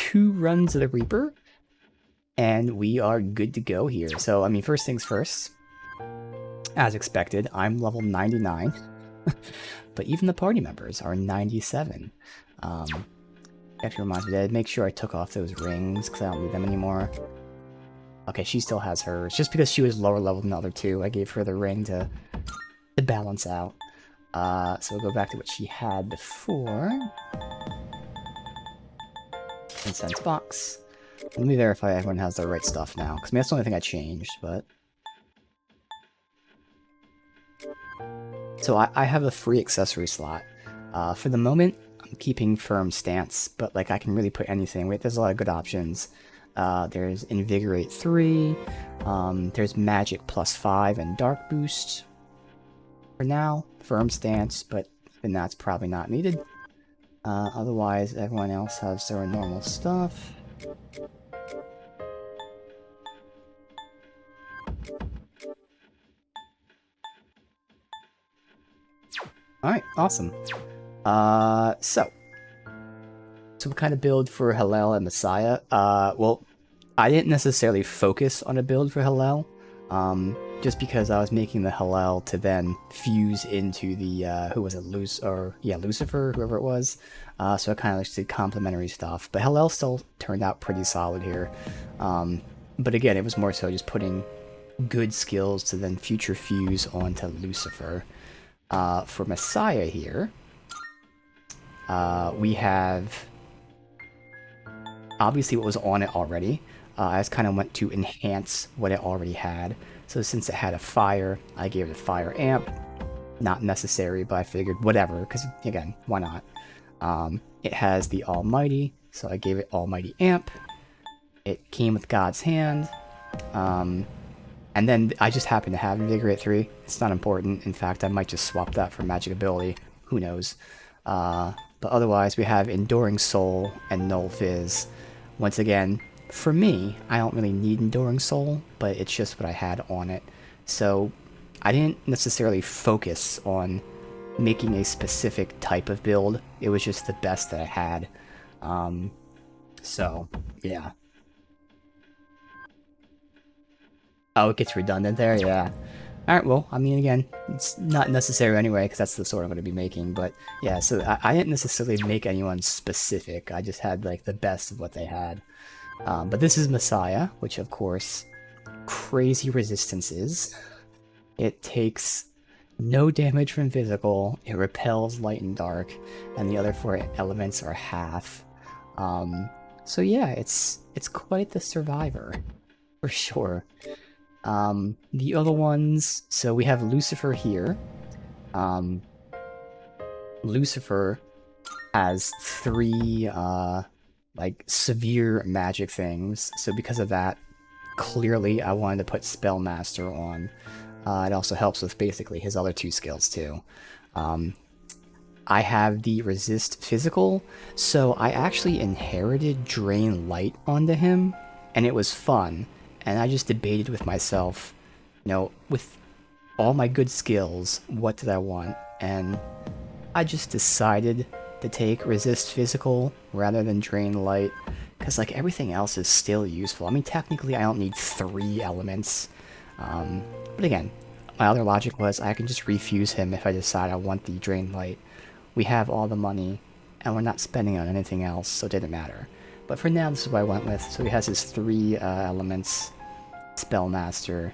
2 runs of the Reaper, and we are good to go here. So, I mean, first things first, as expected, I'm level 99, but even the party members are 97. I have to remind me to make sure I took off those rings, because I don't need them anymore. Okay, she still has hers. Just because she was lower level than the other two, I gave her the ring to balance out. So we'll go back to what she had before. Incense box. Let me verify everyone has the right stuff now, because I mean, that's the only thing I changed, but... So I have a free accessory slot. For the moment, I'm keeping Firm Stance, but like I can really put anything. Wait, there's a lot of good options. There's Invigorate 3, there's Magic +5 and Dark Boost. For now, Firm Stance, but even that's probably not needed. Otherwise, everyone else has their normal stuff. Alright, awesome. So what kind of build for Hallel and Messiah? Well, I didn't necessarily focus on a build for Hallel, just because I was making the Hallel to then fuse into the, who was it, Lucifer, whoever it was. So I kind of just did complementary stuff. But Hallel still turned out pretty solid here. But again, it was more so just putting good skills to then future fuse onto Lucifer. For Messiah here, we have obviously what was on it already. I just kind of went to enhance what it already had. So since it had a fire, I gave it a fire amp. Not necessary, but I figured whatever, because again, why not? It has the Almighty, so I gave it Almighty amp. It came with God's hand. And then I just happen to have Invigorate 3. It's not important. In fact, I might just swap that for Magic Ability. Who knows? But otherwise, we have Enduring Soul and Null Fizz. Once again, for me, I don't really need Enduring Soul, but it's just what I had on it. So I didn't necessarily focus on making a specific type of build. It was just the best that I had. So, yeah. Oh, it gets redundant there? Yeah. Alright, well, I mean, again, it's not necessary anyway, because that's the sort I'm going to be making, but yeah, so I didn't necessarily make anyone specific, I just had, like, the best of what they had. But this is Messiah, which, of course, crazy resistances. It takes no damage from physical, it repels light and dark, and the other 4 elements are half. So yeah, it's quite the survivor, for sure. The other ones, so we have Lucifer here. Lucifer has 3, like, severe magic things, so because of that, clearly I wanted to put Spellmaster on. It also helps with basically his other 2 skills, too. I have the Resist Physical, so I actually inherited Drain Light onto him, and it was fun. And I just debated with myself, you know, with all my good skills, what did I want? And I just decided to take Resist Physical rather than Drain Light, because, like, everything else is still useful. I mean, technically, I don't need 3 elements. But again, my other logic was I can just refuse him if I decide I want the Drain Light. We have all the money, and we're not spending on anything else, so it didn't matter. But for now, this is what I went with. So he has his 3 elements. Spellmaster,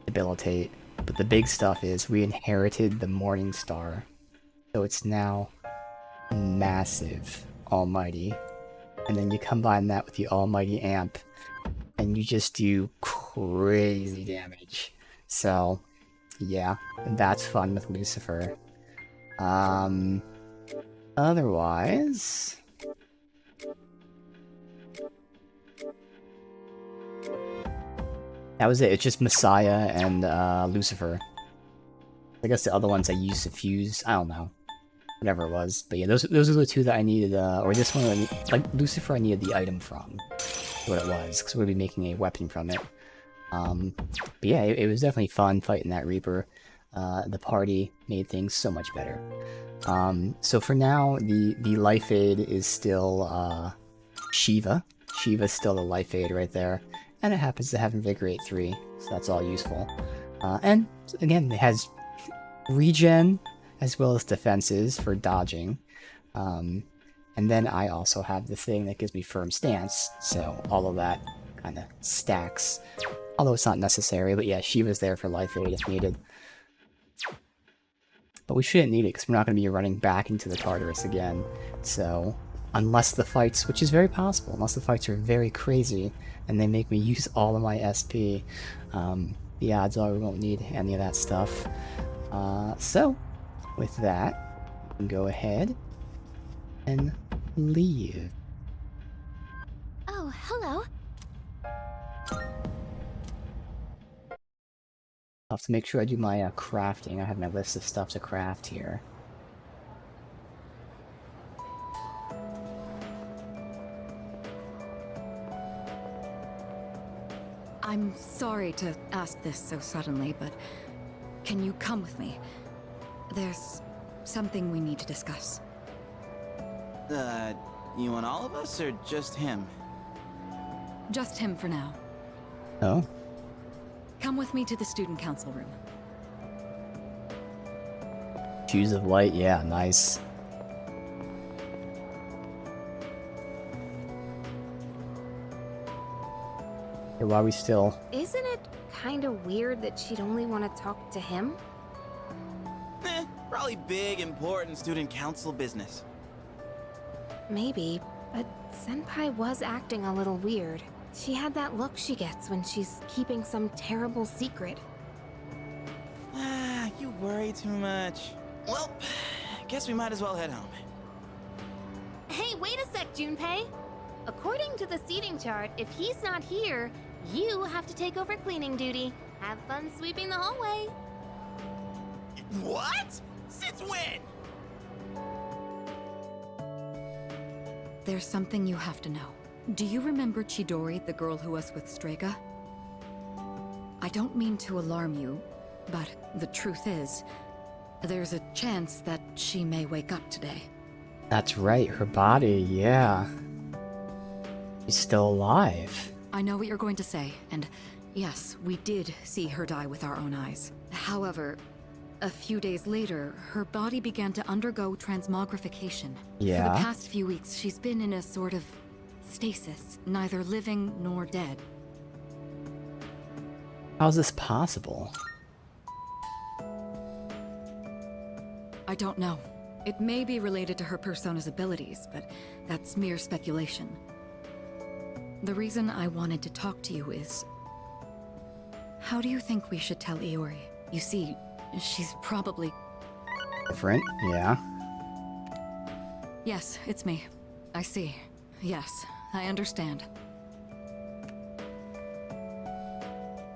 Debilitate, but the big stuff is we inherited the Morning Star, so it's now massive Almighty, and then you combine that with the Almighty Amp, and you just do crazy damage. So, yeah, that's fun with Lucifer. Otherwise... that was it. It's just Messiah and Lucifer. I guess the other ones I used to fuse. I don't know. Whatever it was. But yeah, those are the 2 that I needed. Or this one, like Lucifer, I needed the item from. What it was, because we'll be making a weapon from it. But yeah, it was definitely fun fighting that Reaper. The party made things so much better. So for now, the life aid is still Shiva. Shiva's still the life aid right there. And it happens to have Invigorate 3, so that's all useful. And again, it has regen as well as defenses for dodging. And then I also have the thing that gives me firm stance, so all of that kind of stacks. Although it's not necessary, but yeah, Shiva's there for life aid if needed. But we shouldn't need it because we're not going to be running back into the Tartarus again. So, unless the fights, which is very possible, unless the fights are very crazy and they make me use all of my SP, the odds are we won't need any of that stuff. So, with that, we can go ahead and leave. Oh, hello. I'll have to make sure I do my crafting. I have my list of stuff to craft here. I'm sorry to ask this so suddenly, but can you come with me? There's something we need to discuss. You want all of us or just him? Just him for now. Oh? Come with me to the student council room. Shoes of Light, yeah, nice. Hey, why are we still... Isn't it kind of weird that she'd only want to talk to him? Probably big, important student council business. Maybe, but Senpai was acting a little weird. She had that look she gets when she's keeping some terrible secret. You worry too much. Well, guess we might as well head home. Hey, wait a sec, Junpei! According to the seating chart, if he's not here, you have to take over cleaning duty. Have fun sweeping the hallway. What? Since when? There's something you have to know. Do you remember Chidori, the girl who was with Strega? I don't mean to alarm you, but the truth is, there's a chance that she may wake up today. That's right, her body, yeah. She's still alive. I know what you're going to say, and yes, we did see her die with our own eyes. However, a few days later, her body began to undergo transmogrification. Yeah. For the past few weeks, she's been in a sort of stasis, neither living nor dead. How's this possible? I don't know. It may be related to her persona's abilities, but that's mere speculation. The reason I wanted to talk to you is... How do you think we should tell Iori? You see, she's probably... Different, yeah. Yes, it's me. I see. Yes, I understand.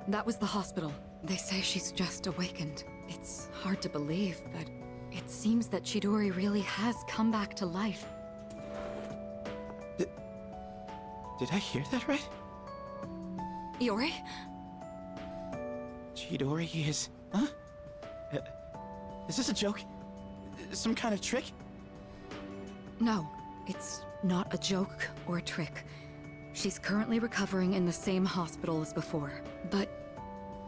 That was the hospital. They say she's just awakened. It's hard to believe, but it seems that Chidori really has come back to life. Did I hear that right? Iori? Chidori is... Huh? Is this a joke? Some kind of trick? No, it's not a joke or a trick. She's currently recovering in the same hospital as before. But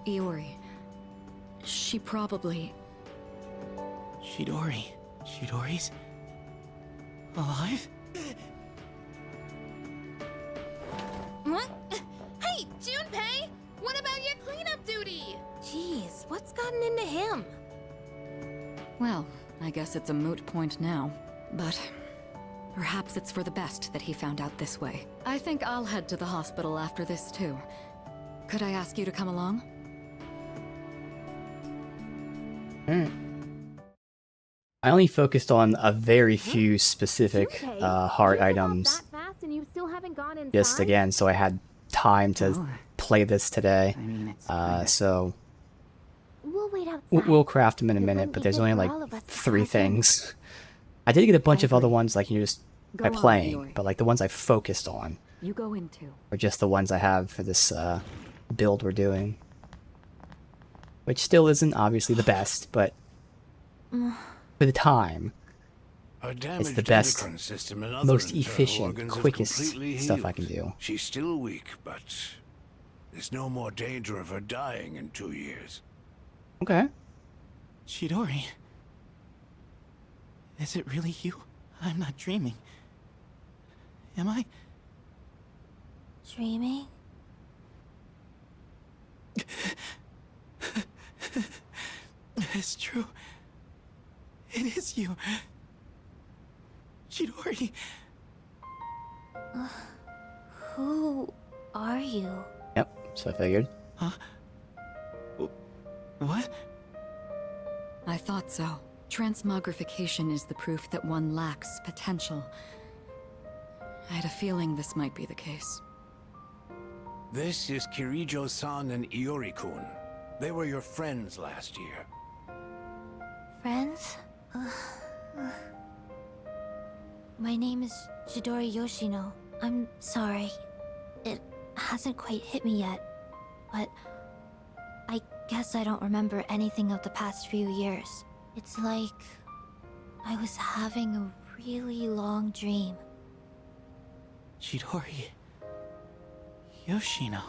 Iori, she probably... Chidori's... alive? What? Hey, Junpei! What about your cleanup duty? Jeez, what's gotten into him? Well, I guess it's a moot point now. But perhaps it's for the best that he found out this way. I think I'll head to the hospital after this too. Could I ask you to come along? I only focused on a very few specific heart items. That fast and you still haven't gone inside? Just again, so I had time to play this today. I mean, it's... So We'll wait outside. we'll craft them in a minute, but there's only like 3 things. I did get a bunch of other ones, like, just by Go on, playing, Iori. but like the ones I focused on You go in too. are just the ones I have for this build we're doing. Which still isn't obviously the best, but for the time, Her damaged the best, endocrine system and other most internal efficient, organs have quickest completely stuff I healed. can do. She's still weak, but there's no more danger of her dying in 2 years. Okay. Chidori. Is it really you? I'm not dreaming. Am I? Dreaming? It's true. It is you. Chidori. Who are you? Yep, so I figured. What? I thought so. Transmogrification is the proof that one lacks potential. I had a feeling this might be the case. This is Kirijo-san and Iori-kun. They were your friends last year. Friends? My name is Chidori Yoshino. I'm sorry. It hasn't quite hit me yet, but I guess I don't remember anything of the past few years. It's like I was having a really long dream. Chidori. Yoshino.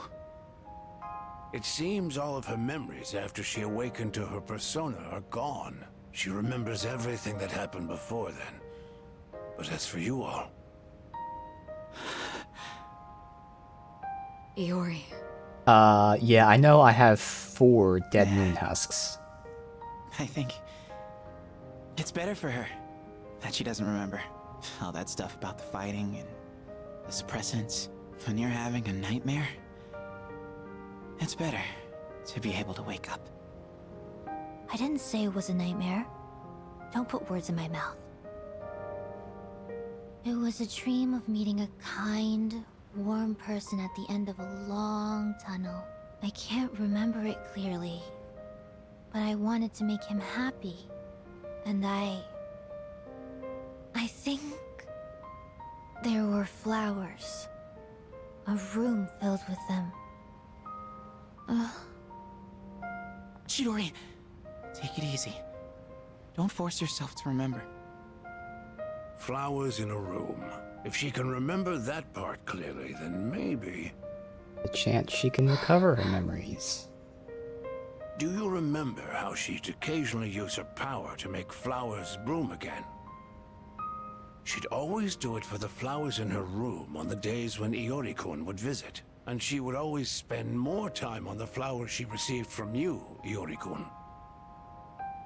It seems all of her memories after she awakened to her persona are gone. She remembers everything that happened before then. But as for you all... Iori. Yeah, I know I have 4 dead moon husks. I think it's better for her that she doesn't remember all that stuff about the fighting and the suppressants. When you're having a nightmare, it's better to be able to wake up. I didn't say it was a nightmare. Don't put words in my mouth. It was a dream of meeting a kind, warm person at the end of a long tunnel. I can't remember it clearly, but I wanted to make him happy. And I think there were flowers. A room filled with them. Chidori, take it easy. Don't force yourself to remember. Flowers in a room. If she can remember that part clearly, then maybe... The chance she can recover her memories. Do you remember how she'd occasionally use her power to make flowers bloom again? She'd always do it for the flowers in her room on the days when Iori-kun would visit. And she would always spend more time on the flowers she received from you, Iori-kun.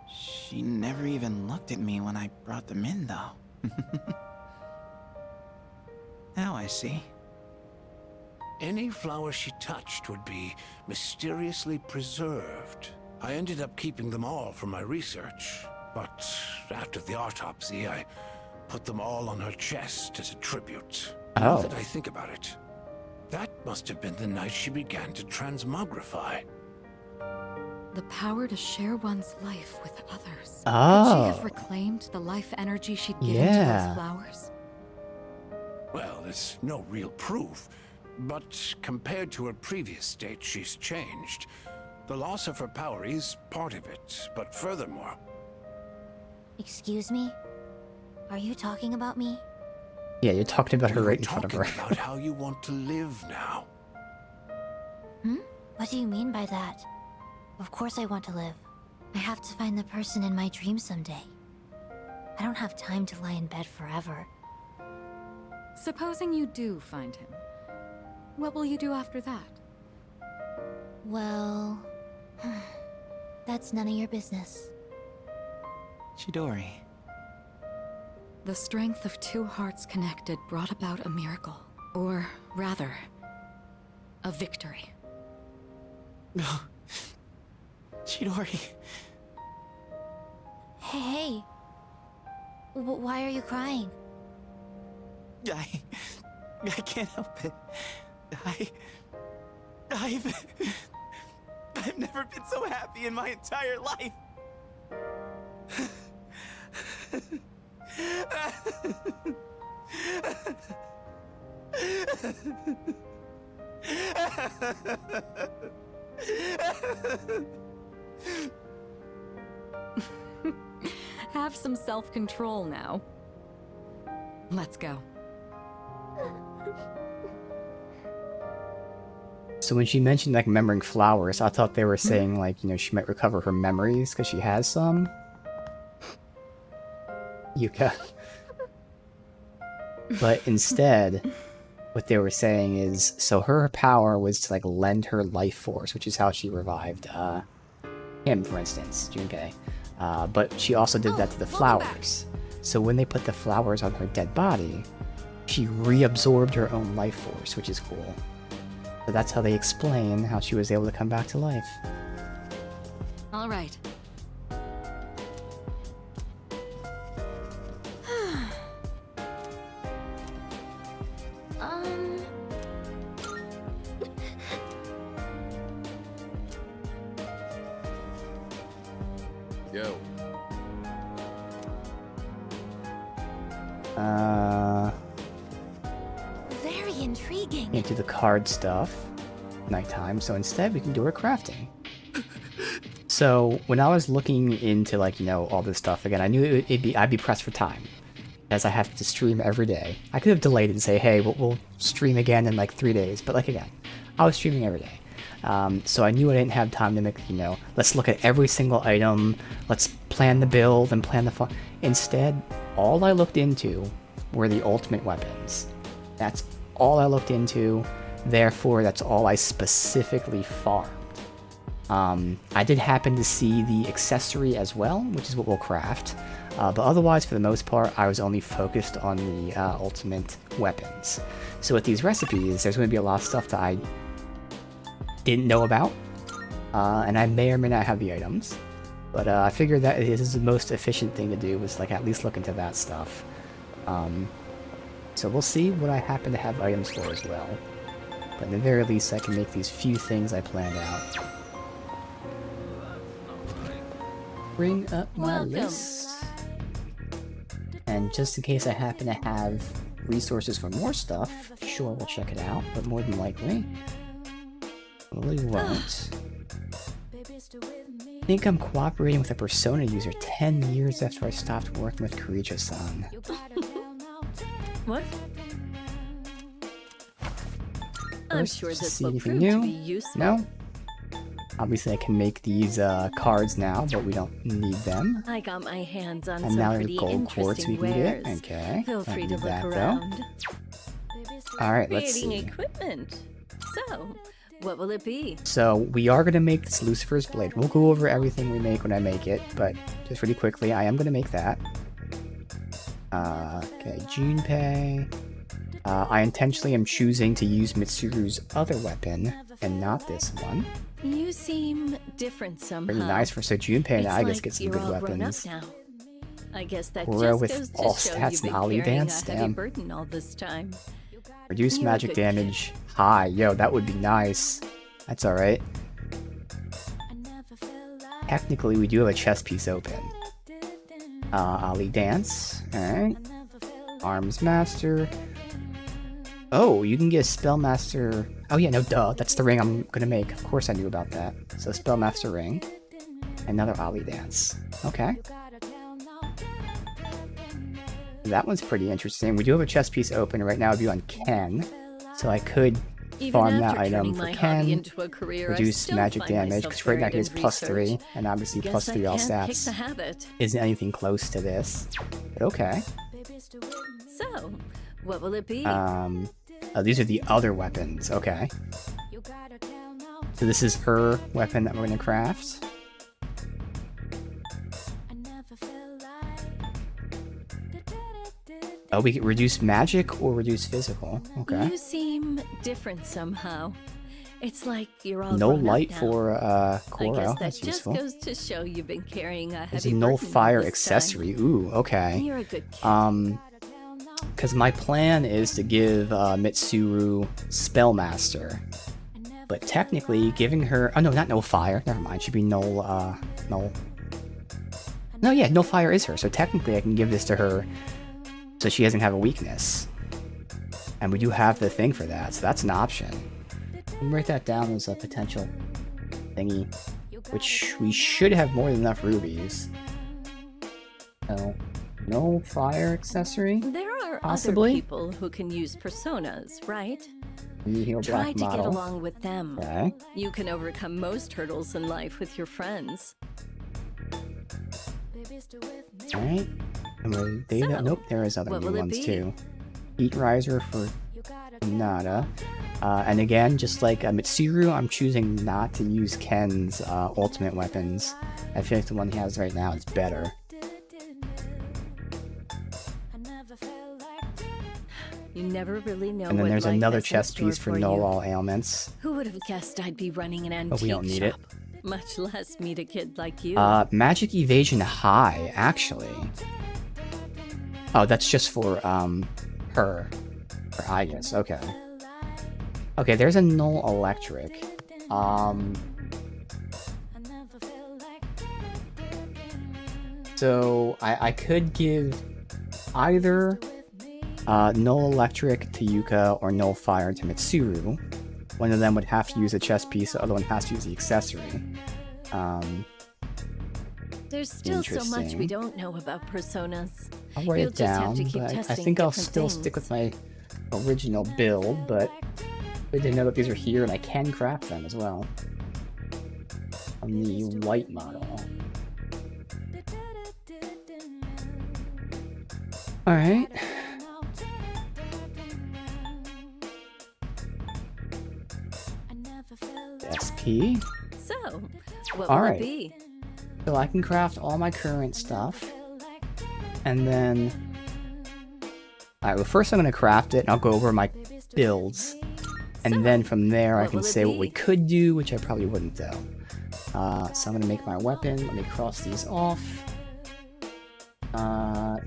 She never even looked at me when I brought them in, though. Now I see. Any flower she touched would be mysteriously preserved. I ended up keeping them all for my research, but after the autopsy, I put them all on her chest as a tribute. Now Oh. that I think about it, that must have been the night she began to transmogrify. The power to share one's life with others. Could she Oh. have reclaimed the life energy she'd given to Yeah. those flowers? Well, there's no real proof, but compared to her previous state, she's changed. The loss of her power is part of it, but furthermore, Excuse me? Are you talking about me? Yeah, you're talking about her we were right in front of talking her. about how you want to live now. What do you mean by that? Of course I want to live. I have to find the person in my dream someday. I don't have time to lie in bed forever. Supposing you do find him, what will you do after that? Well, that's none of your business. Chidori. The strength of 2 hearts connected brought about a miracle. Or rather, a victory. No. Chidori. Hey. Why are you crying? I can't help it. I've never been so happy in my entire life. Have some self-control now. Let's go. So when she mentioned like remembering flowers, I thought they were saying like, you know, she might recover her memories because she has some. Yuka. But instead, what they were saying is, so her power was to like lend her life force, which is how she revived him, for instance, Junpei. But she also did that to the flowers. So when they put the flowers on her dead body, she reabsorbed her own life force, which is cool. So that's how they explain how she was able to come back to life. All right. Yo. Very intriguing. Can't do the card stuff nighttime, so instead we can do our crafting. So when I was looking into like, you know, all this stuff again, I knew I'd be pressed for time, as I have to stream every day. I could have delayed it and say, hey, we'll stream again in like 3 days, but like again, I was streaming every day. So I knew I didn't have time to make, you know, let's look at every single item, let's plan the build and plan the fun. Instead, all I looked into were the ultimate weapons. That's all I looked into, therefore that's all I specifically farmed. I did happen to see the accessory as well, which is what we'll craft, but otherwise for the most part I was only focused on the ultimate weapons. So with these recipes, there's going to be a lot of stuff that I didn't know about, and I may or may not have the items, but I figured that this is the most efficient thing to do, was like at least look into that stuff. So we'll see what I happen to have items for as well, but at the very least I can make these few things I planned out. Bring up my list, and just in case I happen to have resources for more stuff, sure, we'll check it out, but more than likely probably won't. I think I'm cooperating with a Persona user 10 years after I stopped working with Kirijo-san. What? I'm First, sure just this see will anything prove to new. be useful. No? Obviously I can make these cards now, but we don't need them. I got my hands on And some now there's pretty gold quartz we interesting can wares. get. Okay. Feel don't free to need look that, though. around. Alright, let's Creating see. equipment. So, what will it be? So we are going to make this Lucifer's Blade. We'll go over everything we make when I make it, but just really quickly, I am going to make that. Okay, Junpei. I intentionally am choosing to use Mitsuru's other weapon, and not this one. You seem different somehow. Pretty nice for so Junpei and It's I like just get some you're good all grown up weapons. now. I guess that Kuro just with goes to all show stats you've been and Ollie carrying dance, a heavy damn. burden all this time. Reduce You're a magic good kid. damage. High. Yo, that would be nice. That's alright. Technically, we do have a chess piece open. Ollie dance. Alright. Arms master. Oh, you can get a spellmaster. Oh yeah, no, duh. That's the ring I'm gonna make. Of course I knew about that. So spellmaster ring. Another Ollie dance. Okay. That one's pretty interesting. We do have a chess piece open right now. It'd be on Ken. So I could Even farm that after item turning for my hobby Ken. into a career, I Reduce still magic find damage, myself because right now buried he has in plus research. 3, and obviously Guess plus I 3 all can't kick stats the habit. isn't anything close to this. But okay. So, what will it be? These are the other weapons. Okay. So this is her weapon that we're gonna craft. Oh, we can reduce magic or reduce physical. Okay. You seem different somehow. It's like you're all No grown up light now. for I Koro. guess that That's just useful. goes to show you've been carrying a There's heavy a no burden all fire this accessory. Ooh, time. okay. You're a good kid. Because my plan is to give Mitsuru Spellmaster. But technically, giving her... Oh, no, not No Fire. Never mind. Should be Null... Null... No, yeah, No Fire is her. So technically, I can give this to her so she doesn't have a weakness. And we do have the thing for that, so that's an option. Let me write that down as a potential thingy. Which we should have more than enough rubies. So, No Fire accessory? There are are Possibly. other people who can use personas, right? You heal Try black to get model. along with them. Okay. You can overcome most hurdles in life with your friends. Alright. And we're data. So, Nope, there is other what new will it ones be? too. Heat Riser for Nada. And again, just like Mitsuru, I'm choosing not to use Ken's ultimate weapons. I feel like the one he has right now is better. You never really know And then what there's life another has in chess store piece for you. Null All Ailments. Who would have guessed I'd be running an antique But we don't need it. shop? Much less meet a kid like you. Magic Evasion High, actually. Oh, that's just for her. Or I guess, okay. Okay, there's a Null Electric. So I could give either Null Electric to Yuka or Null Fire to Mitsuru. One of them would have to use a chess piece, the other one has to use the accessory. There's still so much we interesting. don't know about personas. I'll write You'll it just have down, to keep but I testing think I'll different still stick things. with my original build, but good to know that these are here and I can craft them as well. On the white model. Alright. SP. So, what All will right. it be? So I can craft all my current stuff. And then... Alright, well first I'm going to craft it and I'll go over my builds. And then from there I what can will it say what be? we could do, which I probably wouldn't though. So I'm going to make my weapon. Let me cross these off.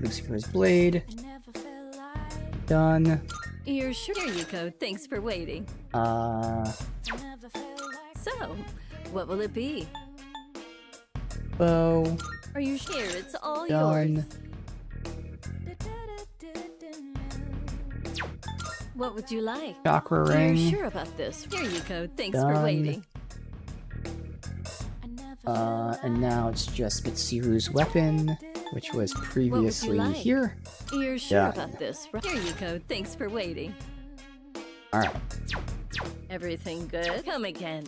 Lucifer's Blade. Done. You're sure you go. Thanks for waiting. So, what will it be? Bow. Are you sure it's all Done. yours? What would you like? Chakra You're ring. sure about this? Here you go. Thanks Done. for waiting. And now it's just Mitsuru's weapon, which was previously like? here. You're sure Done. about this, right? Here you go. Thanks for waiting. Alright. Everything good? Come again.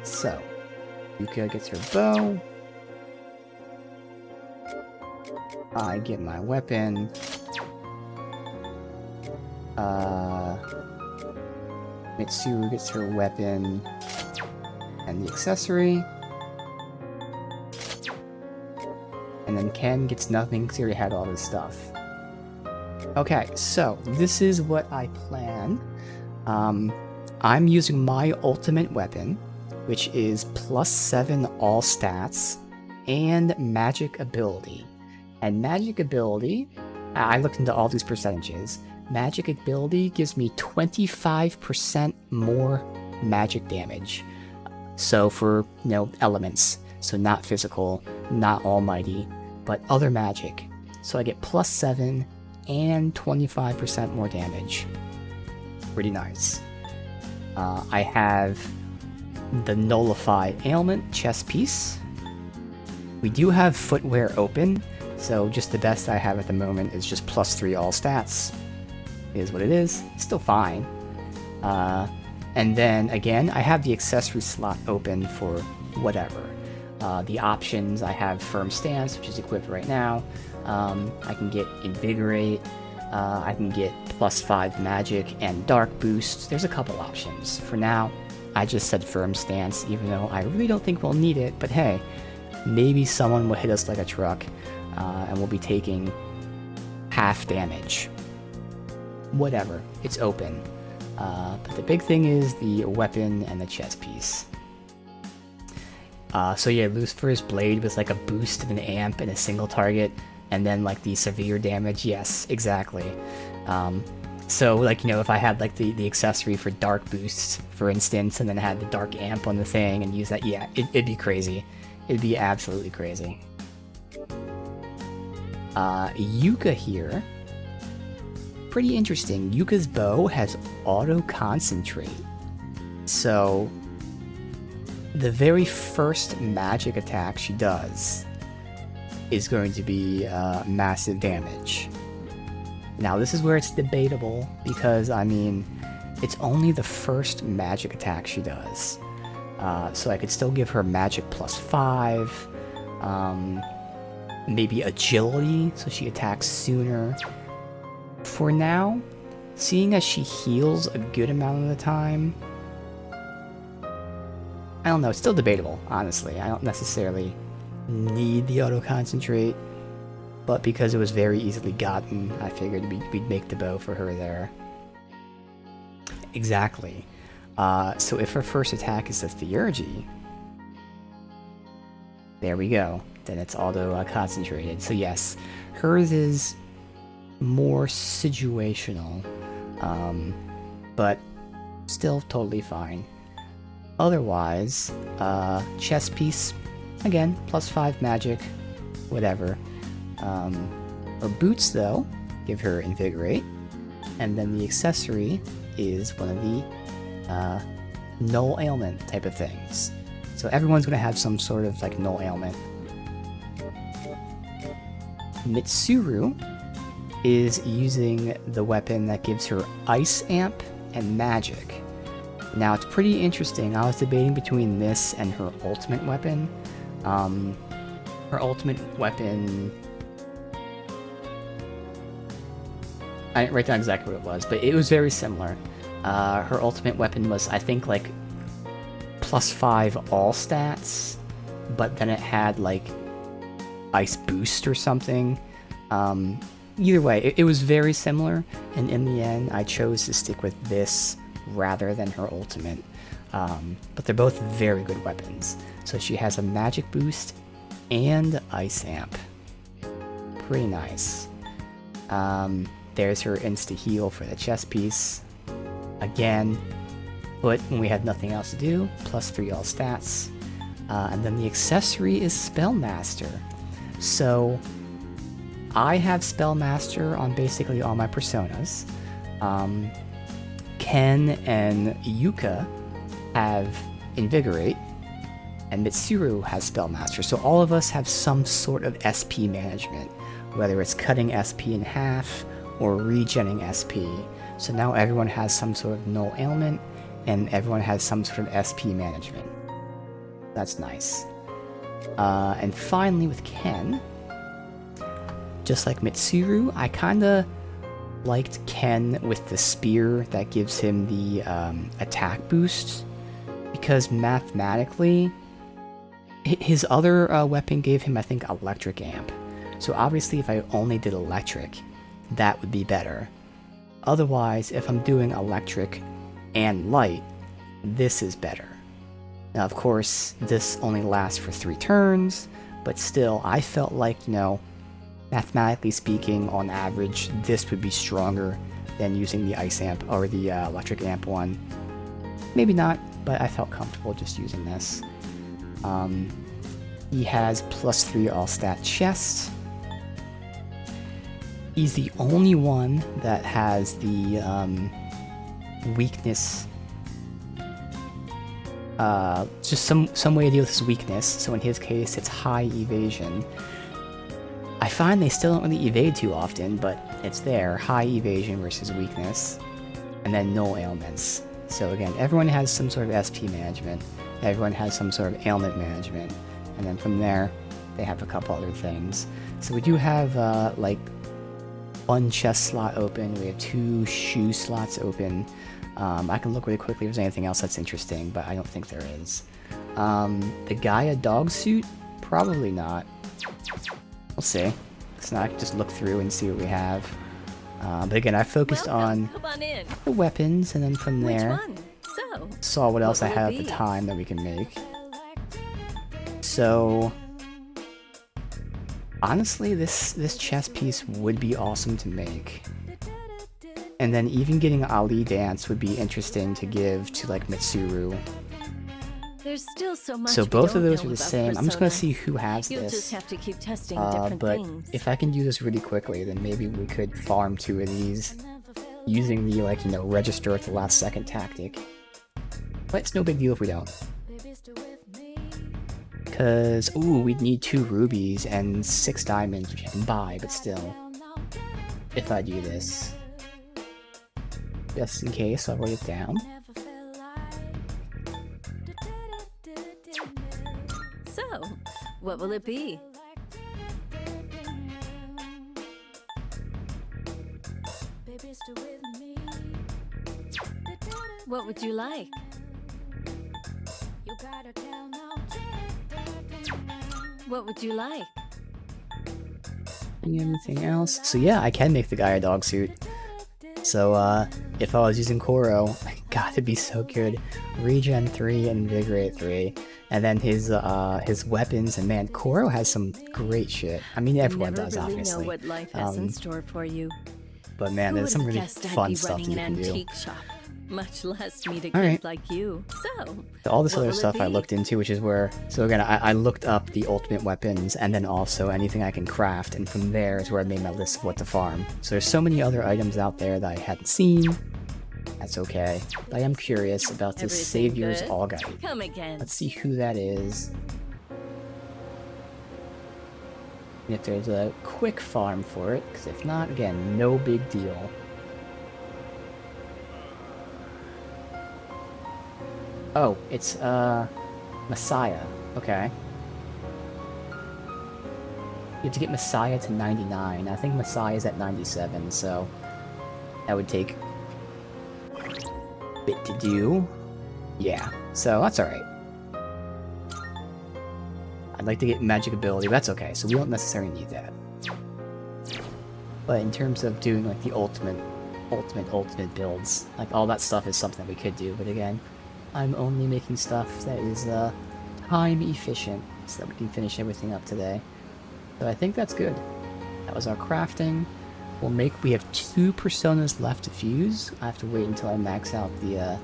So Yuka gets her bow. I get my weapon. Mitsuru gets her weapon and the accessory. And then Ken gets nothing because he already had all this stuff. Okay, so this is what I plan. I'm using my ultimate weapon, which is +7 all stats and magic ability. And magic ability, I looked into all these percentages. Magic ability gives me 25% more magic damage. So for, elements. So not physical, not almighty, but other magic. So I get +7 and 25% more damage. Pretty nice. I have the Nullify Ailment chess piece. We do have footwear open, so just the best I have at the moment is just +3 all stats. Is what it is. Still fine. And then again, I have the accessory slot open for whatever. The options, I have Firm Stance, which is equipped right now. I can get Invigorate. I can get +5 magic and dark boost. There's a couple options. For now, I just said Firm Stance, even though I really don't think we'll need it. But hey, maybe someone will hit us like a truck, and we'll be taking half damage. Whatever, it's open. But the big thing is the weapon and the chess piece. So yeah, Lucifer's Blade was like a boost of an amp and a single target, and then like the severe damage. Yes, exactly. So like, if I had like the accessory for dark boost, for instance, and then had the dark amp on the thing and use that, yeah, it'd be crazy. It'd be absolutely crazy. Yuka here. Pretty interesting. Yuka's bow has auto concentrate. So the very first magic attack she does is going to be massive damage. Now this is where it's debatable, because I mean, it's only the first magic attack she does. So I could still give her magic +5, maybe agility, so she attacks sooner. For now, seeing as she heals a good amount of the time, I don't know, it's still debatable, honestly. I don't necessarily need the auto-concentrate, but because it was very easily gotten, I figured we'd make the bow for her there. Exactly. So if her first attack is the Theurgy, there we go. Then it's auto-concentrated. So yes, hers is more situational, but still totally fine. Otherwise, chest piece, again, +5 magic, whatever. Her boots, though, give her Invigorate, and then the accessory is one of the null ailment type of things. So everyone's going to have some sort of like null ailment. Mitsuru is using the weapon that gives her Ice Amp and Magic. Now it's pretty interesting. I was debating between this and her ultimate weapon. Her ultimate weapon, I didn't write down exactly what it was, but it was very similar. Her ultimate weapon was, I think, like +5 all stats, but then it had like Ice Boost or something. Either way, it was very similar, and in the end, I chose to stick with this rather than her ultimate. But they're both very good weapons. So she has a Magic Boost and Ice Amp. Pretty nice. There's her insta-heal for the chest piece. Again, but when we had nothing else to do, +3 all stats. And then the accessory is Spellmaster. So I have Spellmaster on basically all my personas. Ken and Yuka have Invigorate, and Mitsuru has Spellmaster. So all of us have some sort of SP management, whether it's cutting SP in half or regenning SP. So now everyone has some sort of null ailment, and everyone has some sort of SP management. That's nice. And finally with Ken, just like Mitsuru, I kinda liked Ken with the spear that gives him the attack boost, because mathematically, his other weapon gave him, I think, electric amp. So obviously if I only did electric, that would be better. Otherwise, if I'm doing electric and light, this is better. Now of course, this only lasts for 3 turns, but still, I felt like, you know, mathematically speaking, on average, this would be stronger than using the Ice Amp or the Electric Amp one. Maybe not, but I felt comfortable just using this. He has +3 all stat chest. He's the only one that has the weakness, just some way to deal with his weakness. So in his case, it's high evasion. I find they still don't really evade too often, but it's there. High evasion versus weakness. And then null ailments. So again, everyone has some sort of SP management. Everyone has some sort of ailment management. And then from there, they have a couple other things. So we do have, like, 1 chest slot open. We have 2 shoe slots open. I can look really quickly if there's anything else that's interesting, but I don't think there is. The Gaia dog suit? Probably not. We'll see. So now I can just look through and see what we have. But again, I focused on Come on in. the weapons, and then from Which there, one? So, saw what else I will had it at the be? time that we can make. So, honestly, this chess piece would be awesome to make. And then even getting Ali Dance would be interesting to give to, like, Mitsuru. there's still so much. So we both of don't those know are the about same. I'm just gonna Persona. see who has You'll this. just have to keep testing different But things. if I can do this really quickly, then maybe we could farm 2 of these using the, like, you know, register at the last second tactic. But it's no big deal if we don't. Because, ooh, we'd need 2 rubies and 6 diamonds, which I can buy, but still. If I do this. Just in case, I'll write it down. So, what will it be? What would you like? What would you like? Anything else? So yeah, I can make the guy a dog suit. So, if I was using Koro, God, it'd be so good. Regen 3 and Invigorate 3. And then his weapons, and man, Koro has some great shit. I mean, everyone Never does, really obviously. know what life has in store for you. But man, Who there's some would've really guessed I'd fun be stuff that you running can an do. antique shop, much less meet a kid Alright. like you. So, All this what other will it stuff I be? looked into, which is where... So again, I looked up the ultimate weapons, and then also anything I can craft, and from there is where I made my list of what to farm. So there's so many other items out there that I hadn't seen. That's okay. But I am curious about this Everything Savior's good? Augite. Come again. Let's see who that is. And if there's a quick farm for it, because if not, again, no big deal. Oh, it's, Messiah. Okay. You have to get Messiah to 99. I think Messiah's at 97, so that would take a bit to do. Yeah, so that's alright. I'd like to get magic ability, but that's okay, so we don't necessarily need that. But in terms of doing like the ultimate builds, like all that stuff is something we could do, but again, I'm only making stuff that is time efficient so that we can finish everything up today. So I think that's good. That was our crafting. We have 2 personas left to fuse. I have to wait until I max out the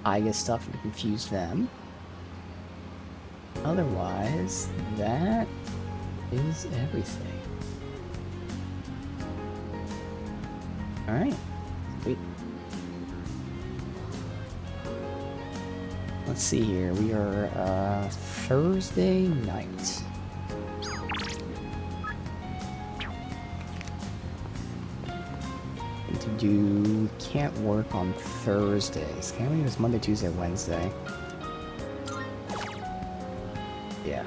Iga stuff and we can fuse them. Otherwise, that is everything. Alright. Sweet. Let's see here. We are Thursday night. And to do can't work on Thursdays. Can't we? It's Monday, Tuesday, Wednesday. Yeah.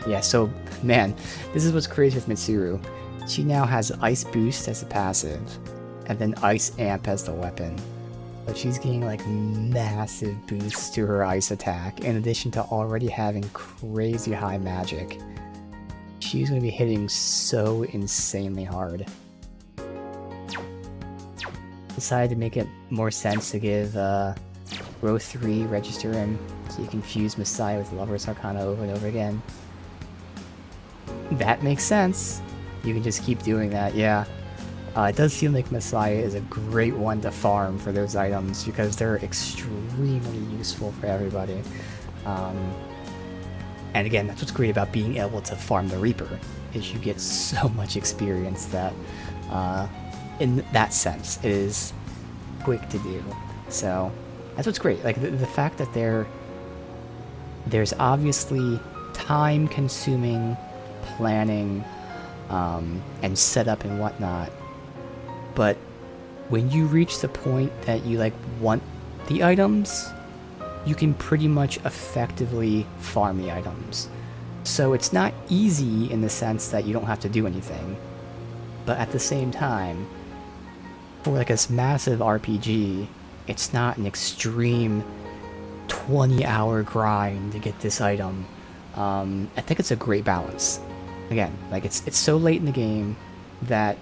Yeah, so, man, this is what's crazy with Mitsuru. She now has Ice Boost as a passive, and then Ice Amp as the weapon. But she's getting, like, massive boosts to her Ice attack, in addition to already having crazy high magic. She's gonna be hitting so insanely hard. Decided to make it more sense to give row 3 register in, so you can fuse Messiah with Lover's Arcana over and over again. That makes sense. You can just keep doing that, yeah. It does seem like Messiah is a great one to farm for those items because they're extremely useful for everybody. And again, that's what's great about being able to farm the Reaper, is you get so much experience that, in that sense, it is quick to do. So, that's what's great. Like, the fact that there's obviously time-consuming planning and setup and whatnot, but when you reach the point that you like want the items, you can pretty much effectively farm the items. So it's not easy in the sense that you don't have to do anything, but at the same time, for like a massive RPG, it's not an extreme 20-hour grind to get this item. I think it's a great balance. Again, like it's so late in the game that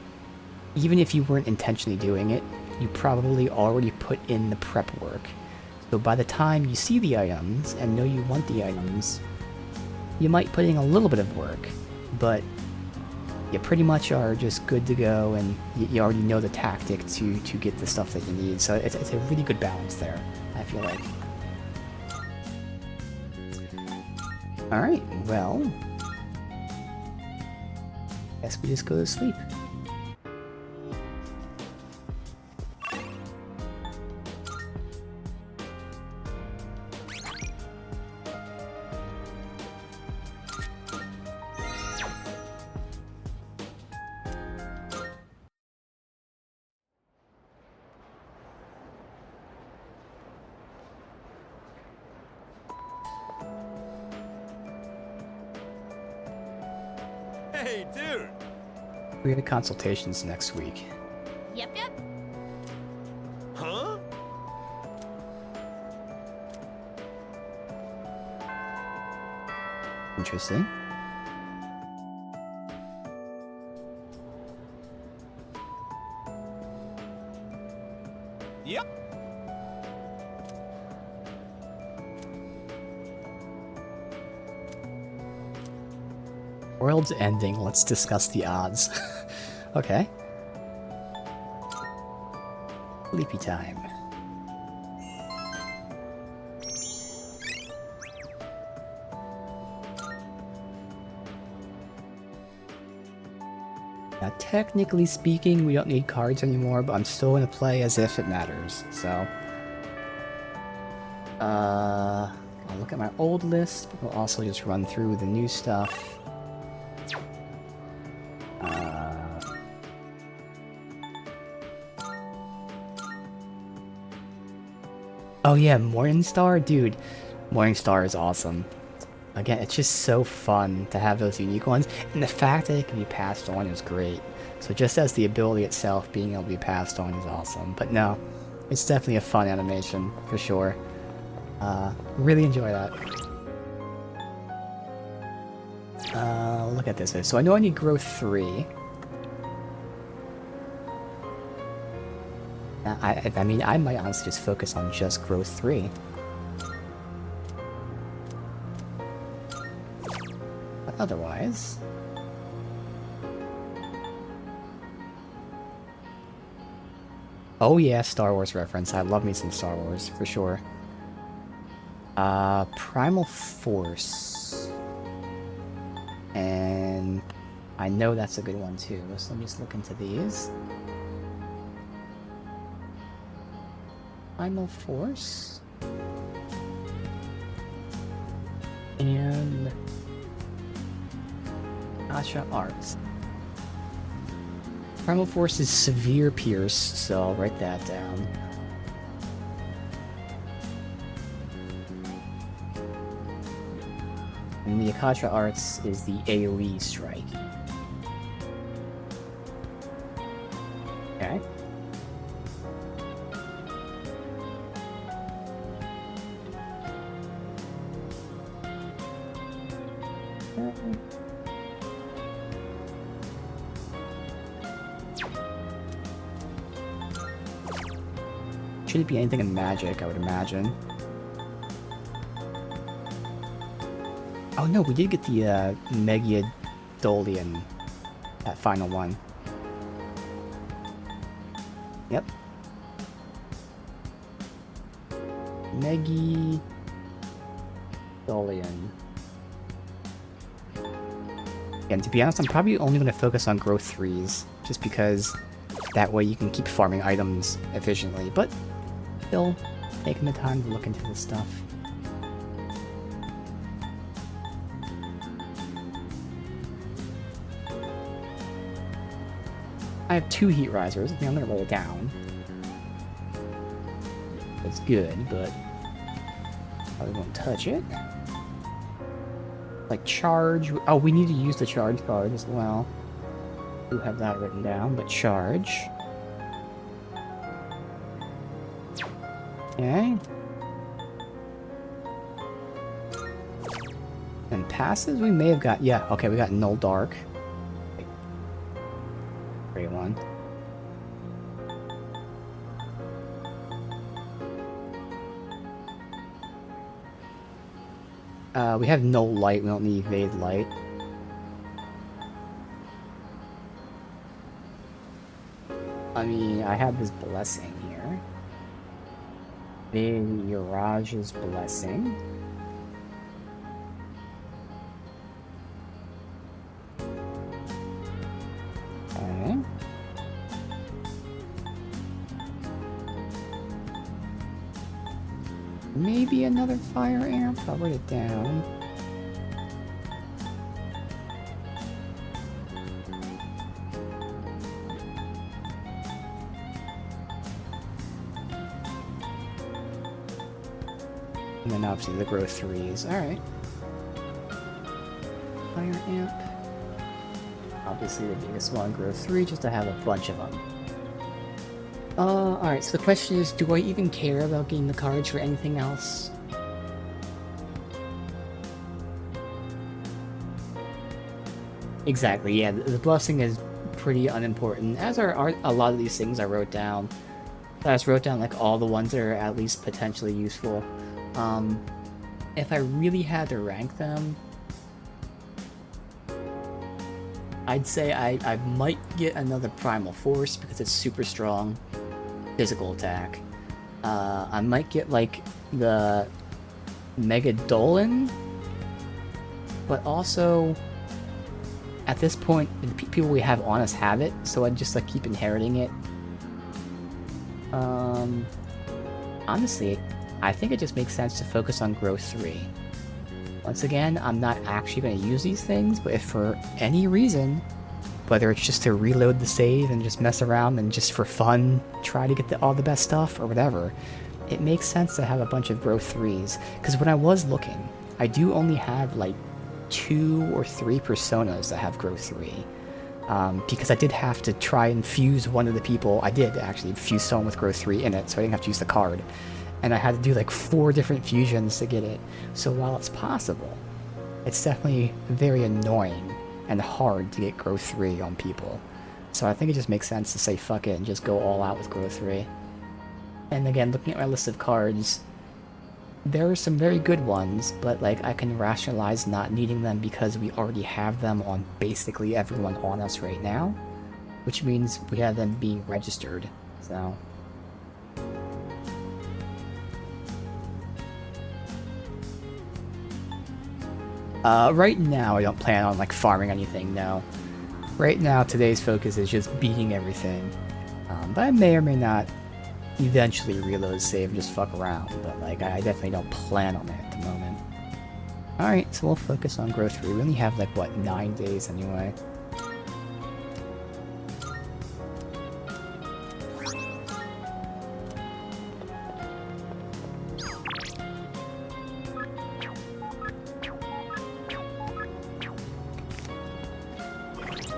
even if you weren't intentionally doing it, you probably already put in the prep work. So by the time you see the items and know you want the items, you might put in a little bit of work, but you pretty much are just good to go, and you already know the tactic to get the stuff that you need. So it's a really good balance there, I feel like. Alright, well, guess we just go to sleep. Hey, dude! We have consultations next week. Yep. Huh? Interesting. Yep. World's ending. Let's discuss the odds. Okay. Sleepy time. Now, technically speaking, we don't need cards anymore, but I'm still gonna play as if it matters, so... I'll look at my old list, but we'll also just run through the new stuff. Oh yeah, Morningstar? Dude, Morningstar is awesome. Again, it's just so fun to have those unique ones, and the fact that it can be passed on is great. So just as the ability itself being able to be passed on is awesome. But no, it's definitely a fun animation, for sure. Really enjoy that. Look at this. So I know I need growth 3. I mean, I might honestly just focus on just growth 3. But otherwise... Oh yeah, Star Wars reference. I love me some Star Wars, for sure. Primal Force. And I know that's a good one too, so let me just look into these. Primal Force. And Gotcha Arts. Primal Force is Severe Pierce, so I'll write that down. And the Akasha Arts is the AoE strike. Okay. Shouldn't be anything in magic, I would imagine. Oh no, we did get the Megiadolian, that final one. Yep. Megiadolian. And to be honest, I'm probably only going to focus on growth 3s, just because that way you can keep farming items efficiently, but still taking the time to look into this stuff. I have 2 heat risers. I think I'm gonna roll it down. That's good, but probably won't touch it. Like charge. Oh, we need to use the charge card as well. I do have that written down, but charge. Okay. And passes, we may have got. Yeah, okay, we got Null Dark. Great one. We have no light, we don't need evade light. I mean, I have this blessing here. Then Yarage's blessing. Okay. Maybe another fire amp? I'll write it down. And then obviously the growth 3s. Alright. Fire amp. Obviously the biggest one, growth 3, just to have a bunch of them. Alright, so the question is, do I even care about getting the cards for anything else? Exactly, yeah, the blessing is pretty unimportant, as are a lot of these things I wrote down. I just wrote down like all the ones that are at least potentially useful. If I really had to rank them, I'd say I might get another Primal Force because it's super strong physical attack. I might get like the Mega Dolan, but also at this point the people we have on us have it, so I'd just like keep inheriting it. Honestly, I think it just makes sense to focus on growth 3. Once again, I'm not actually going to use these things, but if for any reason, whether it's just to reload the save and just mess around and just for fun, try to get all the best stuff or whatever, it makes sense to have a bunch of growth 3s. Because when I was looking, I do only have like 2 or 3 personas that have growth 3. Because I did have to try and fuse one of the people. I did actually fuse someone with growth 3 in it, so I didn't have to use the card. And I had to do like 4 different fusions to get it. So while it's possible, it's definitely very annoying and hard to get growth 3 on people. So I think it just makes sense to say fuck it and just go all out with growth 3. And again, looking at my list of cards, there are some very good ones, but like I can rationalize not needing them because we already have them on basically everyone on us right now, which means we have them being registered. So right now I don't plan on like farming anything, no. Right now today's focus is just beating everything. But I may or may not eventually reload save and just fuck around, but like I definitely don't plan on it at the moment. Alright, so we'll focus on growth 3. We only have like what, 9 days anyway.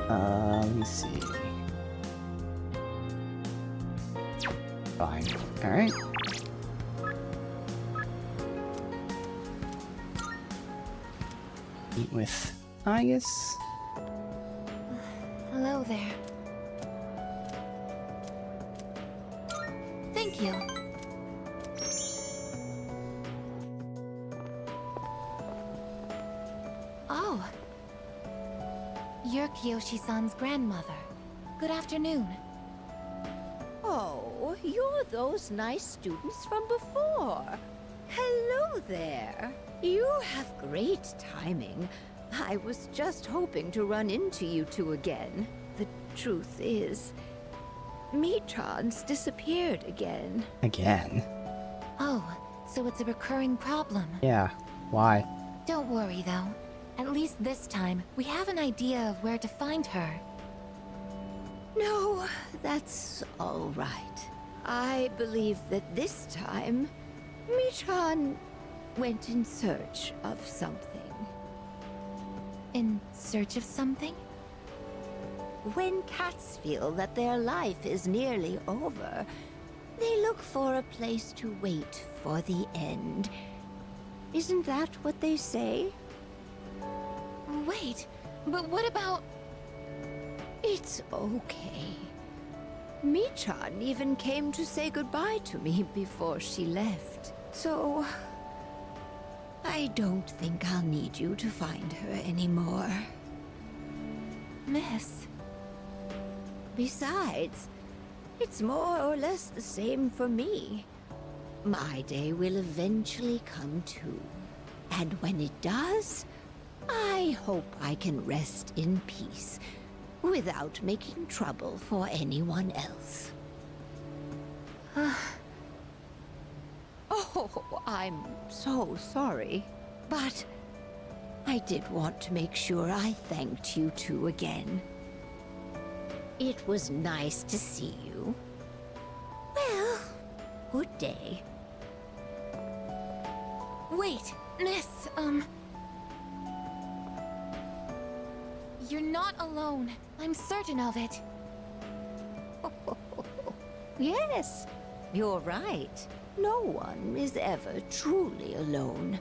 Let me see. Fine. Alright. Eat with Aegis. Hello there. Thank you. Oh. You're Kiyoshi-san's grandmother. Good afternoon. Oh, you're those nice students from before. Hello there. You have great timing. I was just hoping to run into you two again. The truth is, Mii-chan's disappeared again. Again? Oh, so it's a recurring problem. Yeah. Why? Don't worry, though. At least this time, we have an idea of where to find her. No, that's all right. I believe that this time, Mii-chan went in search of something. In search of something? When cats feel that their life is nearly over, they look for a place to wait for the end. Isn't that what they say? Wait, but what about... It's okay. Mii-chan even came to say goodbye to me before she left. So... I don't think I'll need you to find her anymore. Miss? Besides, it's more or less the same for me. My day will eventually come too. And when it does, I hope I can rest in peace, without making trouble for anyone else. Oh, I'm so sorry. But I did want to make sure I thanked you two again. It was nice to see you. Well, good day. Wait, Miss, You're not alone. I'm certain of it. Yes, you're right. No one is ever truly alone.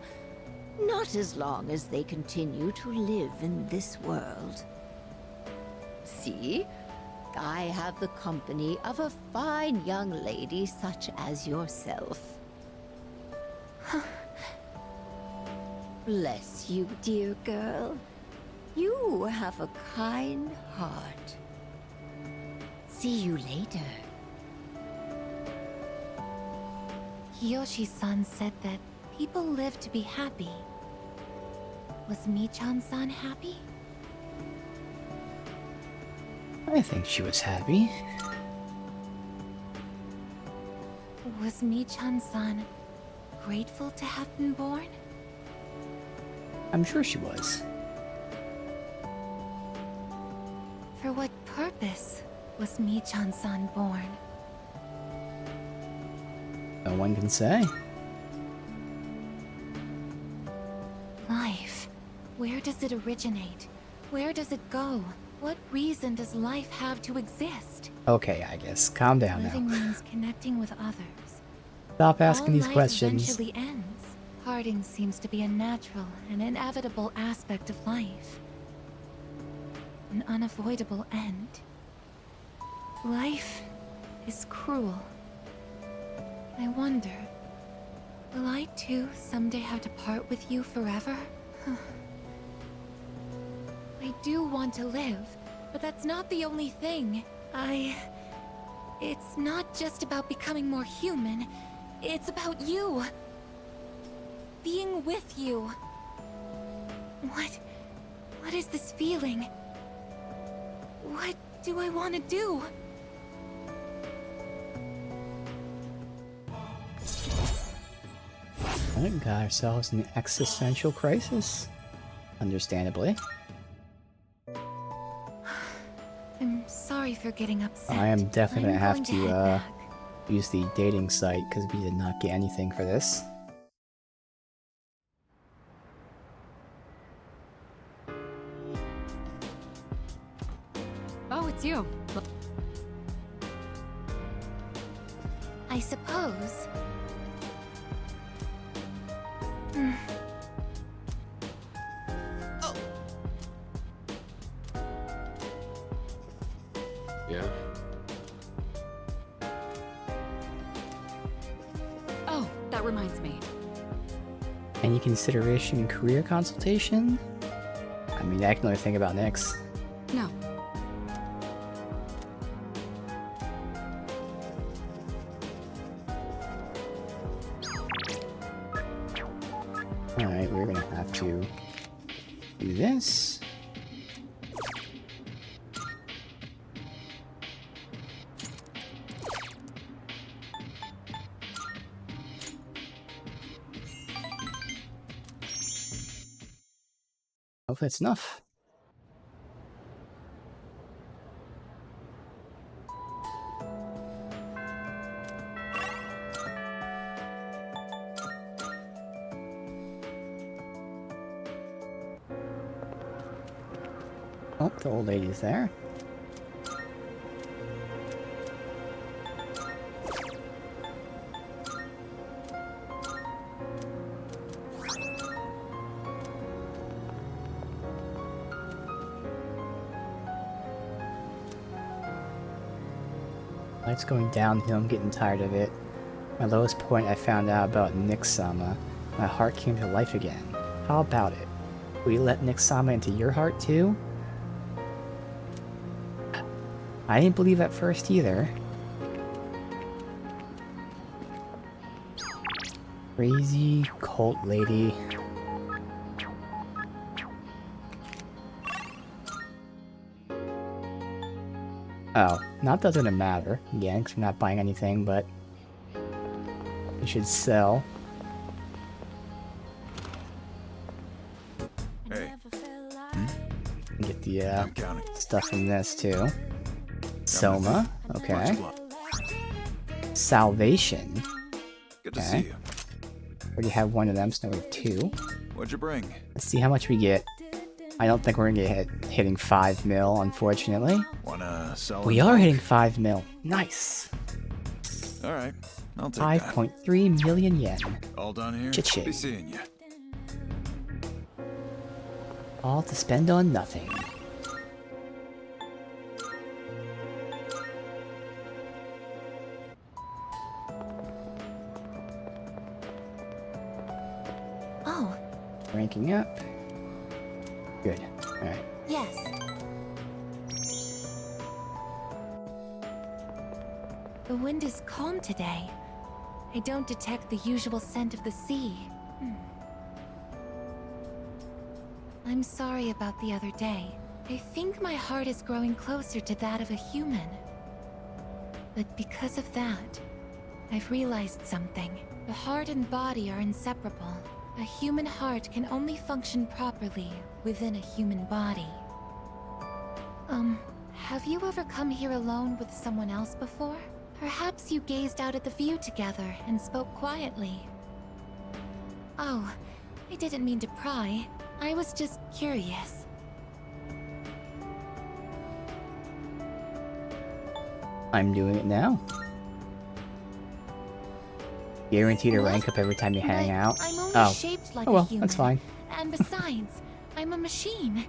Not as long as they continue to live in this world. See? I have the company of a fine young lady such as yourself. Bless you, dear girl. You have a kind heart. See you later. Yoshi-san said that people live to be happy. Was Michan-san happy? I think she was happy. Was Michan-san grateful to have been born? I'm sure she was. For what purpose was Michan-san born? No one can say. Life. Where does it originate? Where does it go? What reason does life have to exist? Okay, I guess. Calm down Living now. means connecting with others. Stop asking All these life questions. eventually ends. Parting seems to be a natural and inevitable aspect of life. An unavoidable end. Life is cruel. I wonder, will I too someday have to part with you forever? I do want to live, but that's not the only thing. It's not just about becoming more human. It's about you. Being with you. What is this feeling? What do I want to do? We got ourselves an existential crisis. Understandably. I'm sorry for getting upset. I am definitely gonna I'm have going to head back. use the dating site because we did not get anything for this. Oh, it's you. I suppose. Yeah? Oh, that reminds me. Any consideration in career consultation? I mean, I can only think about Nyx. No. Alright, we're gonna have to do this. Hopefully that's enough. Oh, the old lady's there. Lights going downhill, I'm getting tired of it. My lowest point I found out about Nyx-sama. My heart came to life again. How about it? Will you let Nyx-sama into your heart too? I didn't believe at first either. Crazy cult lady. Oh, not that it doesn't matter, again, because we're not buying anything, but we should sell. Hey. And get the I'm counting. stuff from this too. Soma, okay. Much luck. Salvation. Good to Okay. see you. Already have one of them, so now we have two. What'd you bring? Let's see how much we get. I don't think we're gonna get hitting 5 mil, unfortunately. Wanna sell? We are hitting 5 mil. Nice. All right, I'll take that. 5.3 million yen. All done here. Cha-ching. Be seeing you. All to spend on nothing. Oh, Ranking up. Good. Alright. yes. The wind is calm today. I don't detect the usual scent of the sea. I'm sorry about the other day. I think my heart is growing closer to that of a human. But because of that, I've realized something. The heart and body are inseparable. A human heart can only function properly within a human body. Have you ever come here alone with someone else before? Perhaps you gazed out at the view together and spoke quietly. Oh, I didn't mean to pry. I was just curious. I'm doing it now. Guaranteed to What? rank up every time you hang But out. I'm only Oh. shaped like Oh well, a human. that's fine. And besides, I'm a machine.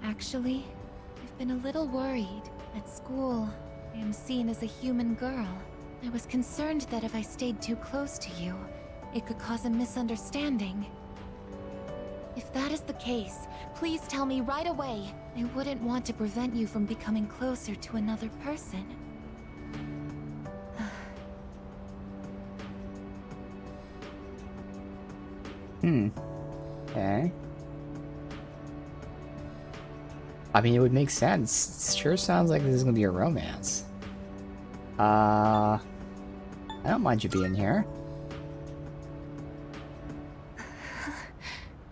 Actually, I've been a little worried. At school, I am seen as a human girl. I was concerned that if I stayed too close to you, it could cause a misunderstanding. If that is the case, please tell me right away. I wouldn't want to prevent you from becoming closer to another person. Okay. I mean, it would make sense. It sure sounds like this is gonna be a romance. I don't mind you being here.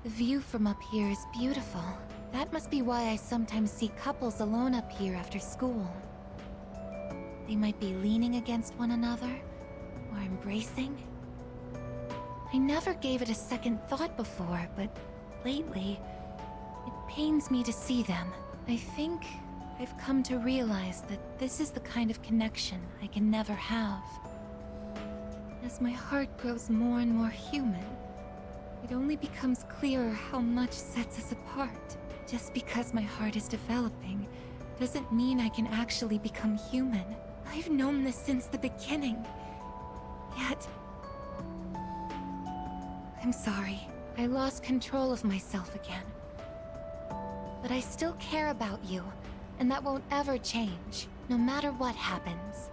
The view from up here is beautiful. That must be why I sometimes see couples alone up here after school. They might be leaning against one another, or embracing. I never gave it a second thought before, but lately, it pains me to see them. I think I've come to realize that this is the kind of connection I can never have. As my heart grows more and more human, it only becomes clearer how much sets us apart. Just because my heart is developing doesn't mean I can actually become human. I've known this since the beginning. Yet... I'm sorry. I lost control of myself again. But I still care about you, and that won't ever change, no matter what happens.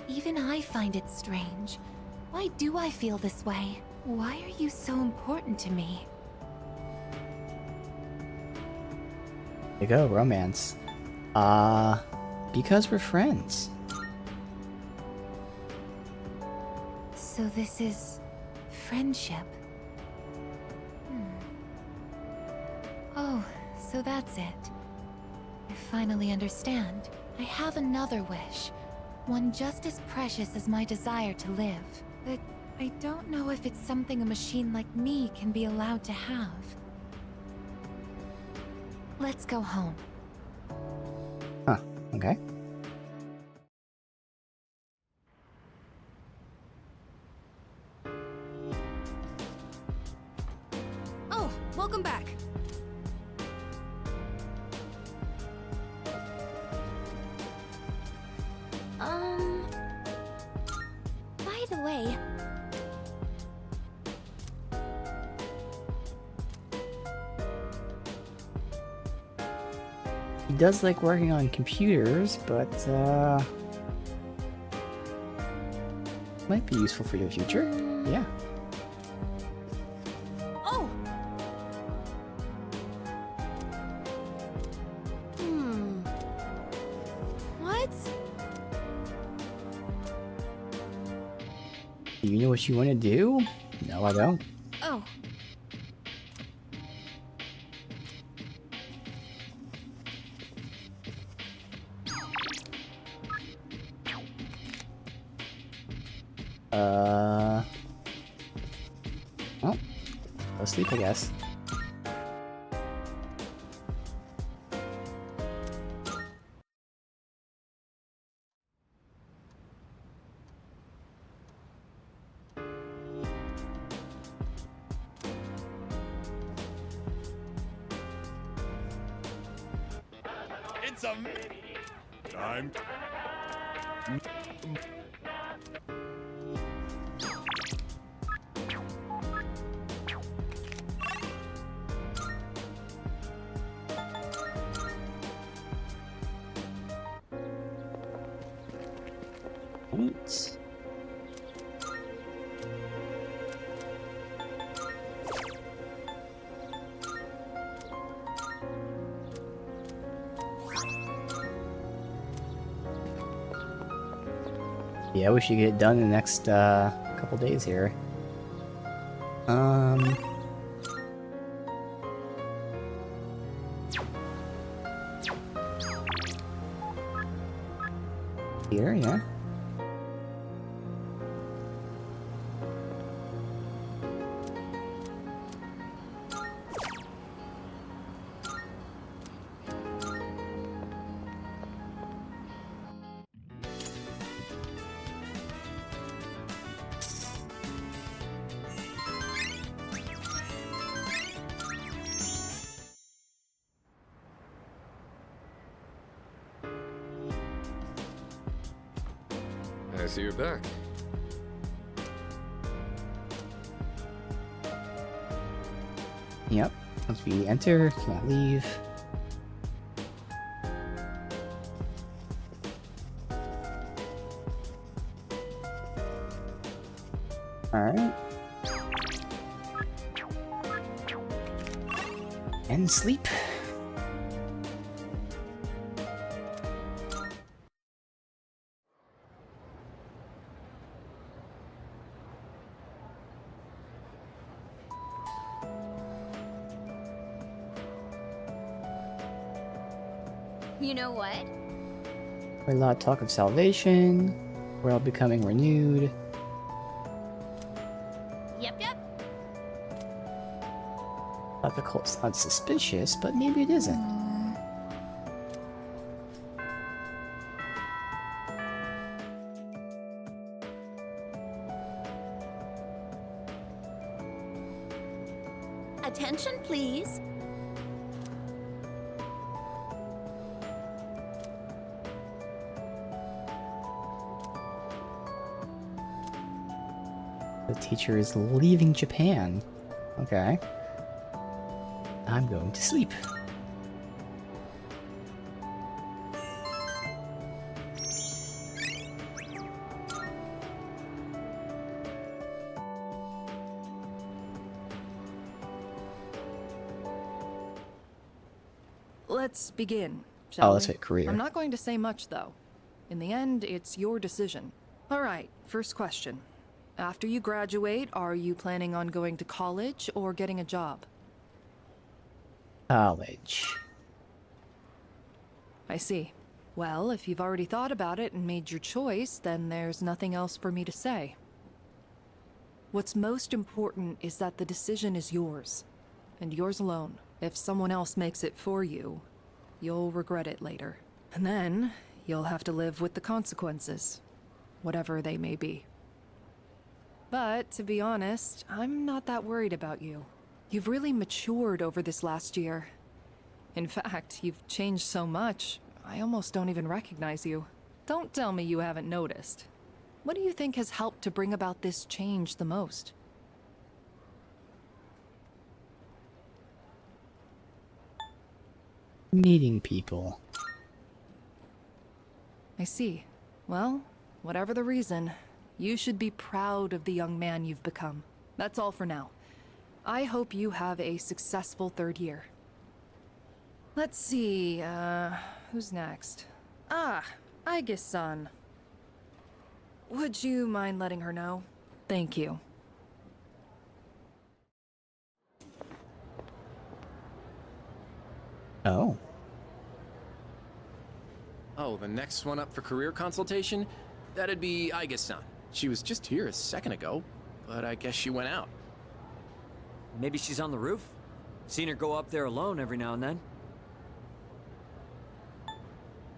Even I find it strange. Why do I feel this way? Why are you so important to me? There you go, romance. Because we're friends. So this is... friendship. Oh, so that's it. I finally understand. I have another wish. One just as precious as my desire to live. But I don't know if it's something a machine like me can be allowed to have. Let's go home. Huh, okay. Oh, welcome back. By the way... He does like working on computers, but, might be useful for your future. Yeah. Oh! What? Do you know what you want to do? No, I don't. Oh. Well, go sleep, I guess. It's a time. Right. Yeah, we should get it done in the next couple days here. Here, yeah. I see you're back. Yep. Once we enter, can't leave. Alright. And sleep. You know what? A lot of talk of salvation, world becoming renewed. Yep. Thought the cult sounds suspicious, but maybe it isn't. Attention, please. The teacher is leaving Japan. Okay. I'm going to sleep. Let's begin, shall we? Let's hit career. I'm not going to say much, though. In the end, it's your decision. Alright, first question. After you graduate, are you planning on going to college or getting a job? College. I see. Well, if you've already thought about it and made your choice, then there's nothing else for me to say. What's most important is that the decision is yours, and yours alone. If someone else makes it for you, you'll regret it later. And then, you'll have to live with the consequences, whatever they may be. But, to be honest, I'm not that worried about you. You've really matured over this last year. In fact, you've changed so much, I almost don't even recognize you. Don't tell me you haven't noticed. What do you think has helped to bring about this change the most? Meeting people. I see. Well, whatever the reason, you should be proud of the young man you've become. That's all for now. I hope you have a successful third year. Let's see, who's next? Aigis-san. Would you mind letting her know? Thank you. Oh. Oh, the next one up for career consultation? That'd be Aigis-san. She was just here a second ago, but I guess she went out. Maybe she's on the roof? Seen her go up there alone every now and then.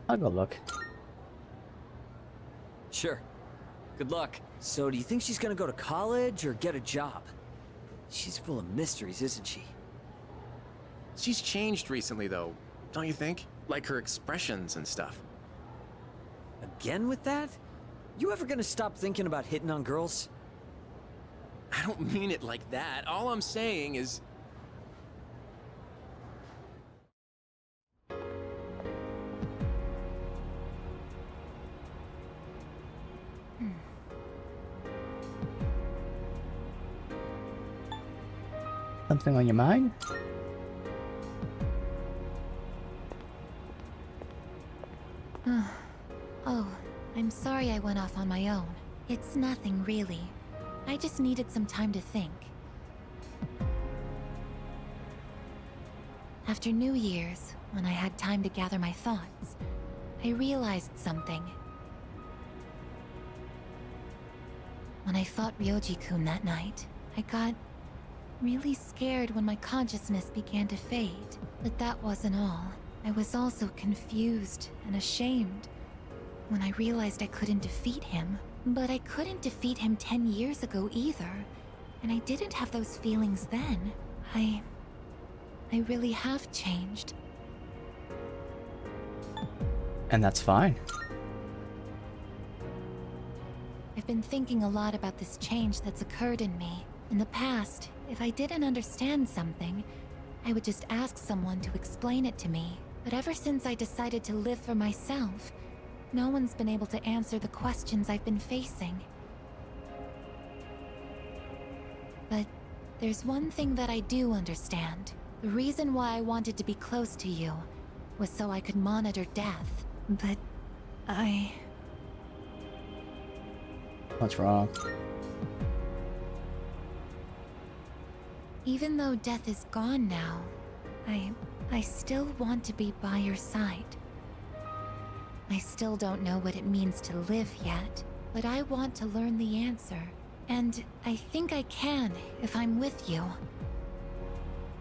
I'll go look. Sure. Good luck. So do you think she's gonna go to college or get a job? She's full of mysteries, isn't she? She's changed recently, though, don't you think? Like her expressions and stuff. Again with that? You ever gonna stop thinking about hitting on girls? I don't mean it like that. All I'm saying is... Something on your mind? Oh, I'm sorry I went off on my own. It's nothing, really. I just needed some time to think. After New Year's, when I had time to gather my thoughts, I realized something. When I fought Ryoji-kun that night, I got really scared when my consciousness began to fade. But that wasn't all. I was also confused and ashamed when I realized I couldn't defeat him. But I couldn't defeat him 10 years ago either, and I didn't have those feelings then. I really have changed. And that's fine. I've been thinking a lot about this change that's occurred in me. In the past, if I didn't understand something, I would just ask someone to explain it to me. But ever since I decided to live for myself, no one's been able to answer the questions I've been facing. But there's one thing that I do understand. The reason why I wanted to be close to you was so I could monitor death. But What's wrong? even though death is gone now, I still want to be by your side. I still don't know what it means to live yet, but I want to learn the answer. And I think I can if I'm with you.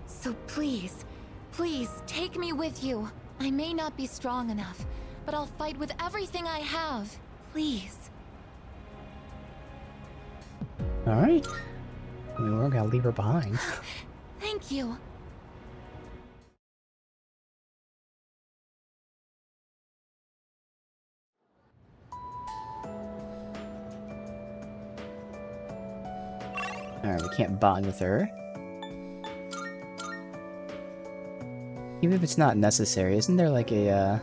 So please, please take me with you. I may not be strong enough, but I'll fight with everything I have. Please. Alright. I mean, we're gonna leave her behind. Thank you. Alright, we can't bond with her. Even if it's not necessary, isn't there like a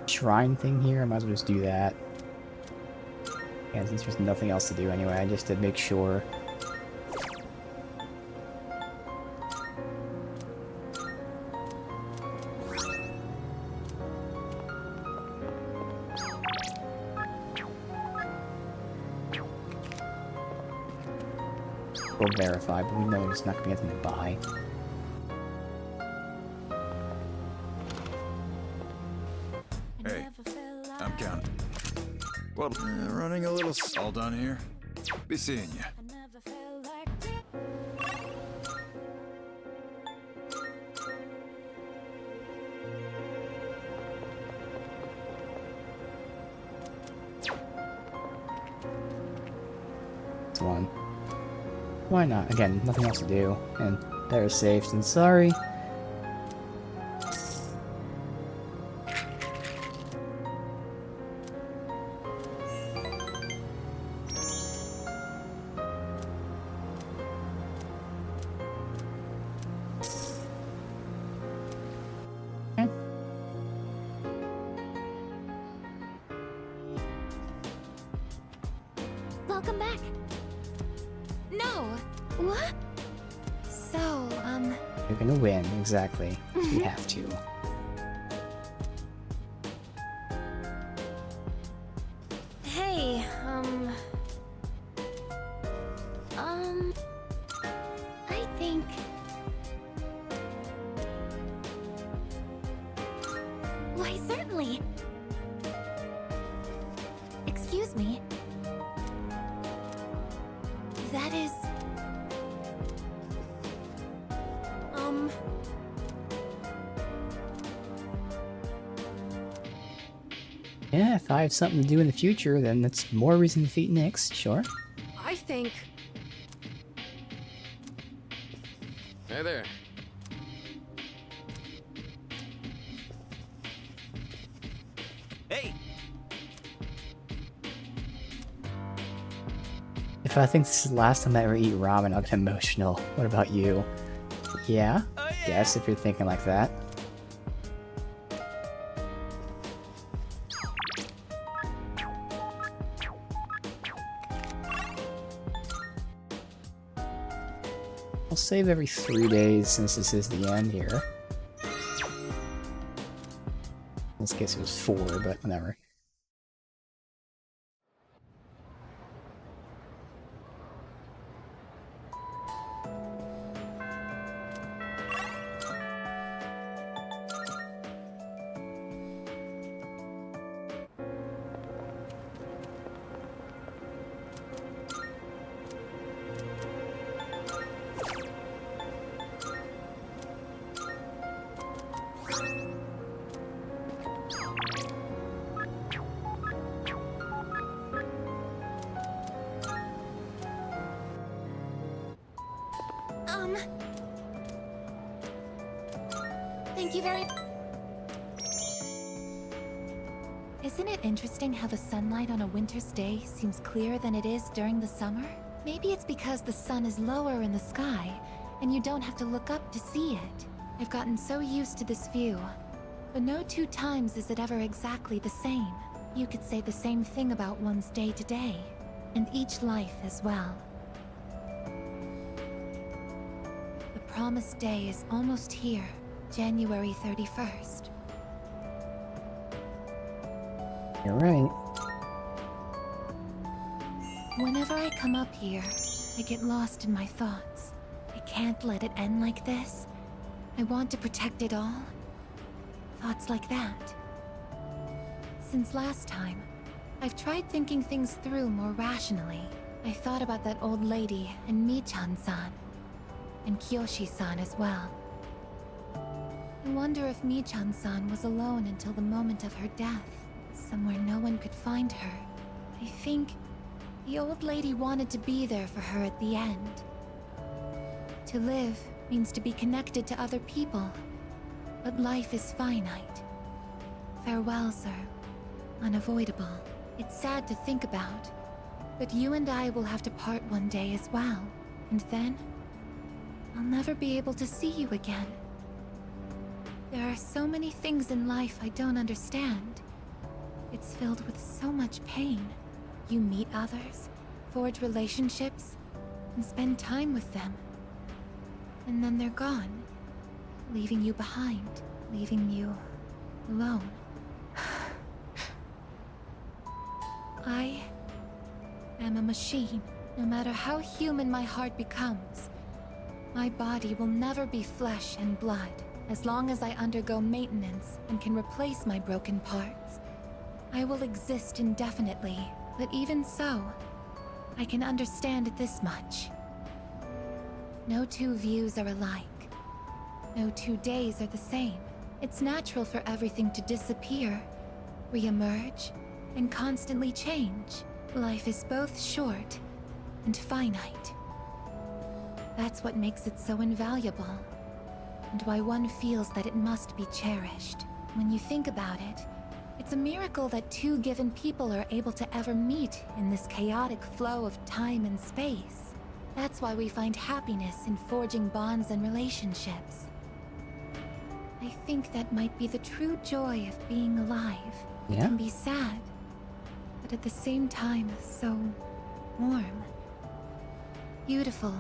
shrine thing here? I might as well just do that. Yeah, since there's nothing else to do anyway, just to make sure. We'll verify, but we know there's not gonna be anything to buy. Hey, I'm counting. Well, running a little all done here. Be seeing ya. It's one. Why not? Again, nothing else to do. And they're safe, and sorry. Welcome back. No. What? So, You're gonna win, exactly. We have to. hey, I think... Why, certainly. Excuse me. Yeah, if I have something to do in the future, then that's more reason to defeat Nyx, sure. I think... Hey there. Hey! If I think this is the last time I ever eat ramen, I'll get emotional. What about you? Yeah? Guess if you're thinking like that. I'll save every 3 days since this is the end here. In this case it was 4, but whatever. Thank you very... Isn't it interesting how the sunlight on a winter's day seems clearer than it is during the summer? Maybe it's because the sun is lower in the sky, and you don't have to look up to see it. I've gotten so used to this view, but no 2 times is it ever exactly the same. You could say the same thing about one's day to day, and each life as well. The promised day is almost here, January 31st. You're right. Whenever I come up here, I get lost in my thoughts. I can't let it end like this. I want to protect it all. Thoughts like that. Since last time, I've tried thinking things through more rationally. I thought about that old lady and Michan-san, and Kyoshi-san as well. I wonder if Michan-san was alone until the moment of her death, somewhere no one could find her. I think the old lady wanted to be there for her at the end. To live means to be connected to other people, but life is finite. Farewells are unavoidable. It's sad to think about, but you and I will have to part one day as well, and then I'll never be able to see you again. There are so many things in life I don't understand. It's filled with so much pain. You meet others, forge relationships, and spend time with them. And then they're gone, leaving you behind, leaving you alone. I am a machine. No matter how human my heart becomes, my body will never be flesh and blood. As long as I undergo maintenance and can replace my broken parts, I will exist indefinitely. But even so, I can understand this much. No 2 views are alike. No 2 days are the same. It's natural for everything to disappear, re-emerge, and constantly change. Life is both short and finite. That's what makes it so invaluable, and why one feels that it must be cherished. When you think about it, it's a miracle that 2 given people are able to ever meet in this chaotic flow of time and space. That's why we find happiness in forging bonds and relationships. I think that might be the true joy of being alive. It can be sad, but at the same time, so warm. Beautiful,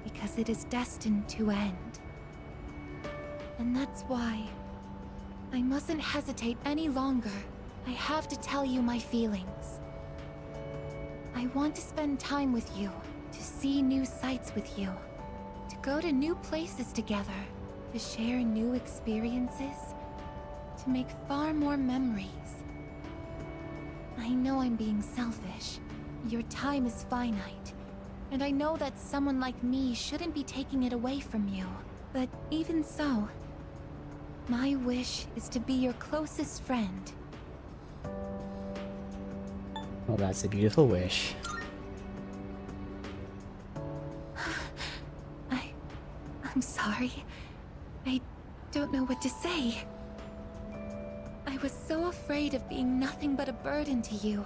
because it is destined to end. And that's why I mustn't hesitate any longer. I have to tell you my feelings. I want to spend time with you, to see new sights with you, to go to new places together, to share new experiences, to make far more memories. I know I'm being selfish. Your time is finite, and I know that someone like me shouldn't be taking it away from you. But even so, my wish is to be your closest friend. Well, that's a beautiful wish. I'm sorry. I don't know what to say. I was so afraid of being nothing but a burden to you.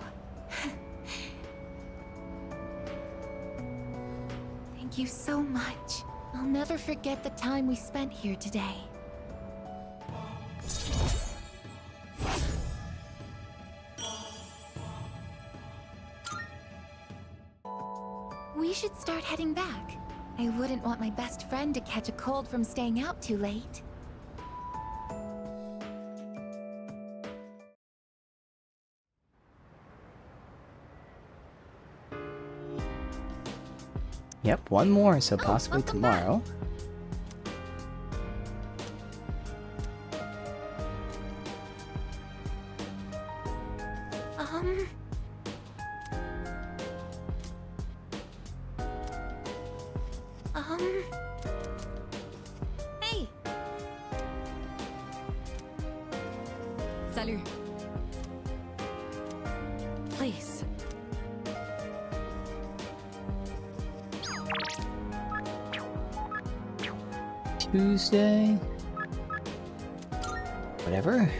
Thank you so much. I'll never forget the time we spent here today. We should start heading back. I wouldn't want my best friend to catch a cold from staying out too late. Yep, one more, so possibly tomorrow. Hey! Salut. Please. Tuesday? Whatever.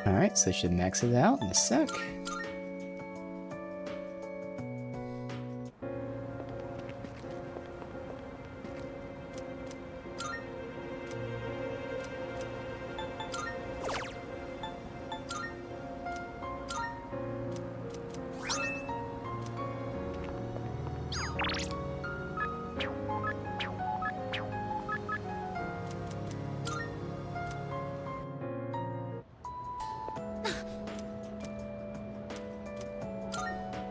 Alright, so I should max it out in a sec.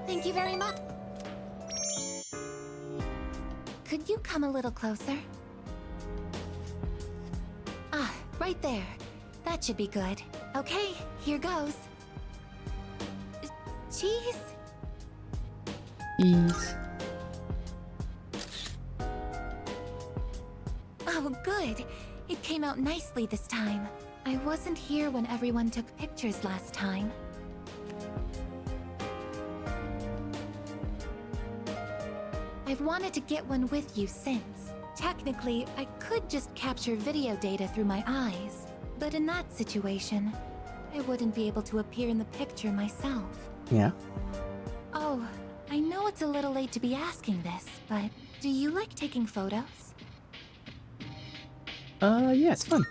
Thank you very much. Could you come a little closer? Ah, right there. That should be good. Okay, here goes. Cheese? Cheese. Oh, good. It came out nicely this time. I wasn't here when everyone took pictures last time. I've wanted to get one with you since. Technically, I could just capture video data through my eyes, but in that situation, I wouldn't be able to appear in the picture myself. Yeah. Oh, I know it's a little late to be asking this, but do you like taking photos? Yeah, it's fun.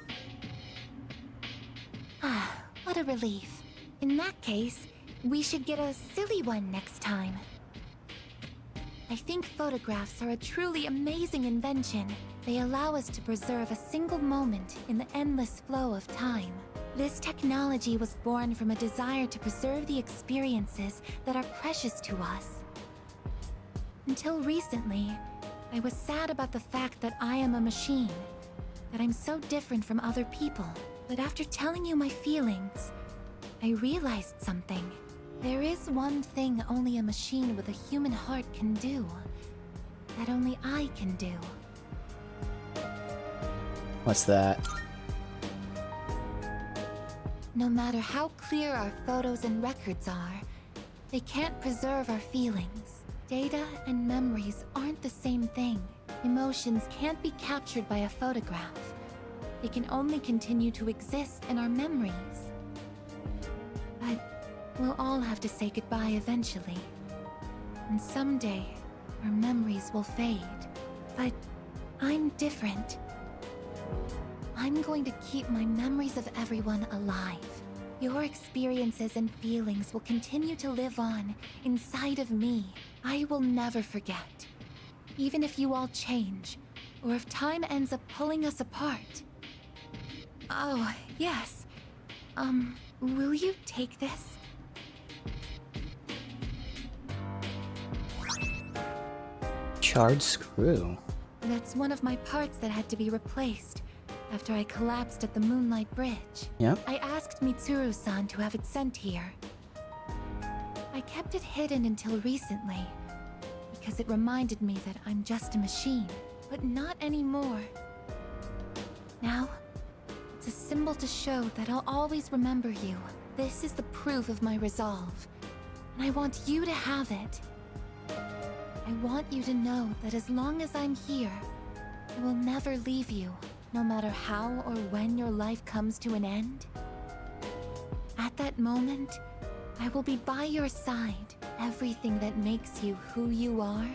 Ah, what a relief. In that case, we should get a silly one next time. I think photographs are a truly amazing invention. They allow us to preserve a single moment in the endless flow of time. This technology was born from a desire to preserve the experiences that are precious to us. Until recently, I was sad about the fact that I am a machine, that I'm so different from other people. But after telling you my feelings, I realized something. There is one thing only a machine with a human heart can do, that only I can do. What's that? No matter how clear our photos and records are, they can't preserve our feelings. Data and memories aren't the same thing. Emotions can't be captured by a photograph. They can only continue to exist in our memories. But we'll all have to say goodbye eventually. And someday, our memories will fade. But I'm different. I'm going to keep my memories of everyone alive. Your experiences and feelings will continue to live on inside of me. I will never forget. even if you all change, or if time ends up pulling us apart. Oh, yes. Will you take this? Charred screw. That's one of my parts that had to be replaced after I collapsed at the Moonlight Bridge. Yep. I asked Mitsuru-san to have it sent here. I kept it hidden until recently, because it reminded me that I'm just a machine, but not anymore. Now, it's a symbol to show that I'll always remember you. This is the proof of my resolve, and I want you to have it. I want you to know that as long as I'm here, I will never leave you, no matter how or when your life comes to an end. At that moment, I will be by your side. Everything that makes you who you are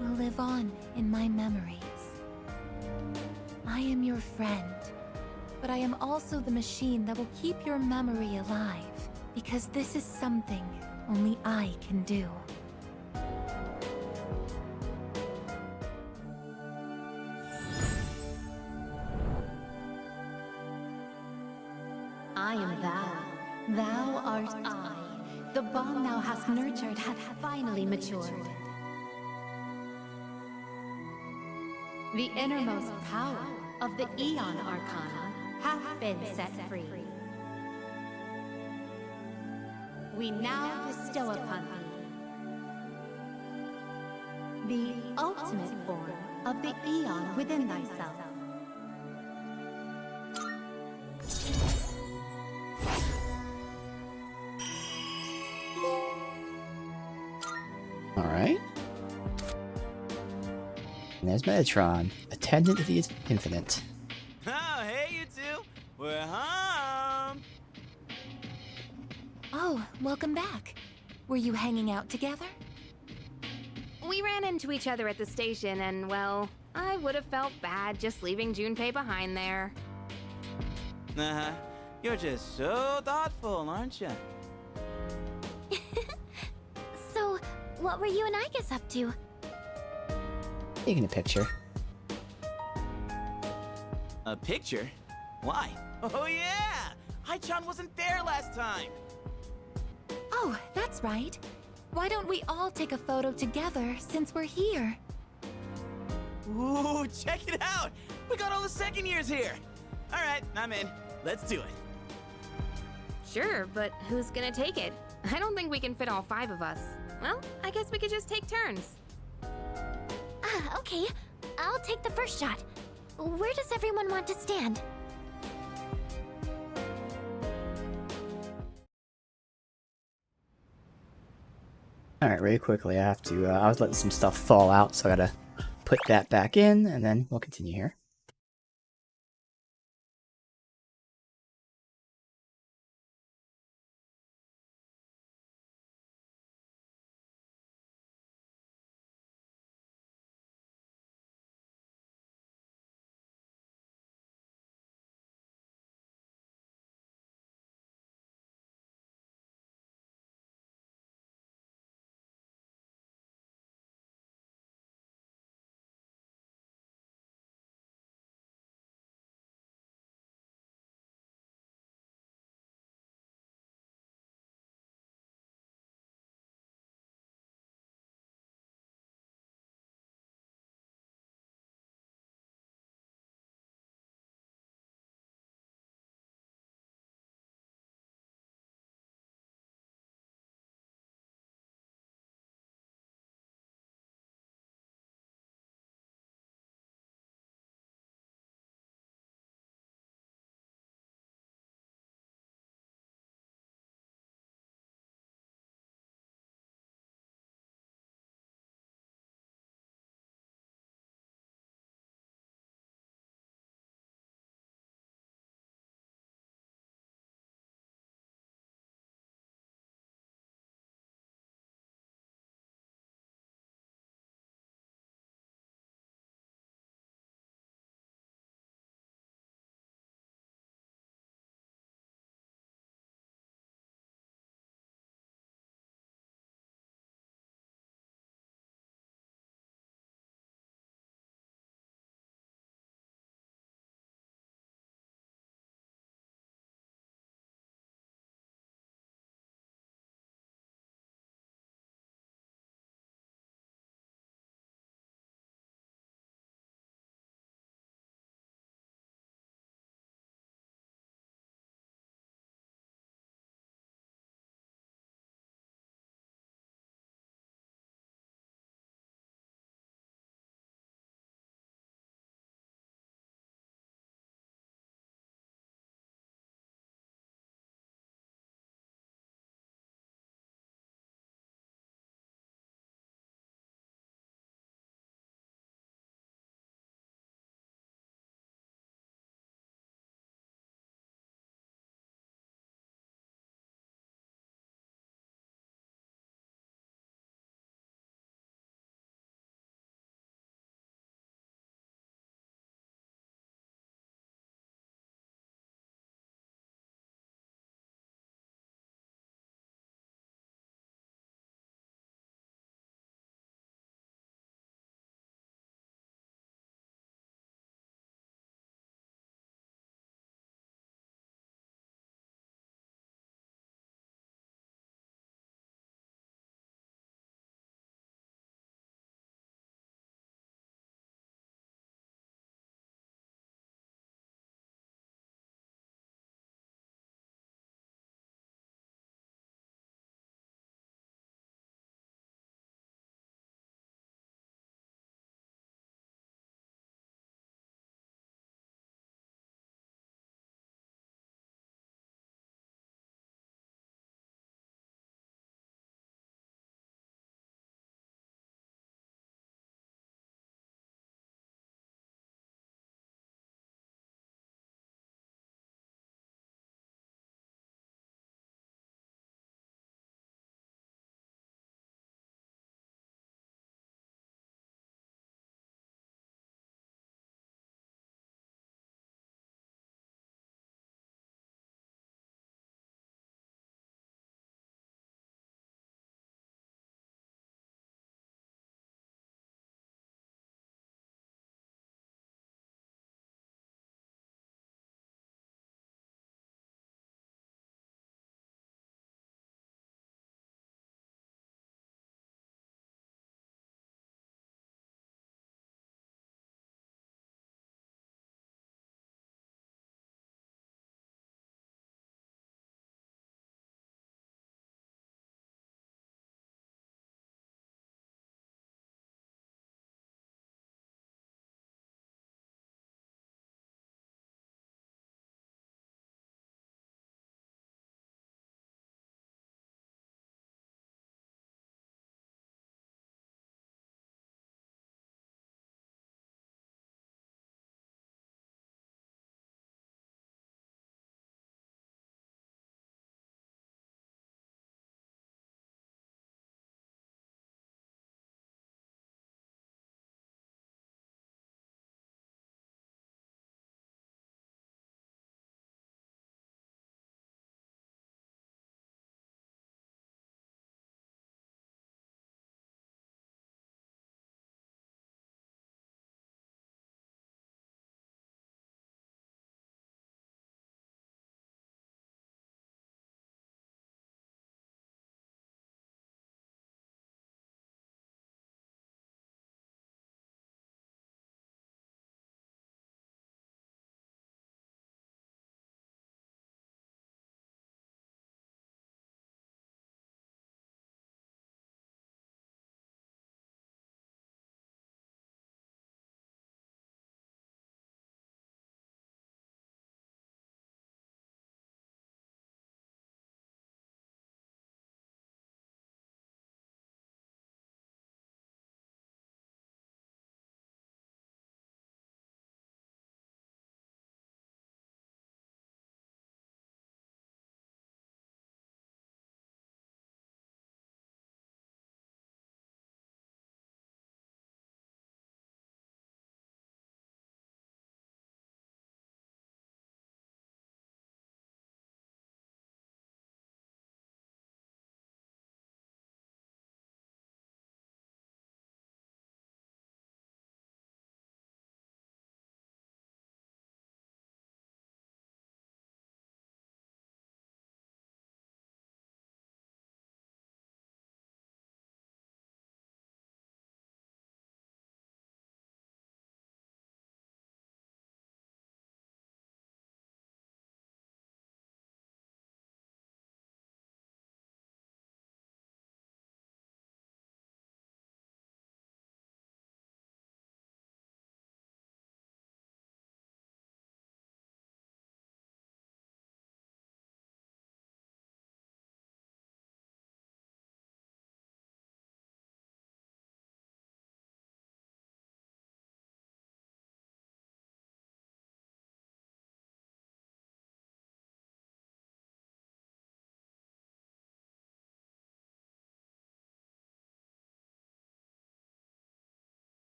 will live on in my memories. I am your friend, but I am also the machine that will keep your memory alive, because this is something only I can do. I am thou. Thou art I. The bond thou hast nurtured hath finally matured. The innermost power of the Aeon Arcana hath been set free. We now bestow upon thee the ultimate form of the Aeon within thyself. Alright. And there's Metatron, attendant of the Infinite. Oh, hey, you two. We're home. Oh, welcome back. Were you hanging out together? We ran into each other at the station, and, well, I would have felt bad just leaving Junpei behind there. Uh-huh. You're just so thoughtful, aren't you? So, what were you and Igus up to? Taking a picture. A picture? Why? Oh, yeah! Haichan wasn't there last time! Oh, that's right. Why don't we all take a photo together since we're here? Ooh, check it out! We got all the second years here! Alright, I'm in. Let's do it. Sure, but who's gonna take it? I don't think we can fit all 5 of us. Well, I guess we could just take turns. Ah, okay. I'll take the first shot. Where does everyone want to stand? Alright, really quickly, I have to, I was letting some stuff fall out, so I gotta put that back in, and then we'll continue here.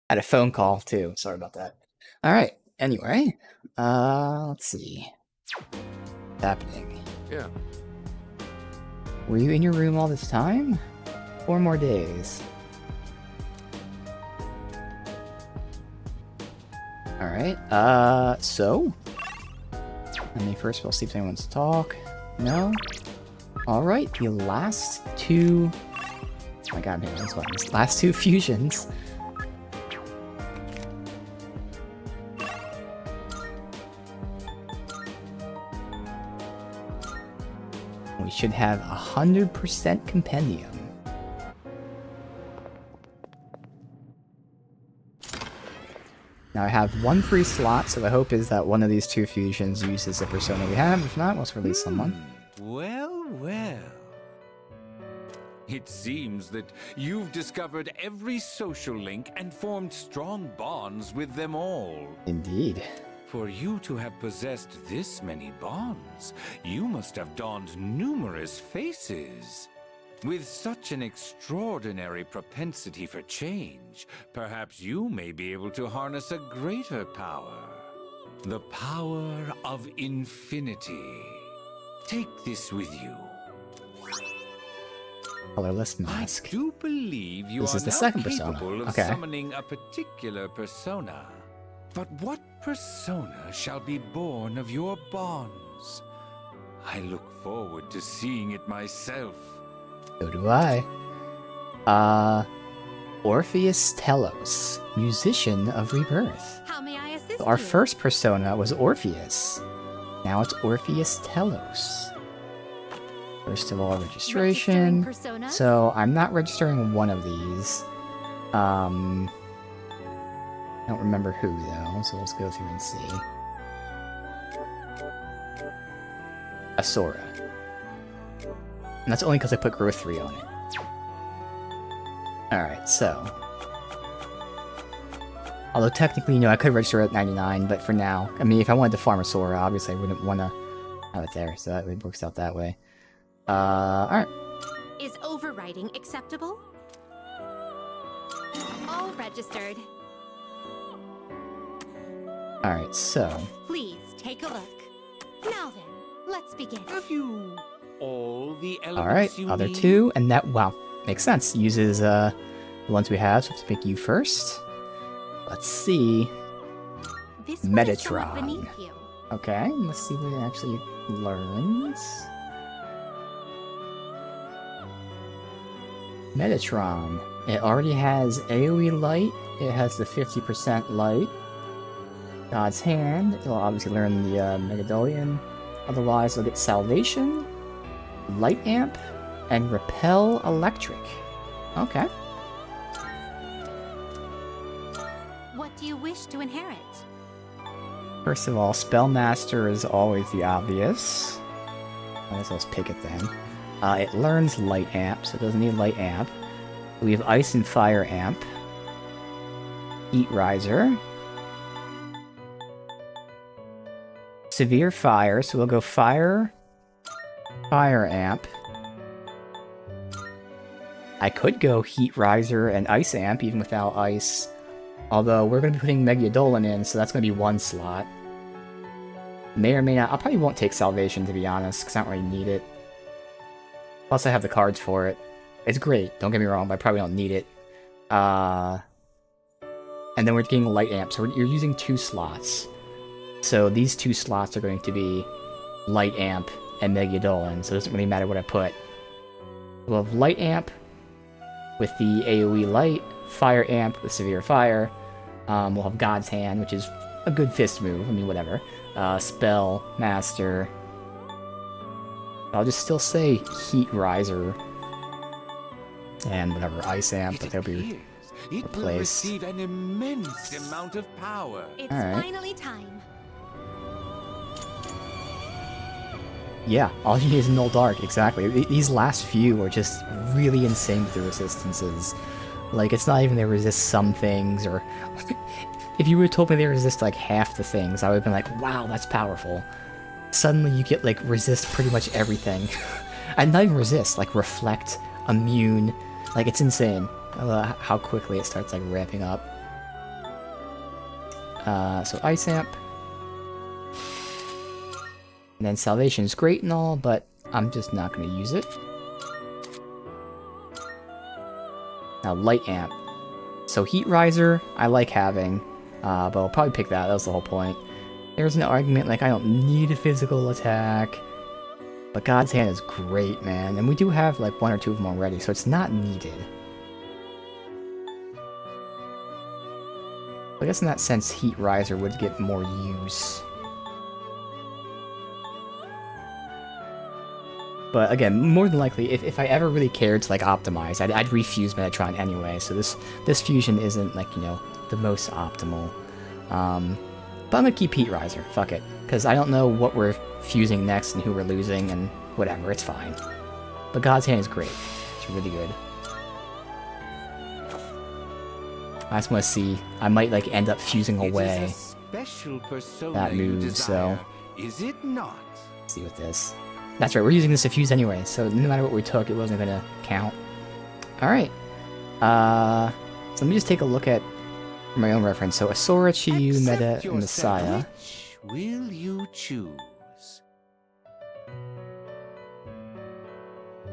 Had a phone call too. Sorry about that. All right. Anyway, let's see. What's happening? Yeah. Were you in your room all this time? 4 more days. All right. So. Let me first of all see if anyone wants to talk. No. All right. The last 2. Oh my god, man, these buttons. Last 2 fusions. We should have 100% compendium. Now I have 1 free slot, so the hope is that one of these 2 fusions uses the persona we have. If not, let's release someone. Well, well. It seems that you've discovered every social link and formed strong bonds with them all. Indeed. For you to have possessed this many bonds, you must have donned numerous faces. With such an extraordinary propensity for change, perhaps you may be able to harness a greater power. The power of infinity. Take this with you. Colorless mask. I do believe you This are is the now second persona. capable of Okay. summoning a particular persona. But what persona shall be born of your bonds? I look forward to seeing it myself. So do I. Orpheus Telos, musician of rebirth. How may I assist Our you? first persona was Orpheus. Now it's Orpheus Telos. First of all, registration. Registering personas? So I'm not registering one of these. I don't remember who though, so let's go through and see. Asura. And that's only because I put Growth 3 on it. Alright, so. Although technically, you know, I could register at 99, but for now, I mean, if I wanted to farm Asura, obviously I wouldn't want to have it there, so that really works out that way. Alright. Is overriding acceptable? All registered. Alright, so. Please take a look. Now then, let's begin. Have you all the elements Alright, you other need? 2, and that, wow, makes sense. Uses, the ones we have, so let's pick you first. Let's see. This one is somewhat Metatron. beneath you. Okay, let's see what it actually learns. Metatron. It already has AoE light. It has the 50% light. God's Hand. It'll obviously learn the Megadolian. Otherwise, it'll get Salvation, Light Amp, and Repel Electric. Okay. What do you wish to inherit? First of all, Spellmaster is always the obvious. Might as well just pick it then. It learns Light Amp, so it doesn't need Light Amp. We have Ice and Fire Amp. Heat Riser. Severe Fire, so we'll go Fire. Fire Amp. I could go Heat Riser and Ice Amp, even without Ice. Although, we're going to be putting Megalodon in, so that's going to be 1 slot. May or may not. I probably won't take Salvation, to be honest, because I don't really need it. Plus, I have the cards for it. It's great, don't get me wrong, but I probably don't need it. And then we're getting Light Amp, so you're using 2 slots. So these 2 slots are going to be Light Amp and Megalodon, so it doesn't really matter what I put. We'll have Light Amp with the AoE Light, Fire Amp with Severe Fire. We'll have God's Hand, which is a good fist move, I mean, whatever. Spell, Master. I'll just still say Heat Riser. And whatever, Ice Amp, but they'll be It will replaced. receive an immense amount of power. It's Alright. finally time. Yeah, all you need is Null Dark, exactly. These last few are just really insane with the resistances. Like, it's not even they resist some things, or... if you would have told me they resist, like, half the things, I would have been like, wow, that's powerful. Suddenly you get, like, resist pretty much everything. And not even resist, like, reflect, immune. Like, it's insane how quickly it starts, like, ramping up. So Ice Amp. And then Salvation is great and all, but I'm just not going to use it. Now Light Amp. So Heat Riser, I like having, but I'll probably pick that. That was the whole point. There's an argument like I don't need a physical attack, but God's Hand is great, man. And we do have like 1 or 2 of them already, so it's not needed. I guess in that sense, Heat Riser would get more use. But again, more than likely, if I ever really cared to like optimize, I'd refuse Metatron anyway. So this fusion isn't like, you know, the most optimal. But I'm gonna keep Heat Riser. Fuck it, because I don't know what we're fusing next and who we're losing and whatever. It's fine. But God's Hand is great. It's really good. I just want to see. I might like end up fusing away that move. So is it not? Let's see with this. That's right, we're using this to fuse anyway, so no matter what we took, it wasn't gonna count. Alright. So let me just take a look at my own reference. So Asura, Chiyu, Meta, and Messiah. Which will you choose?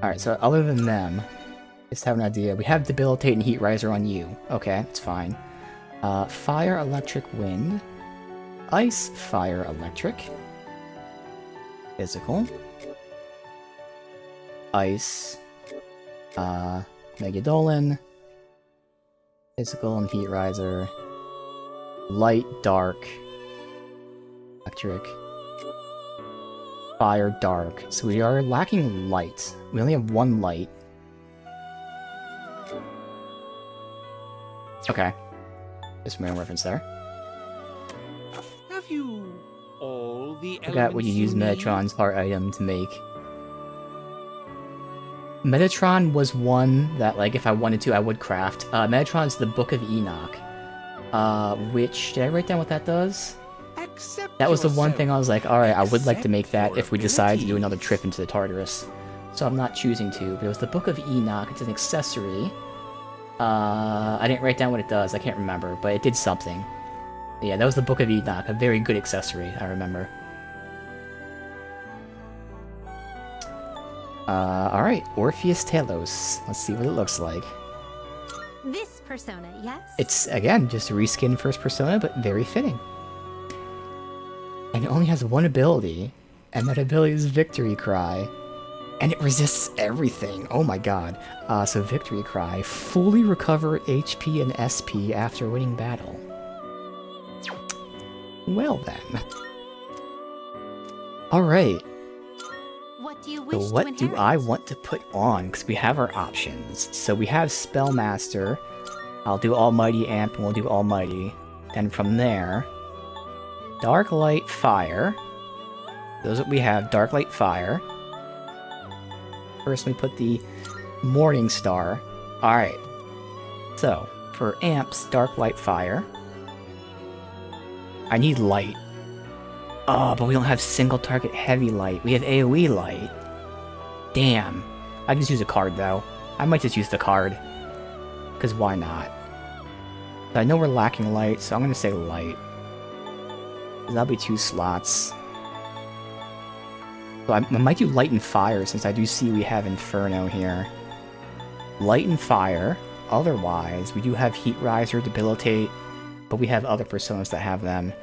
Alright, so other than them, just have an idea. We have Debilitate and Heat Riser on you. Okay, that's fine. Fire, Electric, Wind. Ice, Fire, Electric. Physical. Ice, Megadolan, Physical and Heat Riser, Light, Dark, Electric, Fire, Dark. So we are lacking Light. We only have 1 Light. Okay. Just my own reference there. Have you all the Forgot what you use Metatron's heart item to make. Metatron was one that, like, if I wanted to, I would craft. Metatron's the Book of Enoch. Which, did I write down what that does? That was the one thing I was like, alright, I would like to make that if we decide to do another trip into the Tartarus. So I'm not choosing to, but it was the Book of Enoch. It's an accessory. I didn't write down what it does, I can't remember, but it did something. Yeah, that was the Book of Enoch, a very good accessory, I remember. Alright, Orpheus Talos. Let's see what it looks like. This persona, yes? It's, again, just a reskin first persona, but very fitting. And it only has 1 ability, and that ability is Victory Cry. And it resists everything. Oh my god. So Victory Cry. Fully recover HP and SP after winning battle. Well then. Alright. What do you wish So what to do inherit? I want to put on? Because we have our options. So we have Spellmaster. I'll do Almighty Amp and we'll do Almighty. Then from there, Dark Light Fire. Those that we have, Dark Light Fire. First we put the Morning Star. Alright. So, for amps, Dark Light Fire. I need light. Oh, but we don't have single target heavy light. We have AoE light. Damn. I can just use a card though. I might just use the card. Because why not? But I know we're lacking light, so I'm going to say light. That'll be 2 slots. So I might do Light and Fire, since I do see we have Inferno here. Light and Fire. Otherwise, we do have Heat Riser, Debilitate, but we have other personas that have them.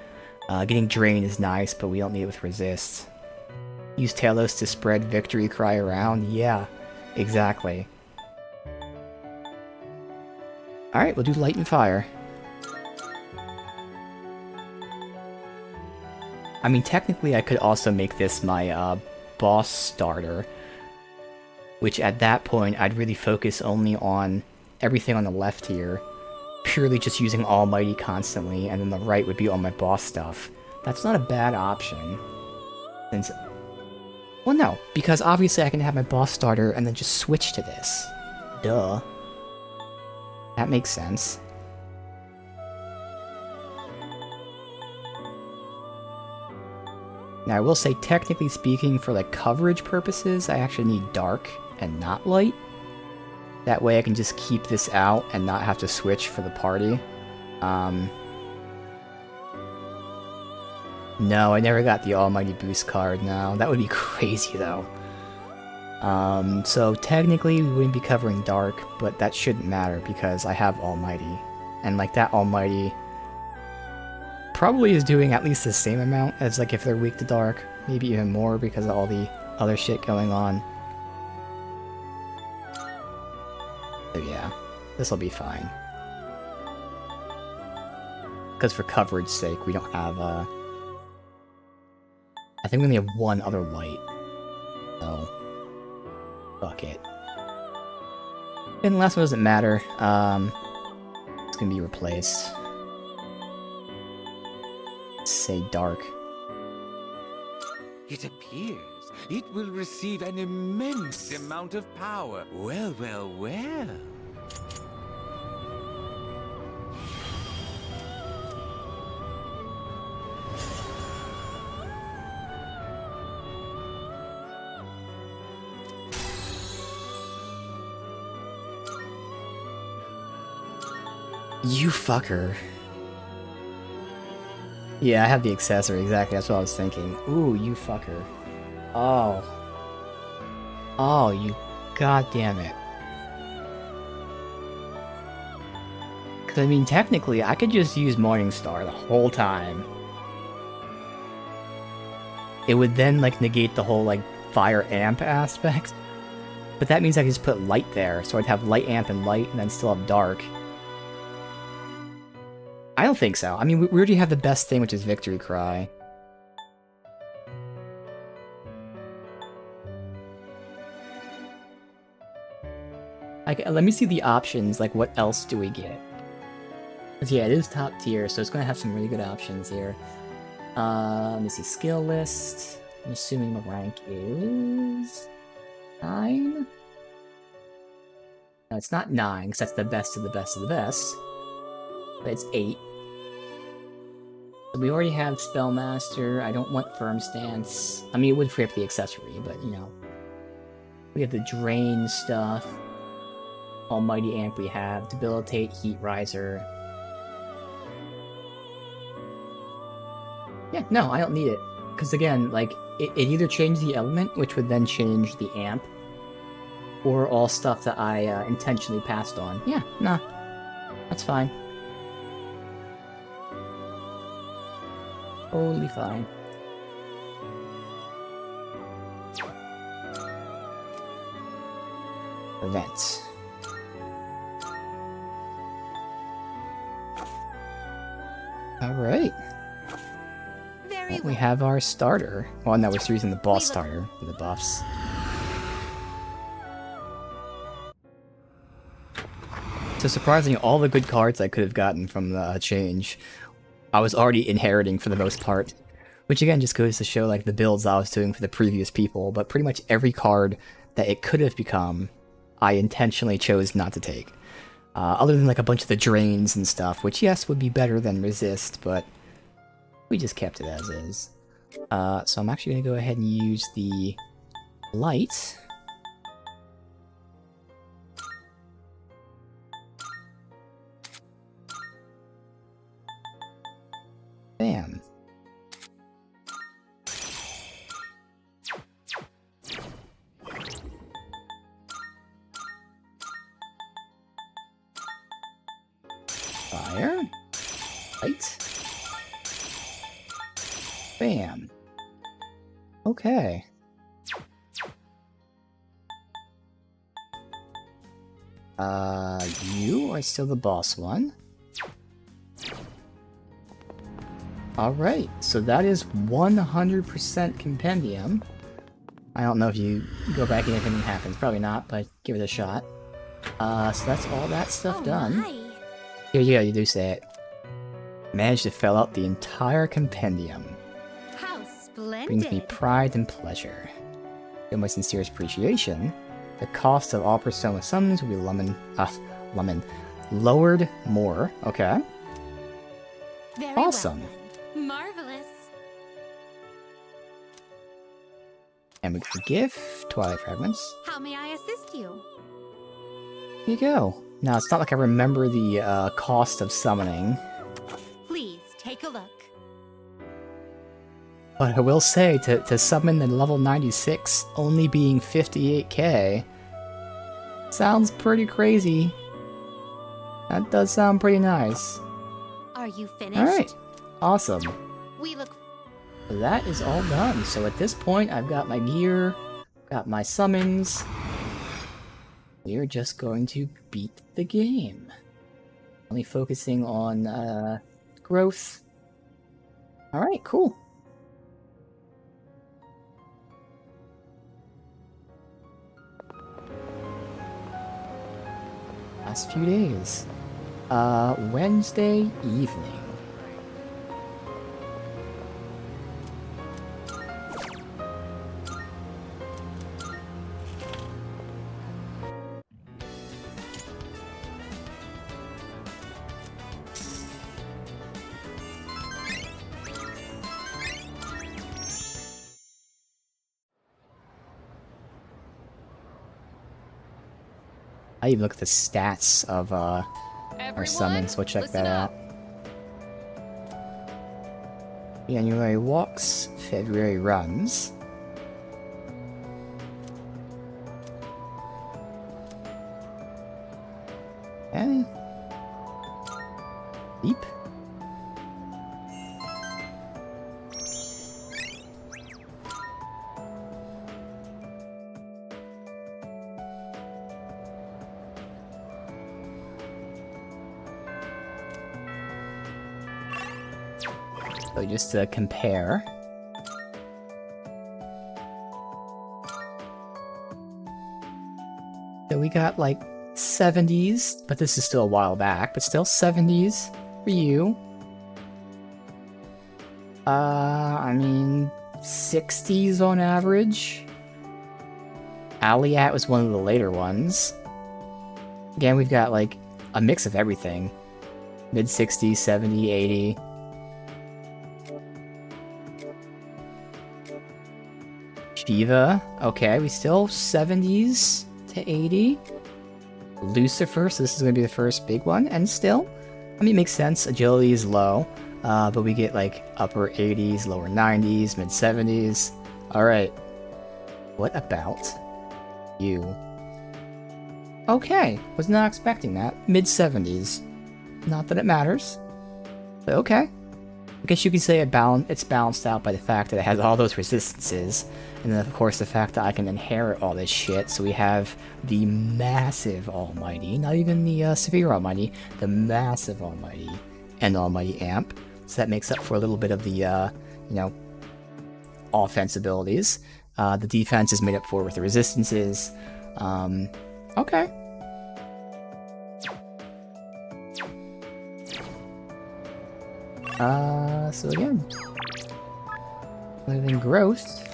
Getting Drain is nice, but we don't need it with Resist. Use Talos to spread Victory Cry around? Yeah, exactly. Alright, we'll do Light and Fire. I mean, technically I could also make this my boss starter, which at that point I'd really focus only on everything on the left here, purely just using Almighty constantly, and then the right would be all my boss stuff. That's not a bad option, since... Well, no, because obviously I can have my boss starter and then just switch to this. Duh. That makes sense. Now I will say, technically speaking, for like coverage purposes, I actually need dark and not light. That way I can just keep this out and not have to switch for the party. No, I never got the Almighty Boost card, no. That would be crazy, though. So technically we wouldn't be covering Dark, but that shouldn't matter because I have Almighty. And like that Almighty probably is doing at least the same amount as like if they're weak to Dark. Maybe even more because of all the other shit going on. So yeah, this'll be fine. Because for coverage sake, we don't have, I think we only have one other light. So, fuck it. And the last one doesn't matter. It's gonna be replaced. Say Dark. It appears it will receive an immense amount of power. Well, well, well. You fucker. Yeah, I have the accessory, exactly, that's what I was thinking. Ooh, you fucker. Oh. Oh, you goddamn it. Cause I mean, technically, I could just use Morningstar the whole time. It would then, like, negate the whole, like, fire amp aspect. But that means I could just put light there, so I'd have light amp and light, and then still have dark. I don't think so. I mean, we already have the best thing, which is Victory Cry. Like, let me see the options, like, what else do we get? Because, yeah, it is top tier, so it's going to have some really good options here. Let me see, skill list. I'm assuming my rank is 9? No, it's not 9, because that's the best of the best of the best. But it's 8. So we already have Spellmaster. I don't want Firm Stance. I mean, it would free up the accessory, but, you know. We have the Drain stuff. Almighty Amp we have. Debilitate, Heat Riser. Yeah, no, I don't need it. Because again, like, it either changed the element, which would then change the amp, or all stuff that I intentionally passed on. Yeah, nah. That's fine. Totally fine. Events. Alright. Well, we have our starter. Well, no, we're using the boss starter for the buffs. So surprisingly, all the good cards I could have gotten from the change, I was already inheriting for the most part. Which again just goes to show like the builds I was doing for the previous people, but pretty much every card that it could have become, I intentionally chose not to take. Other than like a bunch of the drains and stuff, which yes, would be better than resist, but we just kept it as is. So I'm actually going to go ahead and use the light. Bam. Fire. Light. Bam. Okay. You are still the boss one. Alright, so that is 100% compendium. I don't know if you go back and anything happens. Probably not, but give it a shot. So that's all that stuff done. Yeah, you do say it. Managed to fill out the entire compendium. How splendid! Brings me pride and pleasure. In my sincerest appreciation, the cost of all Persona summons will be lowered more. Okay. Very awesome. Well, marvelous. And we get a gift, Twilight Fragments. How may I assist you? Here you go. Now, it's not like I remember the cost of summoning. Please take a look. But I will say, to summon the level 96 only being 58k, sounds pretty crazy. That does sound pretty nice. Are you finished? Alright, awesome. We look. That is all done. So at this point, I've got my gear, got my summons. We're just going to beat the game. Only focusing on growth. Alright, cool. Last few days. Wednesday evening. I even look at the stats of our summons, so check that out. January walks, February runs. And Leap. So just to compare. So we got like 70s, but this is still a while back, but still 70s for you. I mean, 60s on average. Aliat was one of the later ones. Again, we've got like a mix of everything. Mid 60s, 70, 80. Shiva, okay, we still 70s to 80. Lucifer, so this is going to be the first big one, and still, I mean, it makes sense, agility is low, but we get like upper 80s, lower 90s, mid 70s. Alright, what about you? Okay, was not expecting that. Mid 70s. Not that it matters, but okay. I guess you could say it's balanced out by the fact that it has all those resistances, and then of course the fact that I can inherit all this shit, so we have the massive almighty, not even the severe almighty, the massive almighty and almighty amp, so that makes up for a little bit of the, you know, offense abilities. The defense is made up for with the resistances. Okay. So again, other than growth,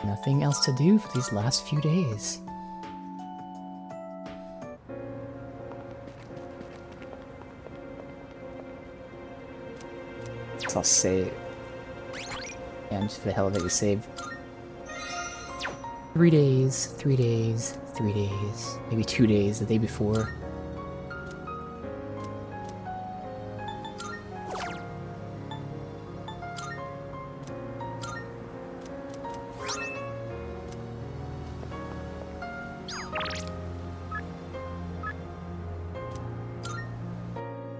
nothing else to do for these last few days. So I'll save. And just for the hell of it, we saved 3 days, 3 days, 3 days, maybe 2 days the day before.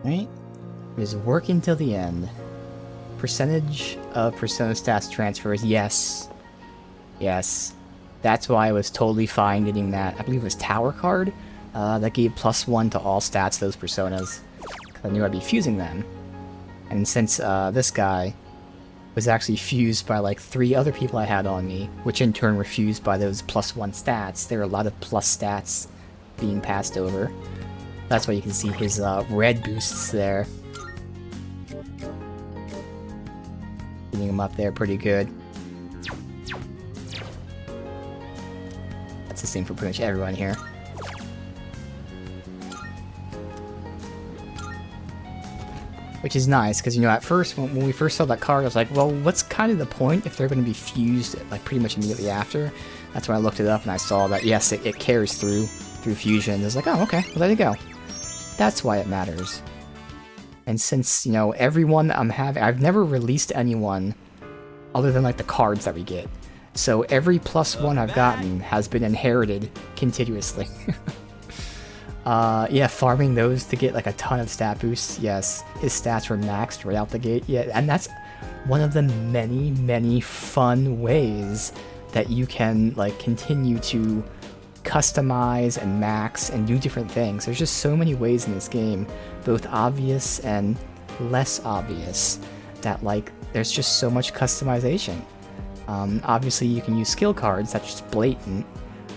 Right? It is working till the end. Percentage of persona stats transfers, yes. Yes. That's why I was totally fine getting that, I believe it was Tower card, that gave +1 to all stats of those personas, because I knew I'd be fusing them. And since this guy was actually fused by like 3 other people I had on me, which in turn were fused by those +1 stats, there are a lot of plus stats being passed over. That's why you can see his red boosts there. Getting him up there pretty good. That's the same for pretty much everyone here. Which is nice, because, you know, at first, when we first saw that card, I was like, well, what's kind of the point if they're going to be fused, like, pretty much immediately after? That's when I looked it up, and I saw that, yes, it carries through fusion. I was like, oh, okay, well, there you go. That's why it matters. And since, you know, everyone that I'm having, I've never released anyone other than like the cards that we get. So every +1 I've gotten has been inherited continuously. Yeah, farming those to get like a ton of stat boosts. Yes, his stats were maxed right out the gate. Yeah, and that's one of the many, many fun ways that you can like continue to customize and max and do different things. There's just so many ways in this game, both obvious and less obvious, that like there's just so much customization. Obviously you can use skill cards, that's just blatant.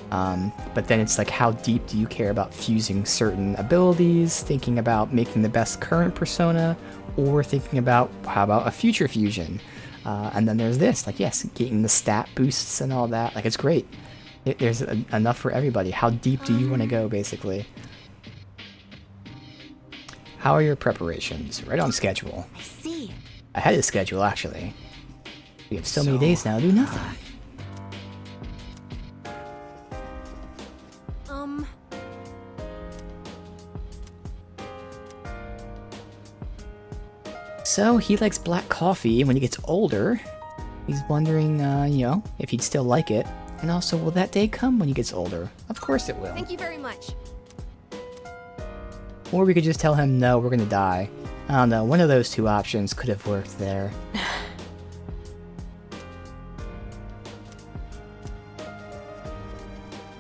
But then it's like, how deep do you care about fusing certain abilities, thinking about making the best current persona, or thinking about how about a future fusion? And then there's this, like, yes, getting the stat boosts and all that. Like, it's great. There's enough for everybody. How deep do you want to go, basically? How are your preparations? Right on schedule. I see. Ahead of schedule, actually. We have so many days now to do nothing. So, he likes black coffee, and when he gets older, he's wondering, you know, if he'd still like it. And also, will that day come when he gets older? Of course it will. Thank you very much. Or we could just tell him, no, we're gonna die. I don't know, one of those two options could have worked there.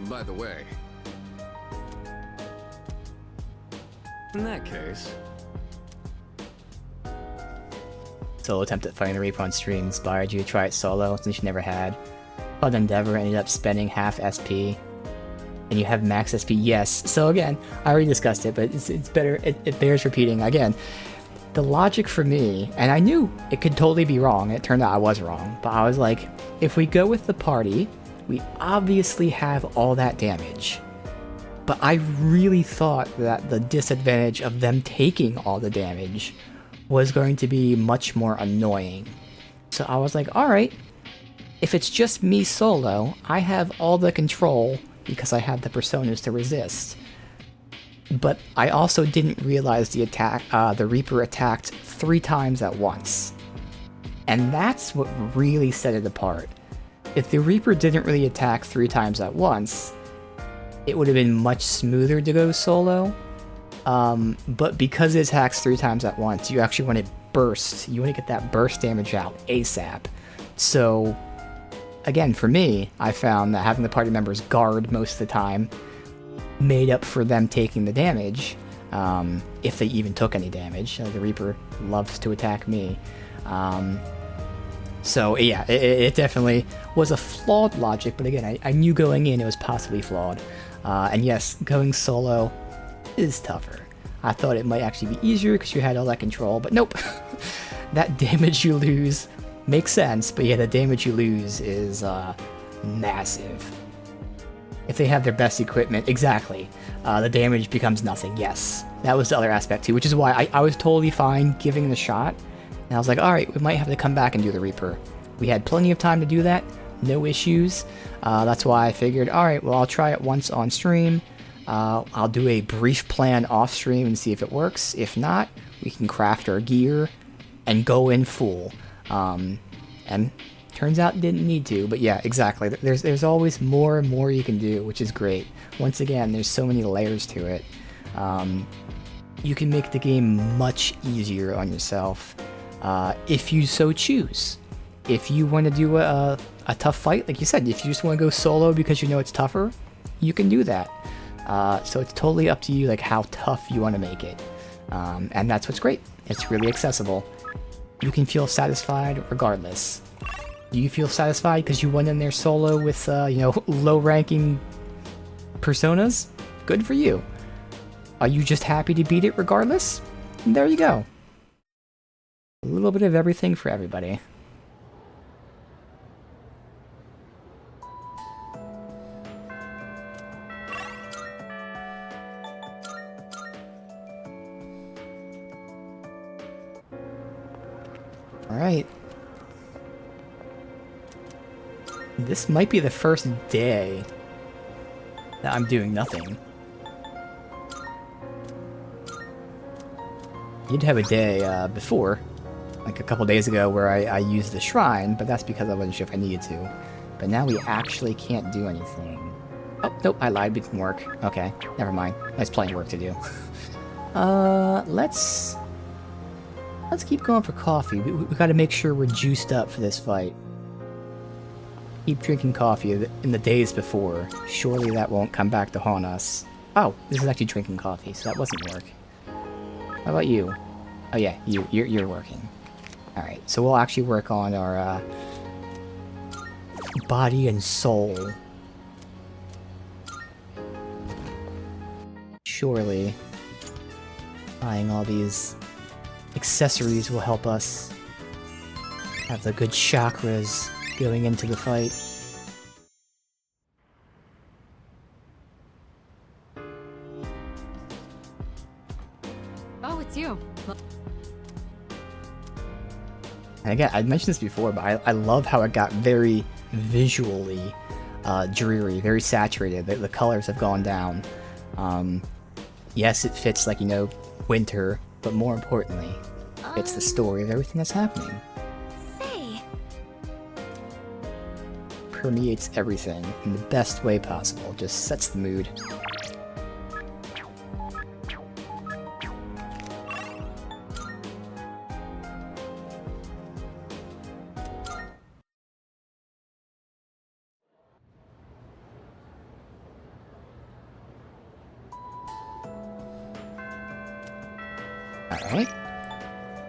By the way, in that case... Solo attempt at fighting the Reaper on stream inspired you to try it solo since you never had. But Endeavor ended up spending half SP. And you have max SP, yes. So again, I already discussed it, but it's better, it bears repeating. Again, the logic for me, and I knew it could totally be wrong, it turned out I was wrong, but I was like, if we go with the party, we obviously have all that damage. But I really thought that the disadvantage of them taking all the damage was going to be much more annoying. So I was like, alright, if it's just me solo, I have all the control because I have the personas to resist. But I also didn't realize the Reaper attacked 3 times at once. And that's what really set it apart. If the Reaper didn't really attack 3 times at once, it would have been much smoother to go solo. But because it attacks 3 times at once, you actually want to burst. You want to get that burst damage out ASAP. So, again, for me, I found that having the party members guard most of the time made up for them taking the damage, if they even took any damage. The Reaper loves to attack me. So, yeah, it definitely was a flawed logic, but again, I knew going in it was possibly flawed. And yes, going solo is tougher. I thought it might actually be easier because you had all that control, but nope. That damage you lose makes sense, but yeah, the damage you lose is massive. If they have their best equipment, exactly, the damage becomes nothing, yes. That was the other aspect too, which is why I was totally fine giving it a shot. And I was like, alright, we might have to come back and do the Reaper. We had plenty of time to do that, no issues. That's why I figured, alright, well I'll try it once on stream. I'll do a brief plan off stream and see if it works. If not, we can craft our gear and go in full. And turns out didn't need to, but yeah, exactly. There's always more and more you can do, which is great. Once again, there's so many layers to it. You can make the game much easier on yourself, if you so choose. If you want to do a tough fight, like you said, if you just want to go solo because you know it's tougher, you can do that. So it's totally up to you, like how tough you want to make it. And that's what's great. It's really accessible. You can feel satisfied regardless. Do you feel satisfied because you went in there solo with, you know, low-ranking personas? Good for you. Are you just happy to beat it regardless? And there you go. A little bit of everything for everybody. Alright. This might be the first day that I'm doing nothing. You did have a day before, like a couple days ago, where I used the shrine, but that's because I wasn't sure if I needed to. But now we actually can't do anything. Oh, nope, I lied, we can work. Okay, never mind. There's plenty of work to do. Let's keep going for coffee. We gotta make sure we're juiced up for this fight. Keep drinking coffee in the days before. Surely that won't come back to haunt us. Oh, this is actually drinking coffee, so that wasn't work. How about you? Oh yeah, you're working. Alright, so we'll actually work on our body and soul. Surely buying all these accessories will help us have the good chakras going into the fight. Oh, it's you. And again, I mentioned this before, but I love how it got very visually dreary, very saturated. The colors have gone down. Yes, it fits, like, you know, winter, but more importantly, it's the story of everything that's happening. Say, Permeates everything in the best way possible, just sets the mood. Alright.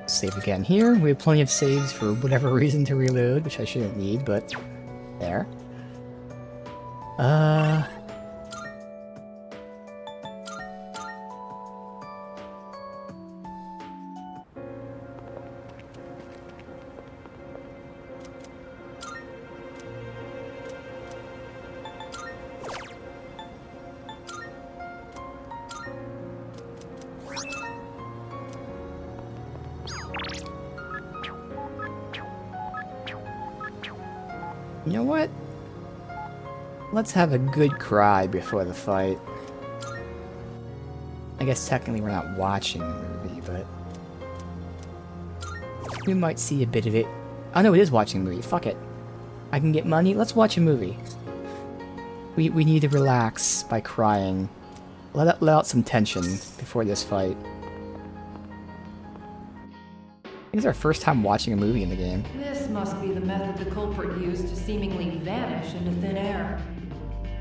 Save again here. We have plenty of saves for whatever reason to reload, which I shouldn't need, but there. You know what? Let's have a good cry before the fight. I guess technically we're not watching the movie, but we might see a bit of it. Oh no, it is watching a movie. Fuck it. I can get money. Let's watch a movie. We need to relax by crying. Let out some tension before this fight. I think it's our first time watching a movie in the game. This must be the method the culprit used to seemingly vanish into thin air.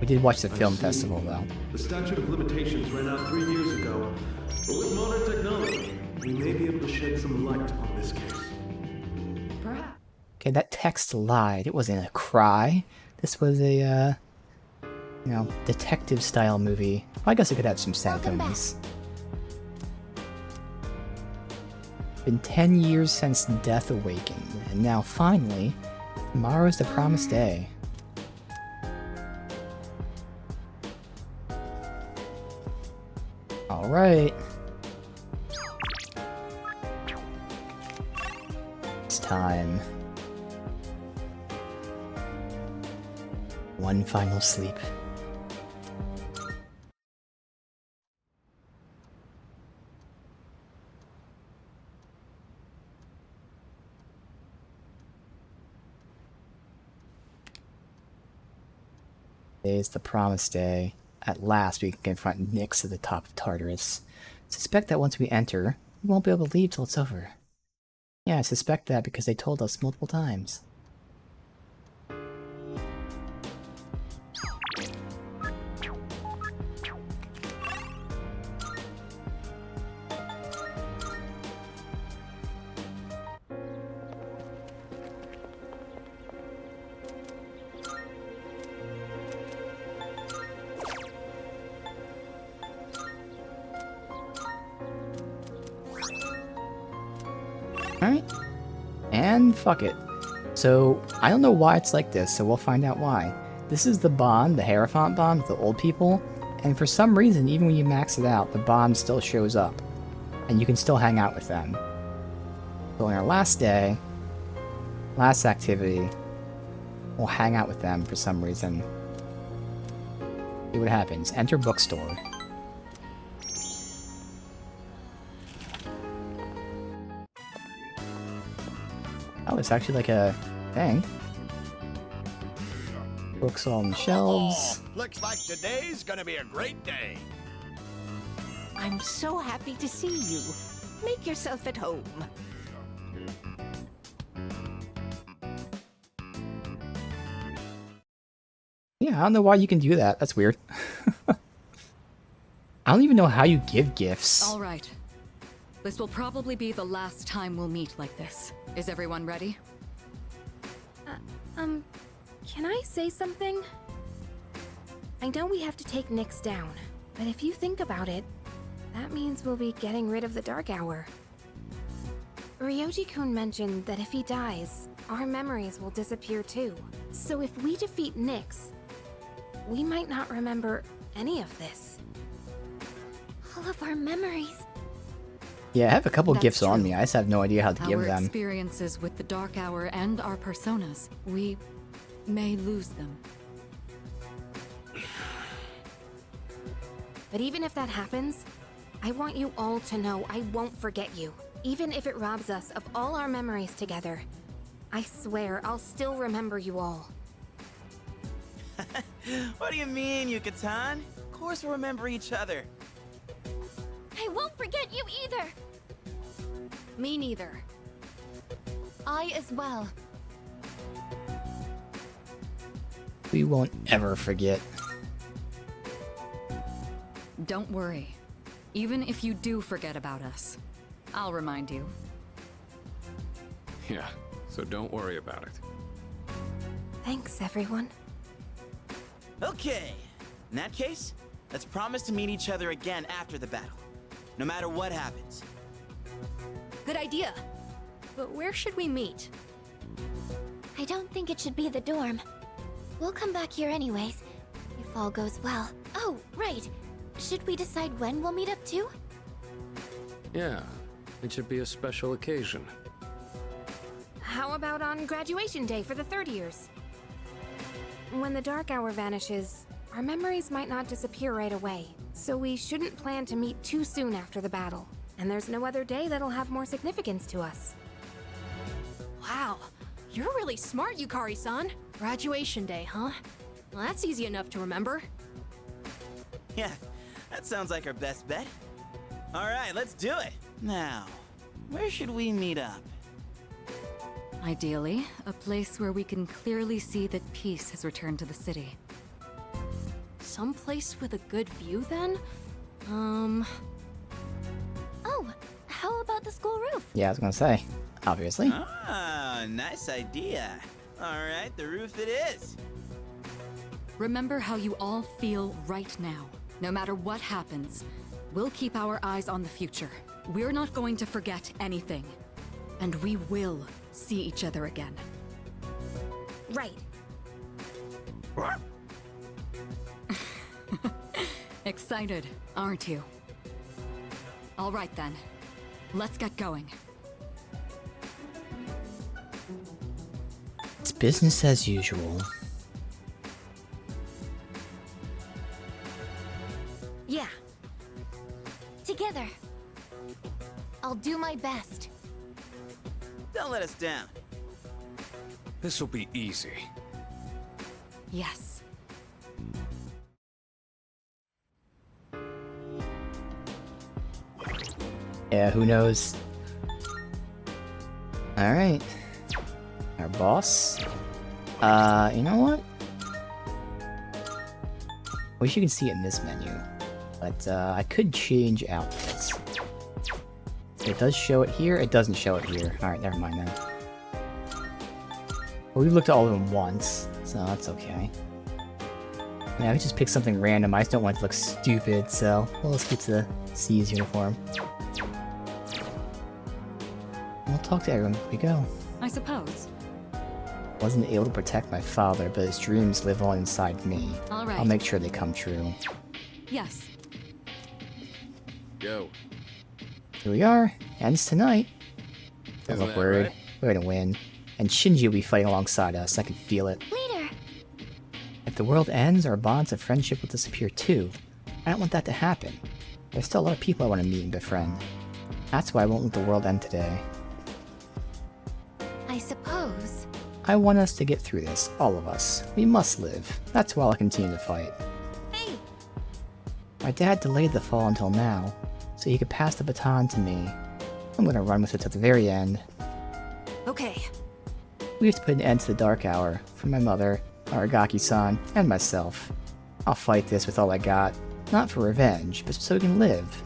We did watch the film festival, though. The statute of limitations ran out 3 years ago, but with modern technology, we may be able to shed some light on this case. Perhaps. Okay, that text lied. It wasn't a cry. This was a, you know, detective-style movie. Well, I guess it could have some sad tones. Been 10 years since Death awakened, and now finally, tomorrow's the promised day. Alright. It's time. One final sleep. Today's the promised day. At last we can confront Nyx at the top of Tartarus. Suspect that once we enter, we won't be able to leave till it's over. Yeah, I suspect that because they told us multiple times. Alright. And fuck it. So, I don't know why it's like this, so we'll find out why. This is the bond, the Hierophant bond with the old people, and for some reason, even when you max it out, the bond still shows up. And you can still hang out with them. So on our last day, last activity, we'll hang out with them for some reason. See what happens. Enter bookstore. Oh, it's actually like a thing. Books on the shelves. Looks like today's gonna be a great day. I'm so happy to see you. Make yourself at home. Yeah, I don't know why you can do that. That's weird. I don't even know how you give gifts. All right. This will probably be the last time we'll meet like this. Is everyone ready? Can I say something? I know we have to take Nyx down, but if you think about it, that means we'll be getting rid of the Dark Hour. Ryoji-kun mentioned that if he dies, our memories will disappear too. So if we defeat Nyx, we might not remember any of this. All of our memories. Yeah, I have a couple That's gifts on true. me. I just have no idea how to give Our them. experiences with the Dark Hour and our personas, we may lose them. But even if that happens, I want you all to know I won't forget you. Even if it robs us of all our memories together. I swear I'll still remember you all. What do you mean, Yuka-tan? Of course we'll remember each other. I won't forget you either. Me neither. I as well. We won't ever forget. Don't worry. Even if you do forget about us, I'll remind you. Yeah, so don't worry about it. Thanks, everyone. Okay. In that case, let's promise to meet each other again after the battle. No matter what happens. Good idea. But where should we meet? I don't think it should be the dorm. We'll come back here anyways, if all goes well. Oh, right. Should we decide when we'll meet up too? Yeah, it should be a special occasion. How about on graduation day for the third years? When the Dark Hour vanishes, our memories might not disappear right away. So we shouldn't plan to meet too soon after the battle. And there's no other day that'll have more significance to us. Wow, you're really smart, Yukari-san. Graduation day, huh? Well, that's easy enough to remember. Yeah, that sounds like our best bet. All right, let's do it. Now, where should we meet up? Ideally, a place where we can clearly see that peace has returned to the city. Someplace with a good view, then? Oh, how about the school roof? Yeah, I was gonna say. Obviously. Ah, nice idea. All right, the roof it is. Remember how you all feel right now. No matter what happens, we'll keep our eyes on the future. We're not going to forget anything. And we will see each other again. Right. What? Excited, aren't you? All right then. Let's get going. It's business as usual. Yeah. Together. I'll do my best. Don't let us down. This'll be easy. Yes. Yeah, who knows? Alright. Our boss. You know what? Wish you could see it in this menu. But, I could change outfits. It does show it here, it doesn't show it here. Alright, never mind then. Well, we looked at all of them once, so that's okay. Yeah, I just pick something random, I just don't want it to look stupid, so well, let's get to the C's uniform. We'll talk to everyone if we go. I suppose. Wasn't able to protect my father, but his dreams live on inside me. All right. I'll make sure they come true. Yes. Go. Here we are. Ends tonight. Don't Isn't look that worried. right? We're gonna win. And Shinji will be fighting alongside us. I can feel it. Leader! If the world ends, our bonds of friendship will disappear too. I don't want that to happen. There's still a lot of people I want to meet and befriend. That's why I won't let the world end today. I suppose. I want us to get through this, all of us. We must live. That's why I'll continue to fight. Hey! My dad delayed the fall until now, so he could pass the baton to me. I'm gonna run with it to the very end. Okay. We have to put an end to the Dark Hour, for my mother, Aragaki-san, and myself. I'll fight this with all I got, not for revenge, but so we can live.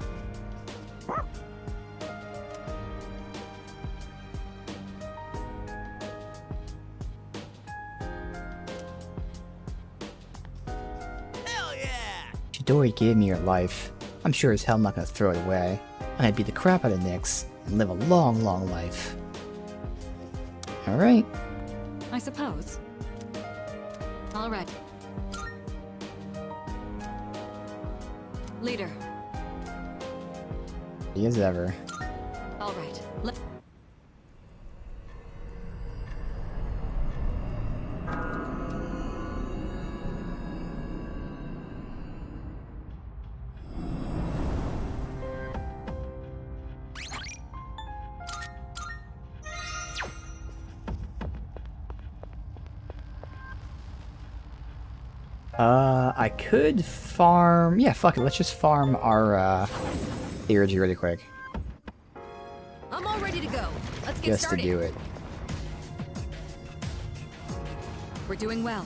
Chidori gave me her life. I'm sure as hell I'm not gonna throw it away. I'm gonna beat the crap out of Nyx and live a long, long life. Alright. I suppose. All right. Leader. He as ever. All right. I could farm... Yeah, fuck it, let's just farm our, theurgy really quick. I'm all ready to go. Let's get Just started. to do it. We're doing well.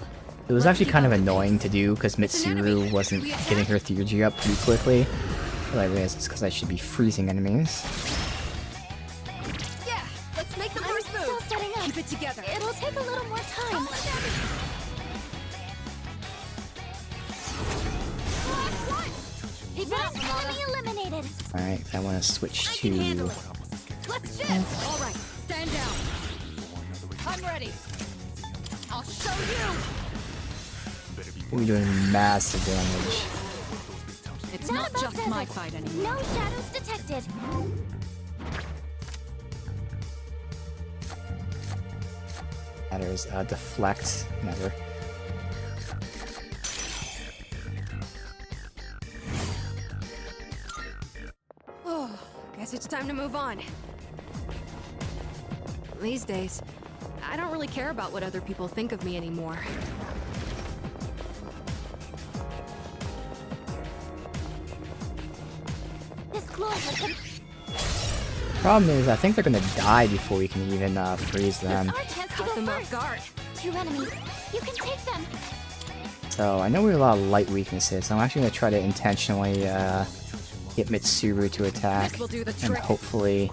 It was actually kind of annoying to do, because Mitsuru wasn't getting her theurgy up too quickly. But I realized it's because I should be freezing enemies. Yeah, let's make the first move. Still setting up. Keep it together. It'll take a little more time. Enemy eliminated. Alright, I want to switch to... Let's shift. All right, stand down. I'm ready. I'll show you. We're doing massive damage. It's not just my fight anymore. No shadows detected. Matters, deflect, never. Oh, guess it's time to move on. These days, I don't really care about what other people think of me anymore. This glows like Problem is, I think they're gonna die before we can even freeze them. our chance to Cut go them off first. guard. 2 enemies. You can take them. So I know we have a lot of light weaknesses, so I'm actually gonna try to intentionally get Mitsuru to attack, This will do the and trick. hopefully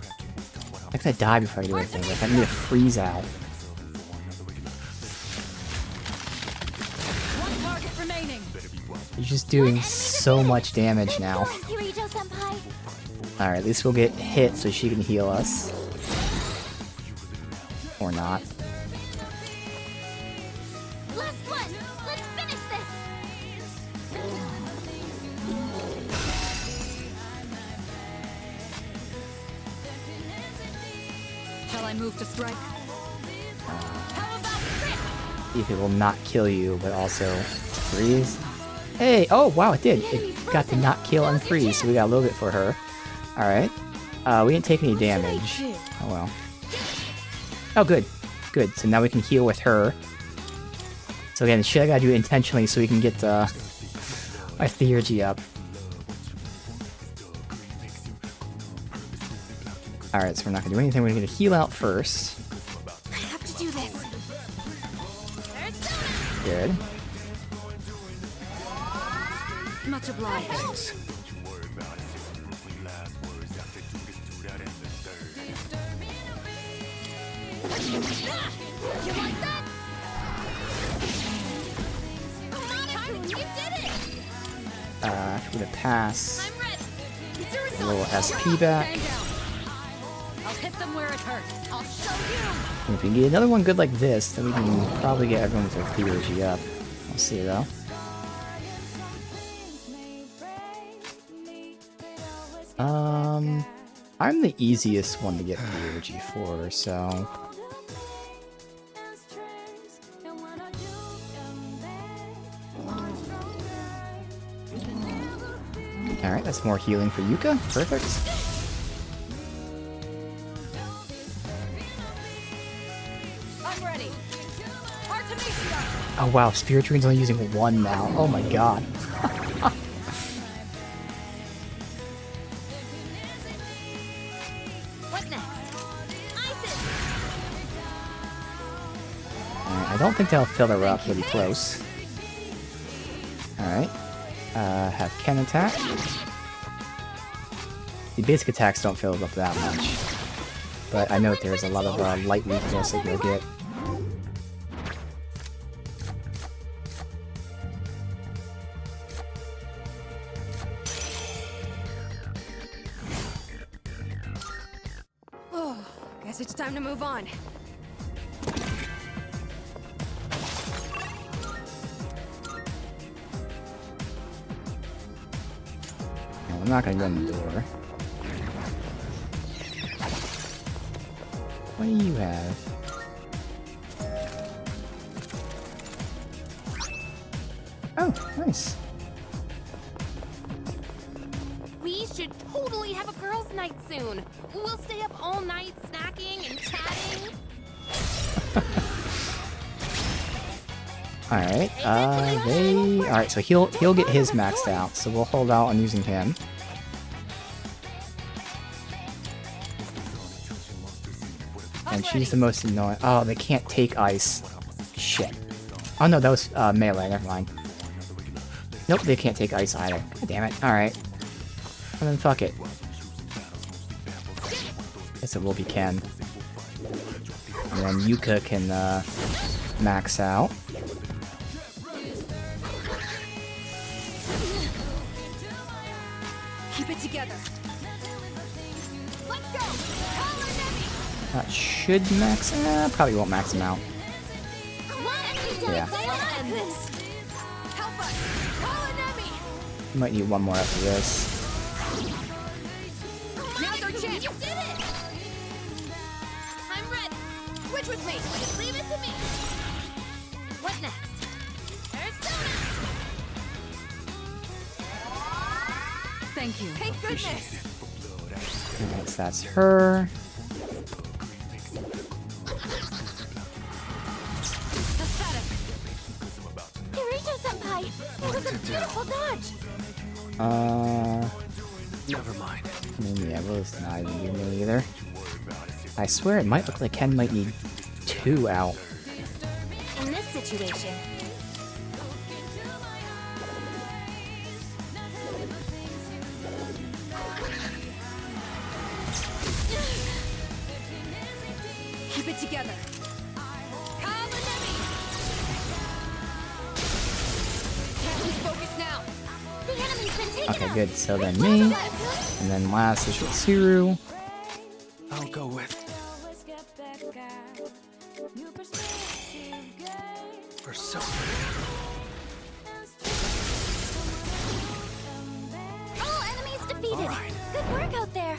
I'm gonna die before I do anything. Like, I need to freeze out. One target remaining. He's just doing so much damage now. Kirijo-senpai. Alright, at least we'll get hit so she can heal us. Or not. Last one. Let's finish this. Shall I move to strike? See if it will not kill you, but also freeze. Hey! Oh, wow, it did! It got to not kill and freeze, so we got a little bit for her. Alright. We didn't take any damage. Oh well. Oh, good. Good. So now we can heal with her. So again, shit I gotta do intentionally so we can get our theurgy up. Alright, so we're not gonna do anything. We're gonna heal out first. I have to do this. Good. Much obliged. You like that? You did it. I'm gonna pass I'm ready. a little SP back. Stand down. I'll hit them where it hurts. I'll show you. And if we can get another one good like this, then we can probably get everyone with their theurgy up. We'll see though. I'm the easiest one to get theurgy for, so... Alright, that's more healing for Yuka. Perfect. Oh wow, Spirit Dragon's only using 1 now. Oh my god. What next? I don't think they'll fill her up really close. Alright. Have Ken attack. The basic attacks don't fill it up that much. But I know there's a lot of light weakness that you'll get. Oh, guess it's time to move on. No, I'm not gonna go in the door. What do you have? Oh, nice. We should totally have a girls' night soon. We'll stay up all night snacking and chatting. Alright, Alright, so he'll get his maxed out, so we'll hold out on using him. And she's the most annoying. Oh, they can't take ice. Shit. Oh no, that was melee, never mind. Nope, they can't take ice either. God damn it. Alright. Well then fuck it. Guess it will be Ken. And then Yuka can max out. Keep it together. Let's go. That should max. Probably won't max him out. Yeah. Might need one more after this. Now's our chance. You did it. I'm ready. Switch with me. Just leave it to me. What next? Thank you. Thank goodness. Alright, so that's her. Kirito-senpai! It was a beautiful dodge! Never mind. I mean, yeah, Will's not even doing it either. I swear it might look like Ken might need 2 out. In this situation, Keep it together. Focus now. the enemy's been taken Okay, out. good. So then me. And then last is Ritsuru. I'll go with. For so. All enemies defeated! All right. Good work out there!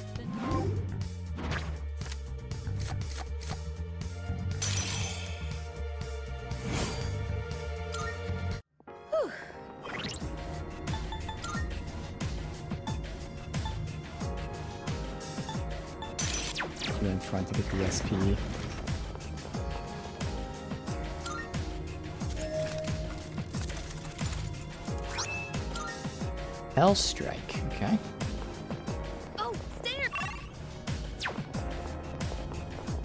Whew. Two in front to get the SP. Hell Strike, okay. Oh, stare!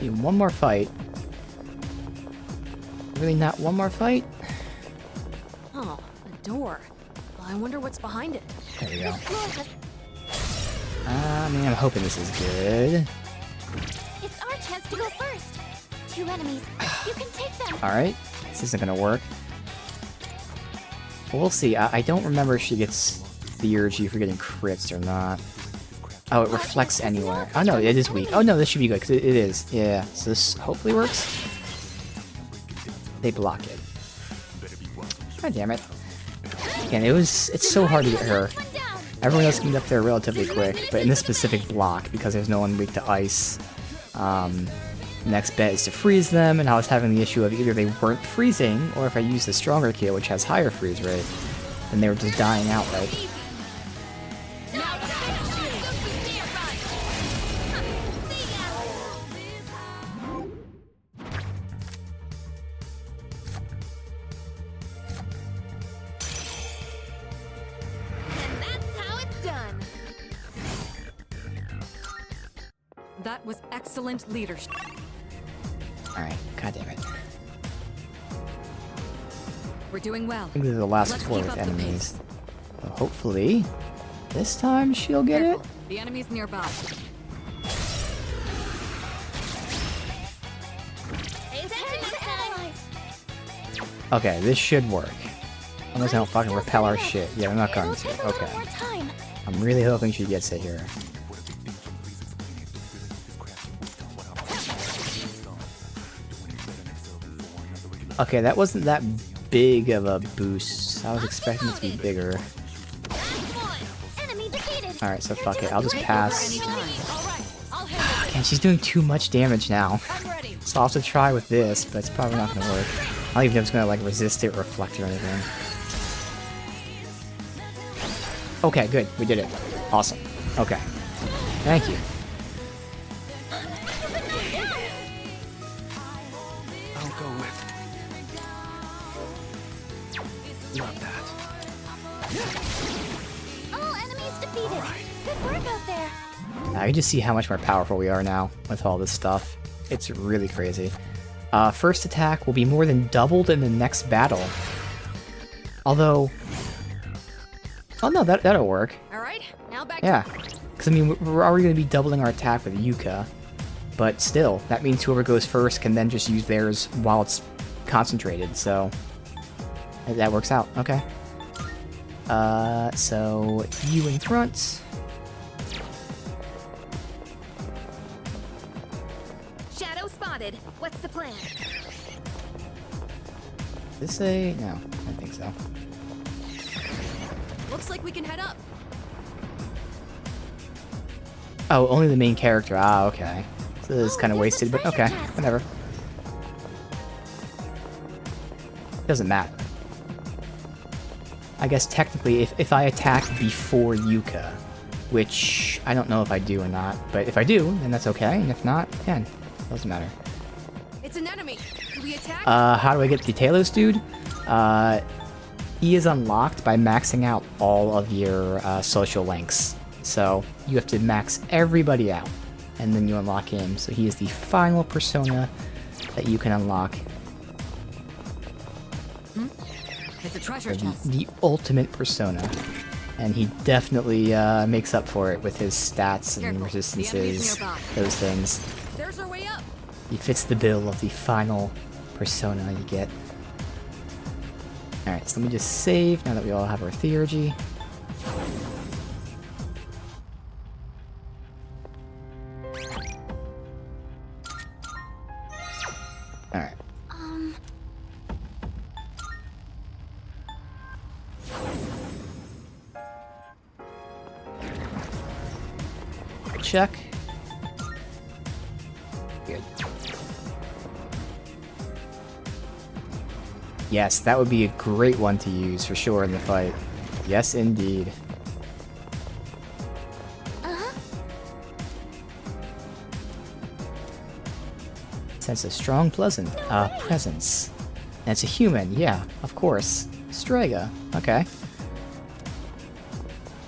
Need one more fight. Really not one more fight? Oh, a door. Well, I wonder what's behind it. There we go. I mean, I'm hoping this is good. It's our chance to go first! 2 enemies. You can take them! Alright, this isn't gonna work. We'll see. I don't remember if she gets the urge for getting crits or not. Oh, it reflects anywhere. Oh no, it is weak. Oh no, this should be good, because it is. Yeah, so this hopefully works. They block it. God damn it. Again, it's so hard to get her. Everyone else can get up there relatively quick, but in this specific block, because there's no one weak to ice, next bet is to freeze them, and I was having the issue of either they weren't freezing, or if I used the stronger kit, which has higher freeze rate, then they were just dying outright. That was excellent leadership. Alright, god damn it. We're doing well. I think this is the last Let's floor keep with up the enemies. So hopefully, this time she'll get it. The enemy's nearby. Okay, this should work. Unless I don't fucking repel our shit. Yeah, I'm not going to. Okay. I'm really hoping she gets it here. Okay, that wasn't that big of a boost. I was expecting it to be bigger. Alright, so fuck it. I'll just pass. And she's doing too much damage now. So I'll have to try with this, but it's probably not gonna work. I don't even know if it's gonna like resist it or reflect or anything. Okay, good. We did it. Awesome. Okay. Thank you. I'll go with. Not that. All enemies defeated. Good work out there. I can just see how much more powerful we are now with all this stuff. It's really crazy. First attack will be more than doubled in the next battle. Although... Oh no, that'll work. Alright, now back Yeah. Because I mean, we're already going to be doubling our attack with Yuka. But still, that means whoever goes first can then just use theirs while it's concentrated, so... That works out, okay. So... You in front. Shadow spotted. What's the plan? This a... No, I don't think so. Looks like we can head up. Oh, only the main character. Ah, okay. So this is kind of wasted, but okay, whatever. Doesn't matter. I guess technically, if I attack before Yuka, which I don't know if I do or not, but if I do, then that's okay, and if not, again, doesn't matter. It's an enemy. Do we attack? How do I get the Talos dude? He is unlocked by maxing out all of your social links. So you have to max everybody out, and then you unlock him. So he is the final persona that you can unlock. It's a treasure chest. The ultimate persona. And he definitely makes up for it with his stats and resistances, those things. There's our way up. He fits the bill of the final persona you get. Alright, so let me just save now that we all have our theurgy. Alright. Check. Good. Yes, that would be a great one to use for sure in the fight. Yes, indeed. Sense a strong, pleasant presence. And it's a human, yeah, of course. Strega, okay.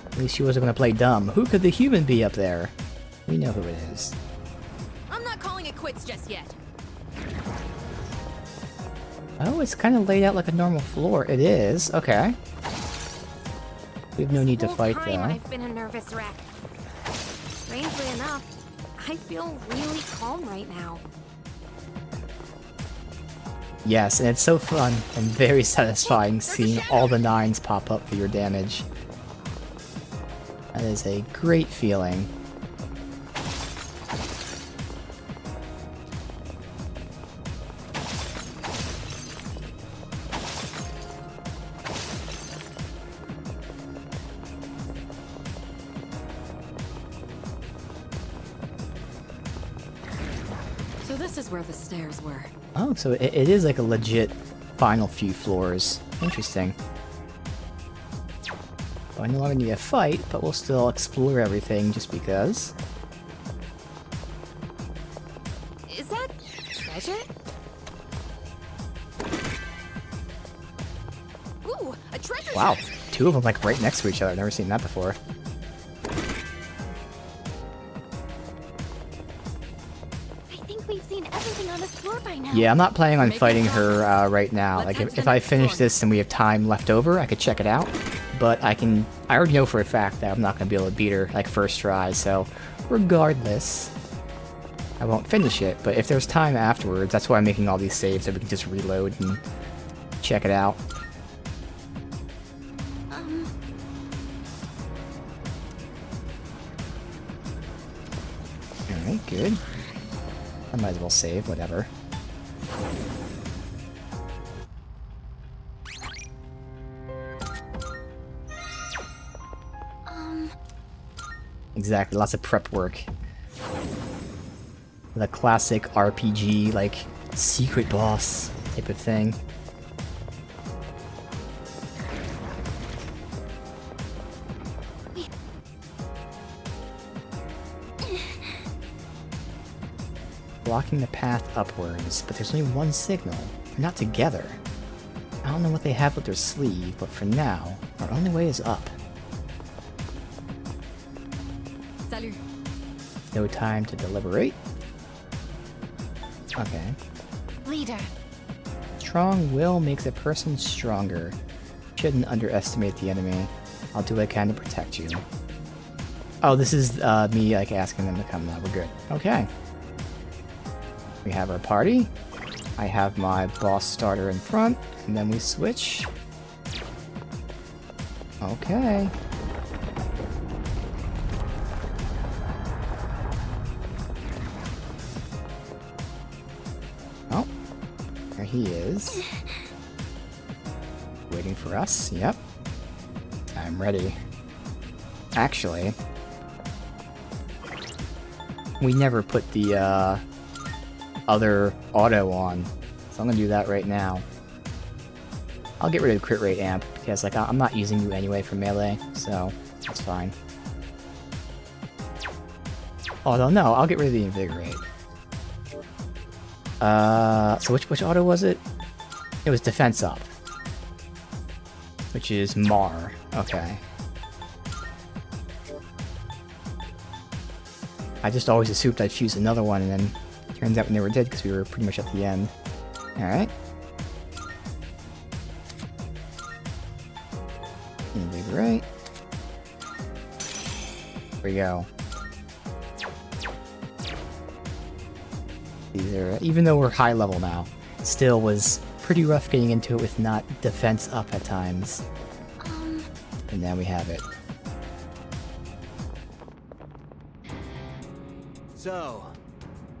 At least she wasn't gonna play dumb. Who could the human be up there? We know who it is. I'm not calling it quits just yet. Oh, it's kind of laid out like a normal floor. It is, okay. We have no need to fight though. I've been a nervous wreck. Strangely enough, I feel really calm right now. Yes, and it's so fun and very satisfying seeing all the 9s pop up for your damage. That is a great feeling. So this is where the stairs were. Oh, so it is like a legit final few floors. Interesting. So I no longer need a fight, but we'll still explore everything just because. Is that treasure? Ooh, a treasure Wow, chest. 2 of them like right next to each other. I've never seen that before. we've seen everything on this floor by now. Yeah, I'm not planning on fighting her right now. Like, if I finish this and we have time left over, I could check it out. But I already know for a fact that I'm not going to be able to beat her, like, first try, so regardless, I won't finish it. But if there's time afterwards, that's why I'm making all these saves, so we can just reload and check it out. Alright, good. I might as well save, whatever. Exactly, lots of prep work. The classic RPG, like, secret boss type of thing. Blocking the path upwards, but there's only one signal. They're not together. I don't know what they have up their sleeve, but for now, our only way is up. Salut. No time to deliberate. Okay. Leader. Strong will makes a person stronger. Shouldn't underestimate the enemy. I'll do what I can to protect you. Oh, this is me like asking them to come now. We're good. Okay. We have our party. I have my boss starter in front, and then we switch. Okay. Oh, there he is. Waiting for us. Yep. I'm ready. Actually, we never put the other auto on, so I'm gonna do that right now. I'll get rid of the crit rate amp because, like, I'm not using you anyway for melee, so that's fine. Although no, I'll get rid of the invigorate. So which auto was it? It was defense up, which is Mar. Okay. I just always assumed I'd fuse another one, and then turns out we never did because we were pretty much at the end. Alright. Invigorate. Here we go. These are, even though we're high level now, still was pretty rough getting into it with not defense up at times. And now we have it. So,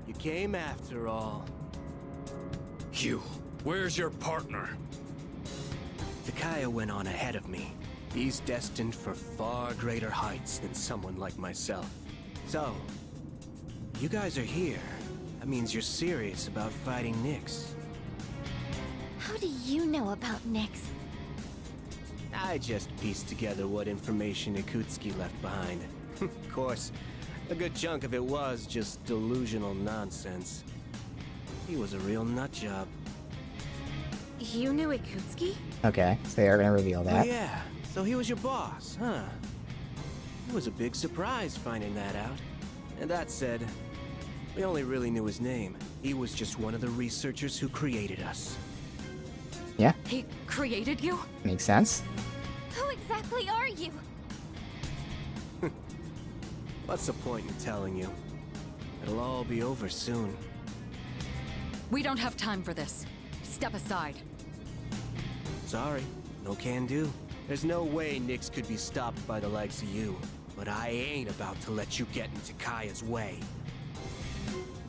you came after all. Hugh, where's your partner? Takaya went on ahead of me. He's destined for far greater heights than someone like myself. So, you guys are here. That means you're serious about fighting Nyx. How do you know about Nyx? I just pieced together what information Ikutsuki left behind. Of course, a good chunk of it was just delusional nonsense. He was a real nutjob. You knew Ikutsuki? Okay, so they are gonna reveal that. Oh yeah, so he was your boss, huh? It was a big surprise finding that out. And that said, we only really knew his name. He was just one of the researchers who created us. Yeah, He created you? makes sense. Who exactly are you? What's the point in telling you? It'll all be over soon. We don't have time for this. Step aside. Sorry, no can do. There's no way Nyx could be stopped by the likes of you. But I ain't about to let you get into Kaya's way.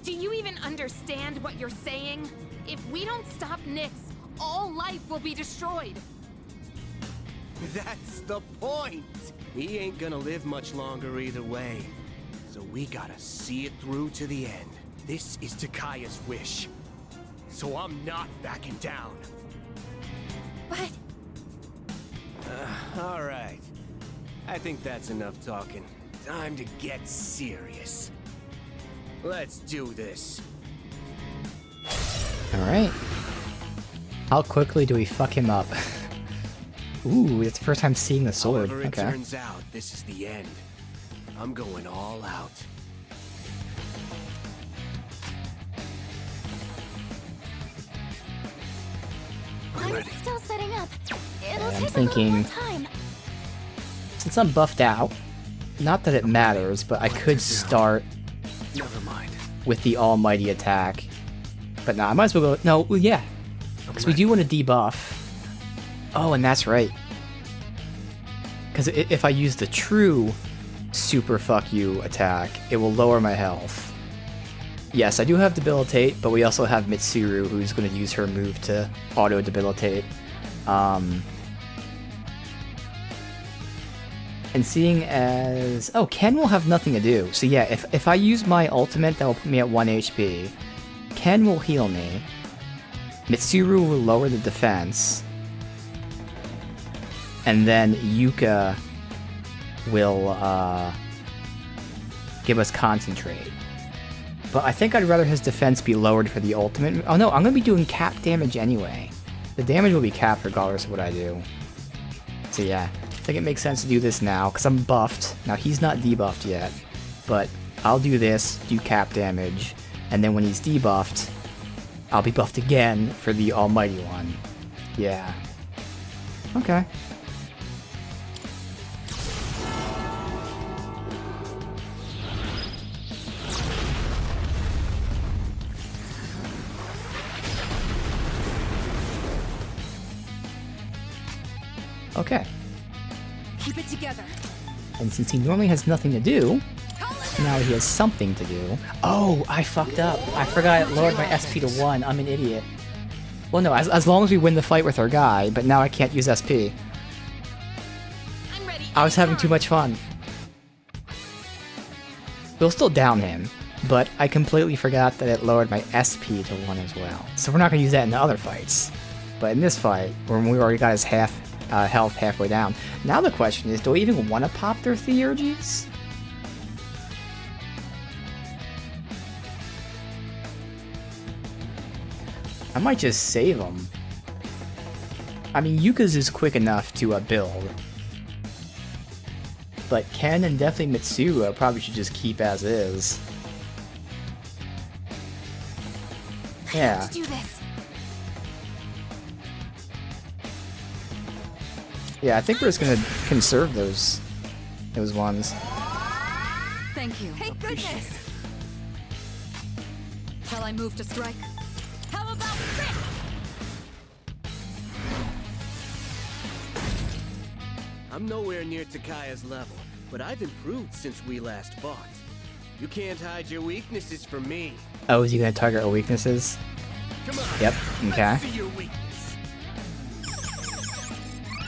Do you even understand what you're saying? If we don't stop Nyx, all life will be destroyed. That's the point! He ain't gonna live much longer either way. So we gotta see it through to the end. This is Takaya's wish. So I'm not backing down. But... Alright. I think that's enough talking. Time to get serious. Let's do this. Alright. How quickly do we fuck him up? Ooh, it's the first time seeing the sword. However it Okay. turns out, this is the end. I'm going all out. I'm still setting up. It'll I'm take a little thinking, more time. since I'm buffed out, not that it matters, but I could start Never mind. with the almighty attack. But no, I might as well go. No, well, yeah, because we do want to debuff. Oh, and that's right. Because if I use the true super fuck you attack, it will lower my health. Yes, I do have debilitate, but we also have Mitsuru, who's going to use her move to auto debilitate. And seeing as... Oh, Ken will have nothing to do. So yeah, if I use my ultimate, that will put me at 1 HP. Ken will heal me. Mitsuru will lower the defense. And then Yuka will give us concentrate. But I think I'd rather his defense be lowered for the ultimate. Oh no, I'm going to be doing cap damage anyway. The damage will be capped regardless of what I do. So yeah, I think it makes sense to do this now, because I'm buffed. Now he's not debuffed yet, but I'll do this, do cap damage, and then when he's debuffed, I'll be buffed again for the almighty one. Yeah. Okay. Okay. Keep it together. And since he normally has nothing to do, now he has something to do. Oh, I fucked up. I forgot I lowered my SP to 1. I'm an idiot. Well, no, as long as we win the fight with our guy, but now I can't use SP. I was having too much fun. We'll still down him, but I completely forgot that it lowered my SP to 1 as well. So we're not going to use that in the other fights. But in this fight, when we already got his health halfway down, now the question is, do I even want to pop their Theurgies? I might just save them. I mean, Yuka's is quick enough to build. But Ken and definitely Mitsuru probably should just keep as is. Yeah. To do this. Yeah, I think we're just gonna conserve those ones. Thank you. Thank goodness. Shall I move to strike? How about Rick? I'm nowhere near Takaya's level, but I've improved since we last fought. You can't hide your weaknesses from me. Oh, is he gonna target our weaknesses? Come on. Yep. Okay. Let's see your weakness.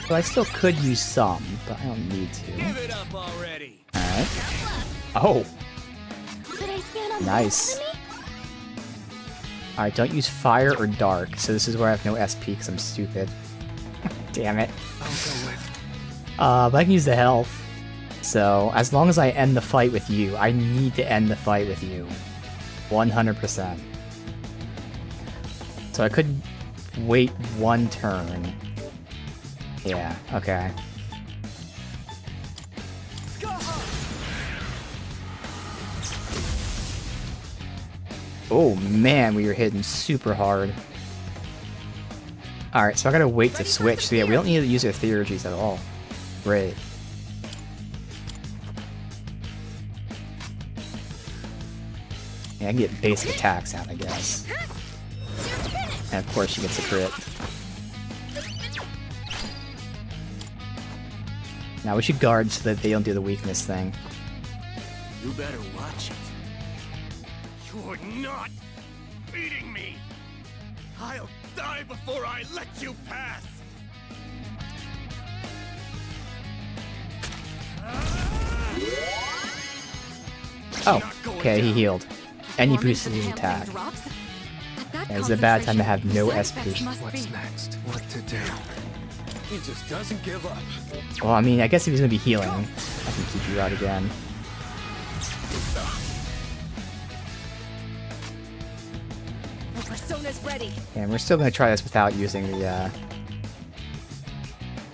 So I still could use some, but I don't need to. Give it up already. All right. Oh. Should I stand on Nice. Alright, don't use fire or dark. So this is where I have no SP because I'm stupid. Damn it. But I can use the health. So as long as I end the fight with you, I need to end the fight with you. 100%. So I could wait one turn. Yeah, okay. Oh man, we were hitting super hard. Alright, so I gotta wait to switch. So yeah, we don't need to use our Theurgies at all. Great. Yeah, I can get basic attacks out, I guess. And of course she gets a crit. Now we should guard so that they don't do the weakness thing. You better watch it. You're not beating me! I'll die before I let you pass! Oh, okay, he healed. And he boosted his attack. Yeah, it's a bad time to have no SP. What's next? What to do? He just doesn't give up. Well, I mean, I guess if he's gonna be healing, I can keep you out again. My persona's ready. And we're still gonna try this without using the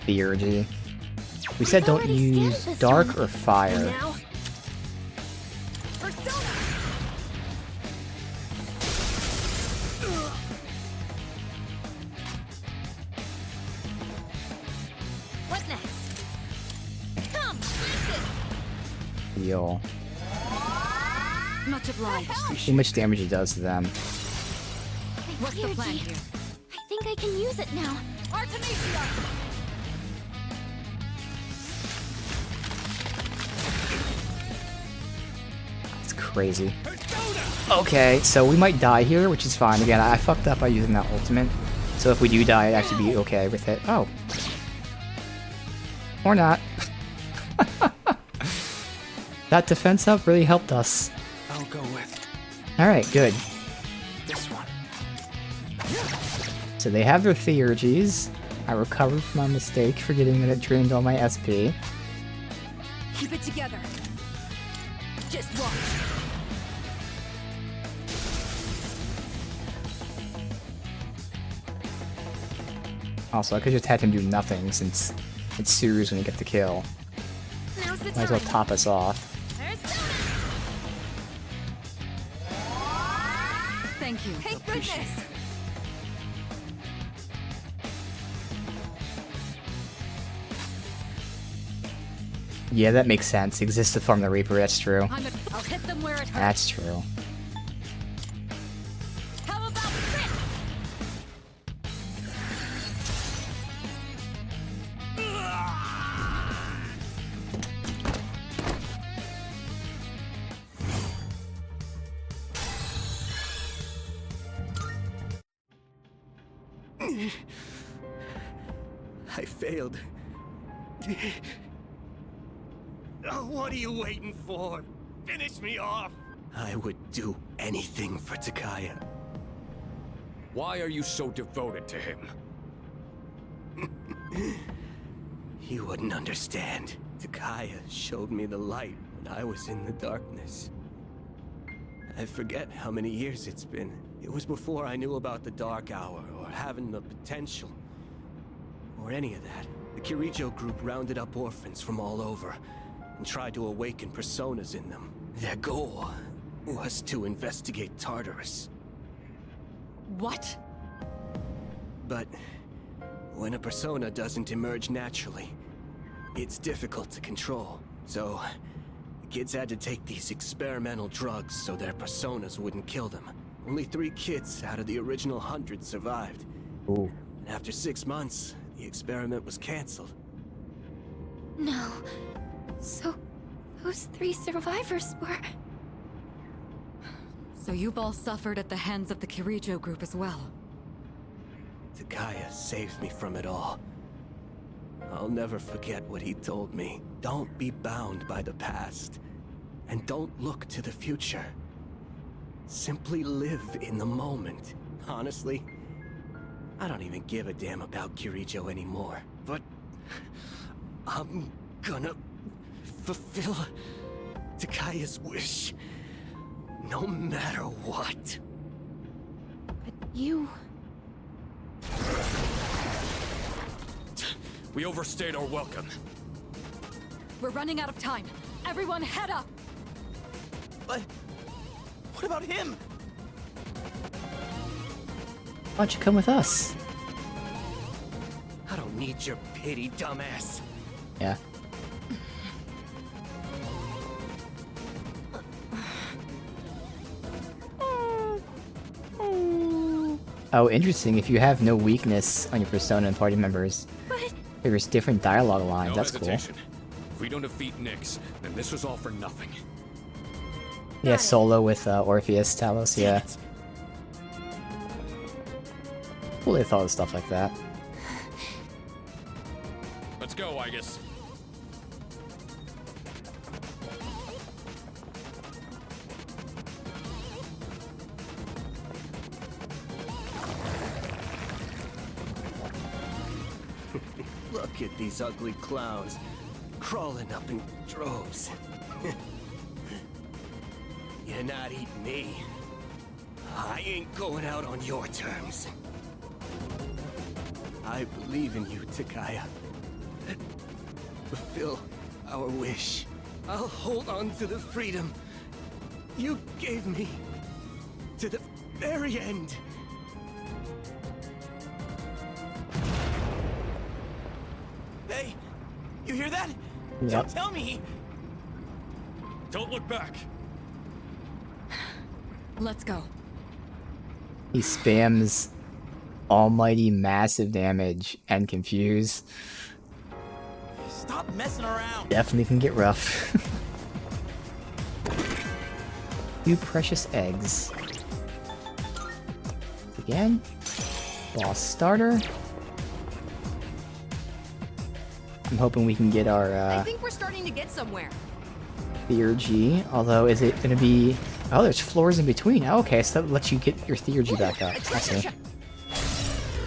Theurgy. We said don't use dark or fire. Now, persona. heal. Much obliged. See how much damage he does to them. What's the plan here? I think I can use it now. Artemisia! It's crazy. Okay, so we might die here, which is fine. Again, I fucked up by using that ultimate. So if we do die, I'd actually be okay with it. Oh. Or not. That defense up really helped us. I'll go with Alright, good. this one. So they have their Theurgies. I recovered from my mistake, forgetting that it drained all my SP. Keep it together. Just watch. Also, I could just had him do nothing since it's Suru's when you get the kill. Now's the Might as well time. top us off. Thank you. Thank goodness. Yeah, that makes sense. Exists to farm the Reaper, that's true. I'll hit them where it hurts. That's true. How about this? I failed. Oh, what are you waiting for? Finish me off! I would do anything for Takaya. Why are you so devoted to him? You wouldn't understand. Takaya showed me the light when I was in the darkness. I forget how many years it's been. It was before I knew about the Dark Hour, or having the potential, or any of that. The Kirijo group rounded up orphans from all over, and tried to awaken personas in them. Their goal was to investigate Tartarus. What? But when a persona doesn't emerge naturally, it's difficult to control. So, the kids had to take these experimental drugs so their personas wouldn't kill them. Only 3 kids out of the original 100 survived. Ooh. And after 6 months, the experiment was canceled. No. So, those 3 survivors were... So you've all suffered at the hands of the Kirijo group as well. Takaya saved me from it all. I'll never forget what he told me. Don't be bound by the past. And don't look to the future. Simply live in the moment. Honestly, I don't even give a damn about Kirijo anymore. But I'm gonna fulfill Takaya's wish. No matter what. But you... We overstayed our welcome. We're running out of time. Everyone head up! But what about him? Why don't you come with us? I don't need your pity, dumbass. Yeah. Oh, interesting. If you have no weakness on your persona and party members, there's different dialogue lines. No That's hesitation. If we don't defeat Nyx, then this was all for nothing. cool. Yeah, solo with Orpheus, Talos, yeah. Cool they thought of stuff like that. Let's go, Aegis. Look at these ugly clowns, crawling up in droves. You're not eating me. I ain't going out on your terms. I believe in you, Takaya. Fulfill our wish. I'll hold on to the freedom you gave me to the very end. Hey, you hear that? Yep. Don't tell me. Don't look back. Let's go. He spams almighty massive damage and confuse. Stop messing around. Definitely can get rough. 2 precious eggs. Again. Boss starter. I'm hoping we can get our I think we're starting to get somewhere. theurgy. Although, is it going to be... Oh, there's floors in between. Oh, okay, so that lets you get your theurgy back up. I see.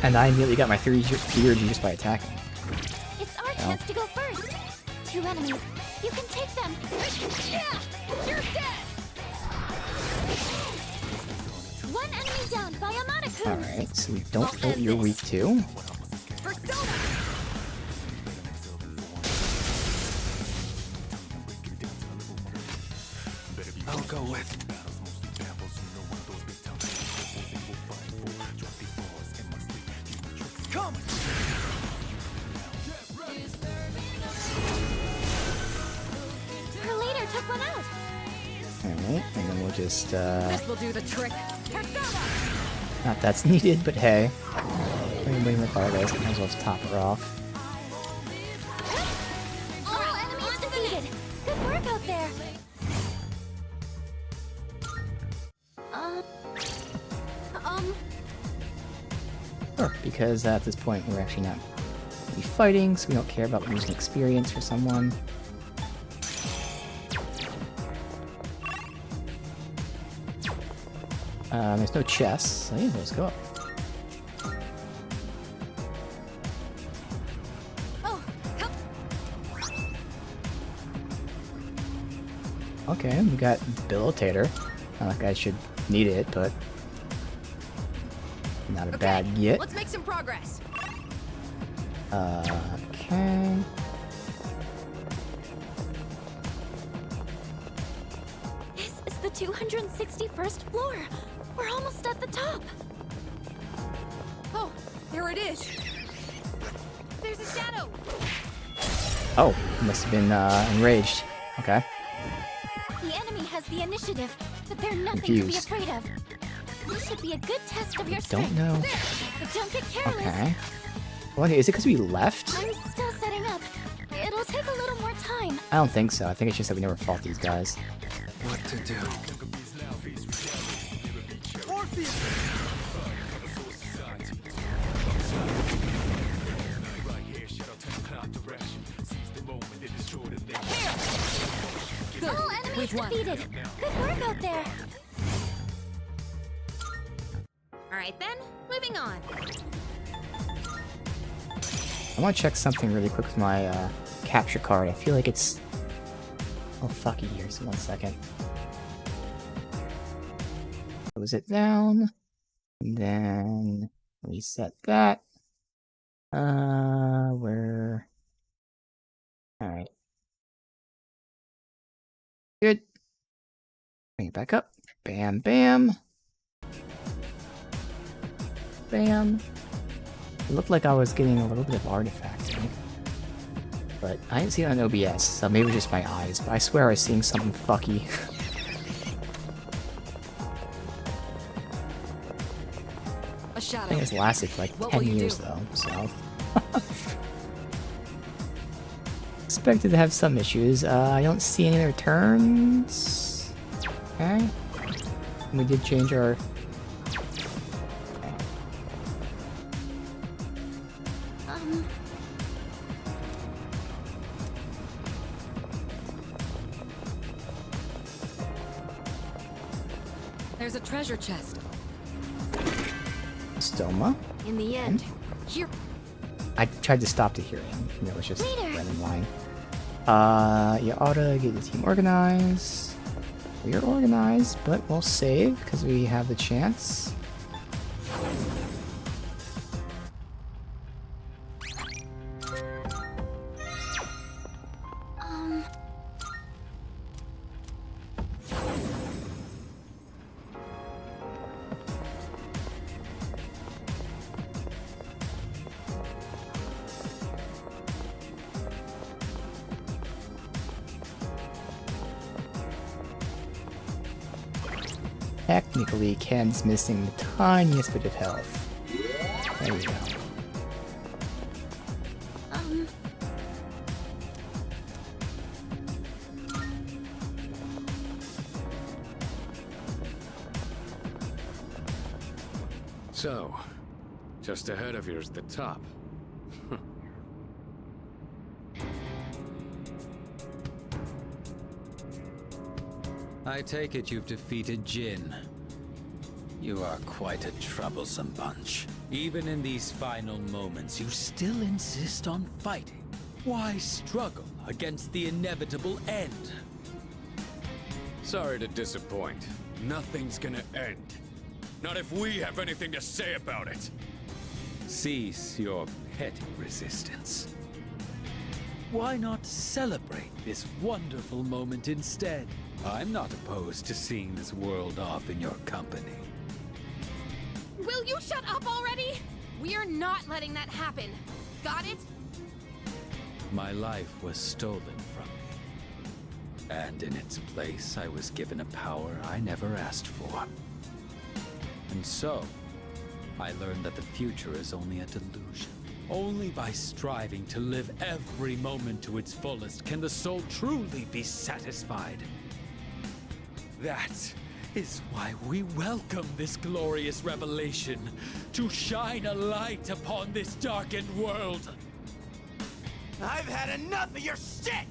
And I immediately got my theurgy just by attacking. It's our chance to go first. 2 enemies. You can take them. Yeah, you're dead. 1 enemy down by Amanaku. Alright, so we don't know what you're weak to. I'll go with. Come. Her leader took one out. Alright, and then we'll just, This will do the trick. not that's needed, but hey. Anybody regardless, might as well just top her off. All enemies defeated. Good work out there. Sure, because at this point we're actually not gonna be fighting, so we don't care about losing experience for someone. There's no chests, so yeah, let's go. Okay, we got Debilitator. Not like I should need it, but not a bad get. Let's make some progress. Okay. This is the 261st floor. We're almost at the top. Oh, there it is. There's a shadow. Oh, must have been enraged. Okay. The enemy has the initiative, but they're nothing Confused. to be afraid of. This should be a good test of your Don't strength. know. But don't get careless. Okay. Well, is it because we left? I'm still setting up. It'll take a little more time. I don't think so. I think it's just that we never fought these guys. What to do? All enemies defeated. Good work out there. All right then, moving on. I want to check something really quick with my capture card. I feel like it's... Oh, fucky here. So 1 second. Close it down. And then reset that. Where... Alright. Good. Bring it back up. Bam, bam. Bam. It looked like I was getting a little bit of artifacting. But I didn't see it on OBS, so maybe it was just my eyes. But I swear I was seeing something fucky. A shadow. I think it's lasted for like What 10 will you years do? though, so... Expected to have some issues. I don't see any other turns. Okay. We did change our... There's a treasure chest. Stoma. In the end, here. I tried to stop the hearing, and it was just Later. random line. You ought to get the team organized. We are organized, but we'll save because we have the chance. technically Ken's missing the tiniest bit of health. There we go. So, just ahead of yours, the top. I take it you've defeated Jin. You are quite a troublesome bunch. Even in these final moments, you still insist on fighting. Why struggle against the inevitable end? Sorry to disappoint. Nothing's gonna end. Not if we have anything to say about it. Cease your petty resistance. Why not celebrate this wonderful moment instead? I'm not opposed to seeing this world off in your company. Will you shut up already? We're not letting that happen. Got it? My life was stolen from me. And in its place, I was given a power I never asked for. And so, I learned that the future is only a delusion. Only by striving to live every moment to its fullest can the soul truly be satisfied. That is why we welcome this glorious revelation, to shine a light upon this darkened world. I've had enough of your shit!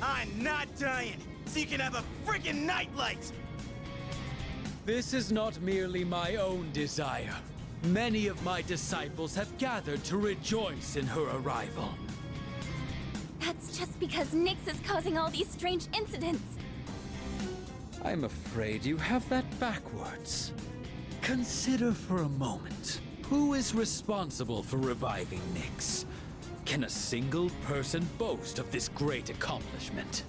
I'm not dying, so you can have a friggin' nightlight! This is not merely my own desire. Many of my disciples have gathered to rejoice in her arrival. That's just because Nyx is causing all these strange incidents. I'm afraid you have that backwards. Consider for a moment, who is responsible for reviving Nyx? Can a single person boast of this great accomplishment?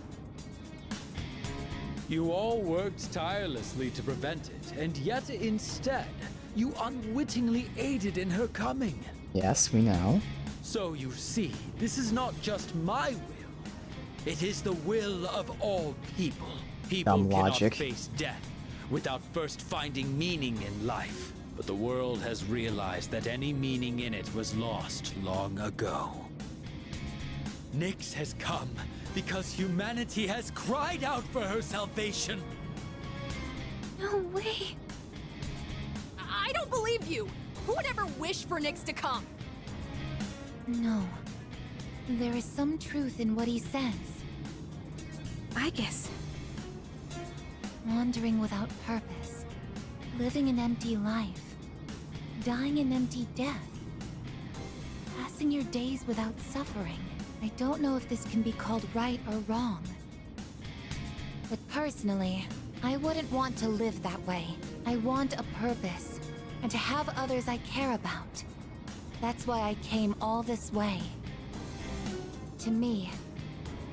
You all worked tirelessly to prevent it, and yet instead, you unwittingly aided in her coming. Yes, we know. So you see, this is not just my will. It is the will of all people. People Dumb logic. cannot face death without first finding meaning in life. But the world has realized that any meaning in it was lost long ago. Nyx has come because humanity has cried out for her salvation. No way. I don't believe you! Who would ever wish for Nyx to come? No. There is some truth in what he says. I guess. Wandering without purpose. Living an empty life. Dying an empty death. Passing your days without suffering. I don't know if this can be called right or wrong. But personally, I wouldn't want to live that way. I want a purpose, and to have others I care about. That's why I came all this way. To me,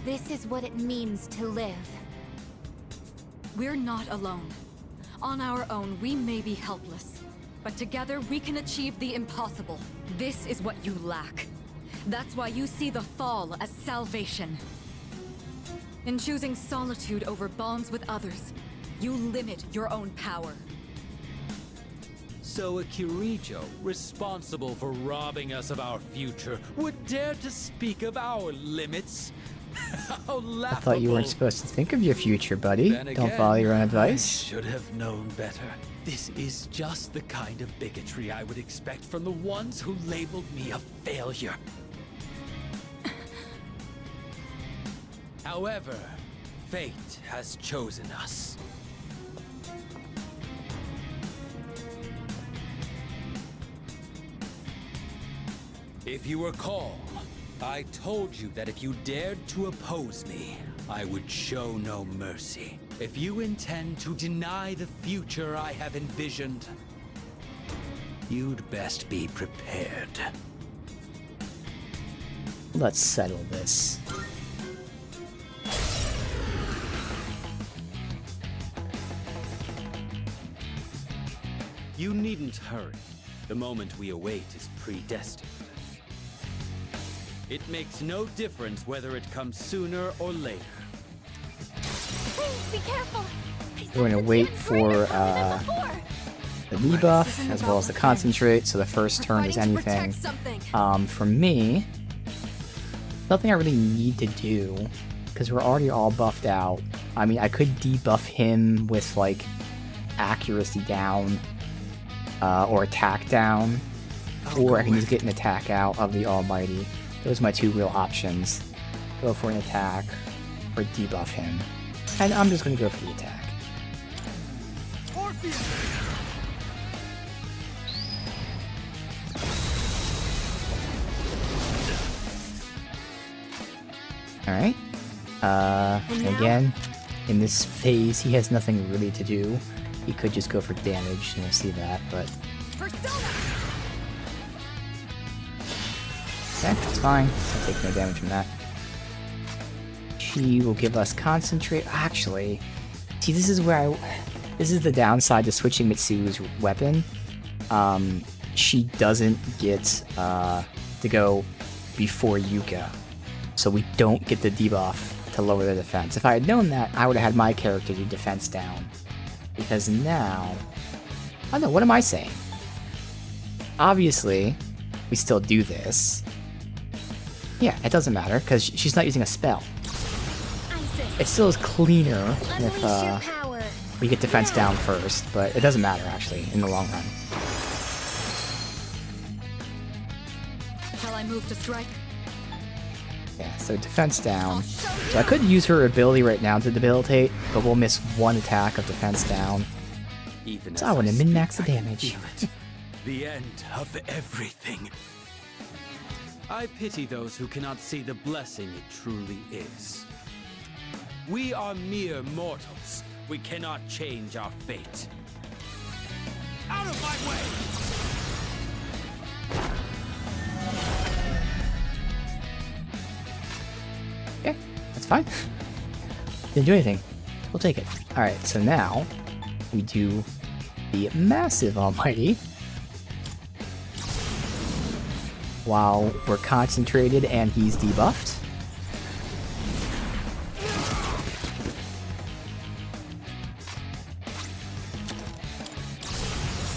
this is what it means to live. We're not alone. On our own, we may be helpless. But together, we can achieve the impossible. This is what you lack. That's why you see the fall as salvation. In choosing solitude over bonds with others, you limit your own power. So a Kirijo, responsible for robbing us of our future, would dare to speak of our limits? How laughable. I thought you weren't supposed to think of your future, buddy. Then Don't again, follow your own advice. I should have known better. This is just the kind of bigotry I would expect from the ones who labeled me a failure. However, fate has chosen us. If you recall, I told you that if you dared to oppose me, I would show no mercy. If you intend to deny the future I have envisioned, you'd best be prepared. Let's settle this. You needn't hurry. The moment we await is predestined. It makes no difference whether it comes sooner or later. Please be careful. We're gonna wait for the debuff as well as the concentrate, so the first turn is anything. For me, nothing I really need to do, because we're already all buffed out. I mean, I could debuff him with, like, accuracy down, or attack down, or I can just get an attack out of the Almighty. Those are my two real options. Go for an attack, or debuff him. And I'm just gonna go for the attack. Alright. Again, in this phase, he has nothing really to do. He could just go for damage, and we'll see that, but... Okay, that's fine. I'll take no damage from that. She will give us concentrate. Actually, see, this is where this is the downside to switching Mitsu's weapon. She doesn't get to go before Yuka, so we don't get the debuff to lower the defense. If I had known that, I would have had my character do defense down. Because now... Oh no, what am I saying? Obviously, we still do this. Yeah, it doesn't matter, because she's not using a spell. It still is cleaner if we get defense down first, but it doesn't matter, actually, in the long run. Shall I move to strike? Yeah, so defense down. So I could use her ability right now to debilitate, but we'll miss one attack of defense down. So I want to min-max the damage. The end of everything. I pity those who cannot see the blessing it truly is. We are mere mortals. We cannot change our fate. Out of my way! Okay, that's fine. Didn't do anything. We'll take it. Alright, so now we do the massive Almighty. While we're concentrated and he's debuffed.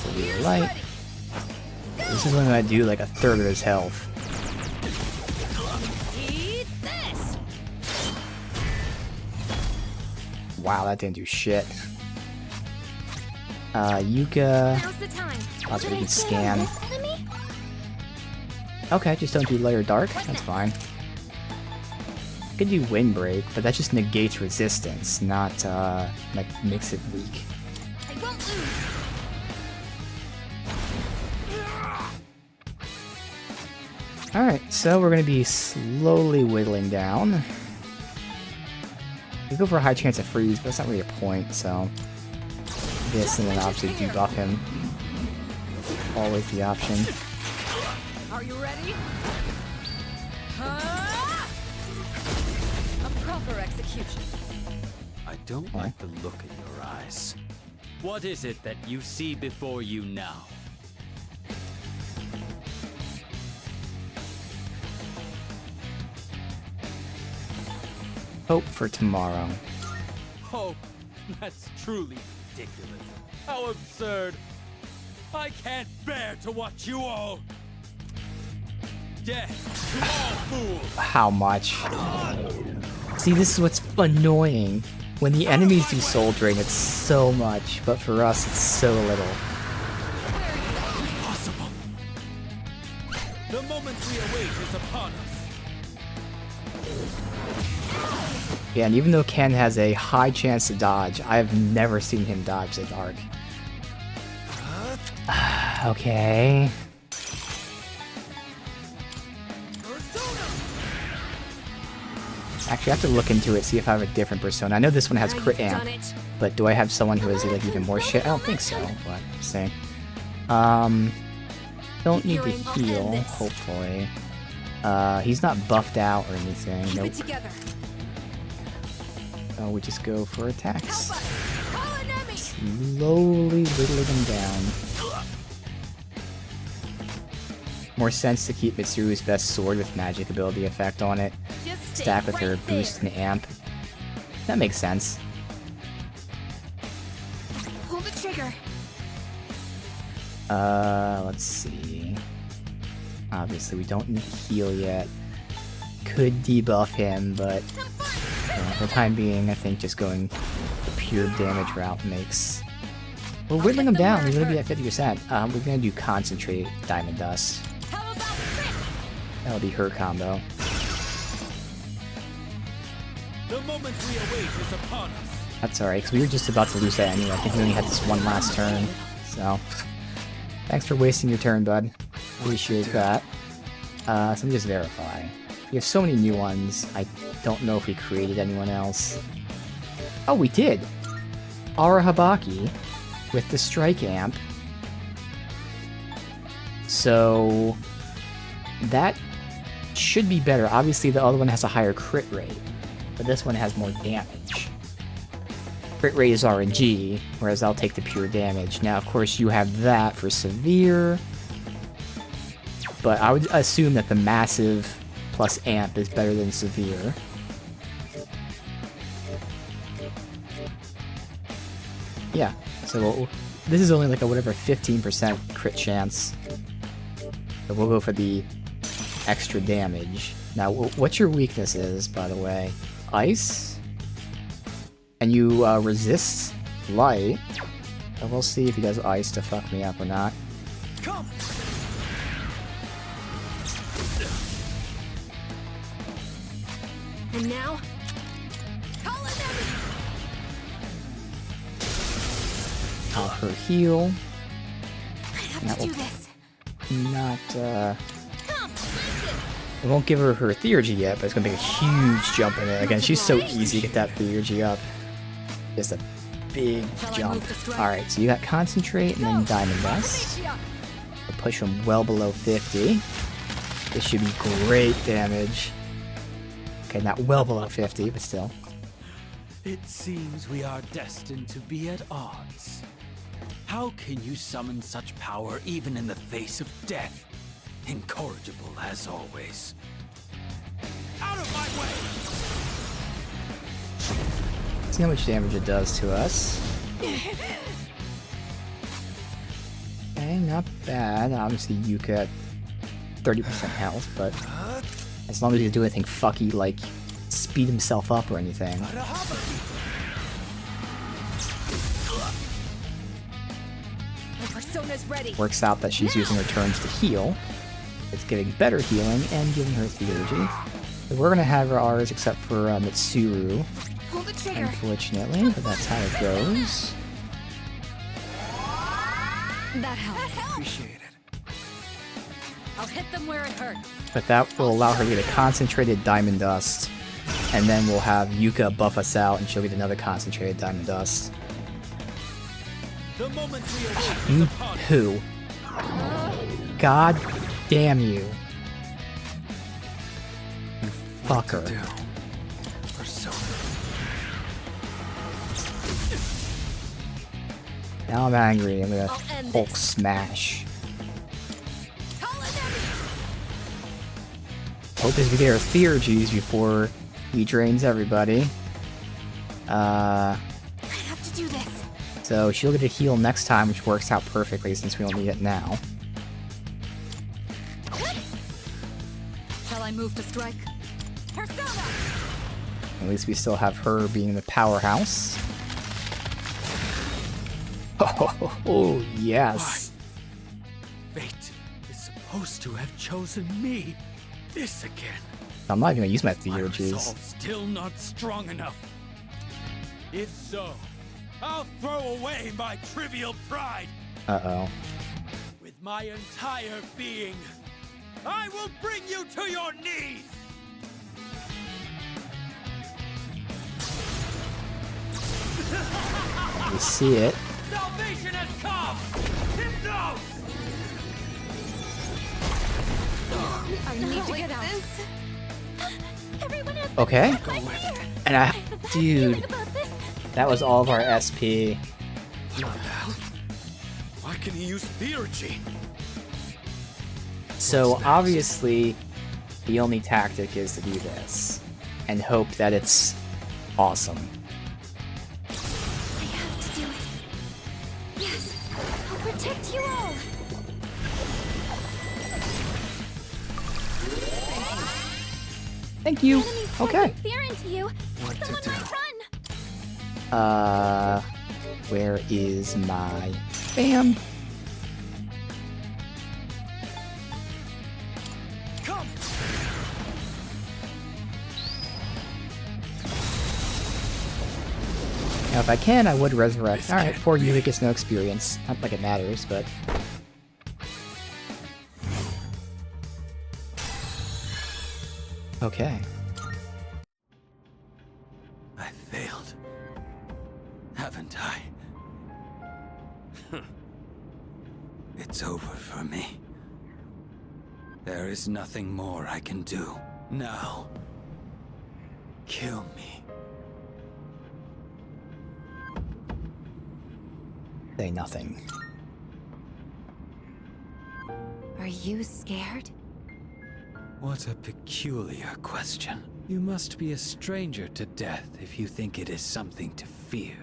Fully light. This is when I do like a third of his health. Eat this. Wow, that didn't do shit. Yuka. Now's the time. Lots we can scan. Okay, just don't do Layer Dark. That's fine. I could do Windbreak, but that just negates resistance, not, like, makes it weak. I won't lose. Alright, so we're gonna be slowly whittling down. We go for a high chance of freeze, but that's not really a point, so... This, and then obviously debuff him. Always the option. Are you ready? A proper execution. I don't like the look in your eyes. What is it that you see before you now? Hope for tomorrow. Hope? That's truly ridiculous. How absurd. I can't bear to watch you all. Death to all fools. How much? See, this is what's annoying. When the enemies do soul drain, it's so much, but for us, it's so little. Impossible. The moment we await is upon us. Yeah, and even though Ken has a high chance to dodge, I have never seen him dodge the dark. Okay. Actually, I have to look into it, see if I have a different persona. I know this one has crit amp, but do I have someone who has like even more shit? I don't think so, but I'm saying. Don't need to heal, hopefully. He's not buffed out or anything. Nope. Oh, we just go for attacks. Slowly whittling them down. More sense to keep Mitsuru's best sword with magic ability effect on it. Stack with her boost and amp. That makes sense. Pull the trigger. Let's see. Obviously, we don't need to heal yet. Could debuff him, but for the time being, I think just going the pure damage route makes. We're whittling him down. He's gonna be at 50%. We're gonna do concentrate Diamond Dust. That'll be her combo. The moment we await is upon us. That's alright, because we were just about to lose that anyway. I think we only had this one last turn. So, thanks for wasting your turn, bud. Appreciate that. So let me just verify. We have so many new ones. I don't know if we created anyone else. Oh, we did! Ara Habaki with the Strike Amp. So, that should be better. Obviously, the other one has a higher crit rate, but this one has more damage. Crit rate is RNG, whereas I'll take the pure damage. Now, of course, you have that for severe, but I would assume that the massive plus amp is better than severe. Yeah, so this is only like a whatever 15% crit chance. So we'll go for the extra damage. Now, what your weakness is, by the way? Ice? And you resist light. So we'll see if he does ice to fuck me up or not. Come. And now, I'll her heal. I have And that to do will this. not, it won't give her Theurgy yet, but it's gonna make a huge jump in it. Again, she's so easy to get that Theurgy up. Just a big jump. Alright, so you got Concentrate and then Diamond Dust. We'll push him well below 50. This should be great damage. Okay, not well below 50, but still. It seems we are destined to be at odds. How can you summon such power even in the face of death? Incorrigible as always. Out of my way! See how much damage it does to us. Okay, not bad. Obviously, Yuka at 30% health, but as long as he doesn't do anything fucky like speed himself up or anything. My persona's ready. Works out that she's using her turns to heal. It's getting better healing and giving her Theurgy. So we're gonna have ours except for Mitsuru, Pull the trigger. unfortunately, but that's how it goes. That helps. Appreciate it. I'll hit them where it hurts. But that will allow her to get a concentrated Diamond Dust, and then we'll have Yuka buff us out and she'll get another concentrated Diamond Dust. The moment we await is upon us. Who? God damn you. You fucker. Now I'm angry. I'm gonna Hulk smash. Hope is we get our Theurgies before he drains everybody. I have to do this. So she'll get a heal next time, which works out perfectly since we don't need it now. Shall I move to strike? Persona! At least we still have her being the powerhouse. Oh, yes. Fate is supposed to have chosen me. This again. I'm not even gonna use my My Theurgies. resolve still not strong enough. If so, I'll throw away my trivial pride. Uh-oh. With my entire being, I will bring you to your knees. We see it. Salvation has come. Hypnos! I need to get out. Everyone has Okay. And dude, that was all of our SP. Why can he use Theurgy? So obviously, the only tactic is to do this and hope that it's awesome. I have to do it. Yes, I'll protect you all. Thank you. Okay. Fear into you. Someone might run. Where is my bam? Come. Now, if I can, I would resurrect. Alright, poor Yui gets no experience. Not like it matters, but... Okay. I failed. Haven't I? It's over for me. There is nothing more I can do. Now, kill me. Say nothing. Are you scared? What a peculiar question. You must be a stranger to death if you think it is something to fear.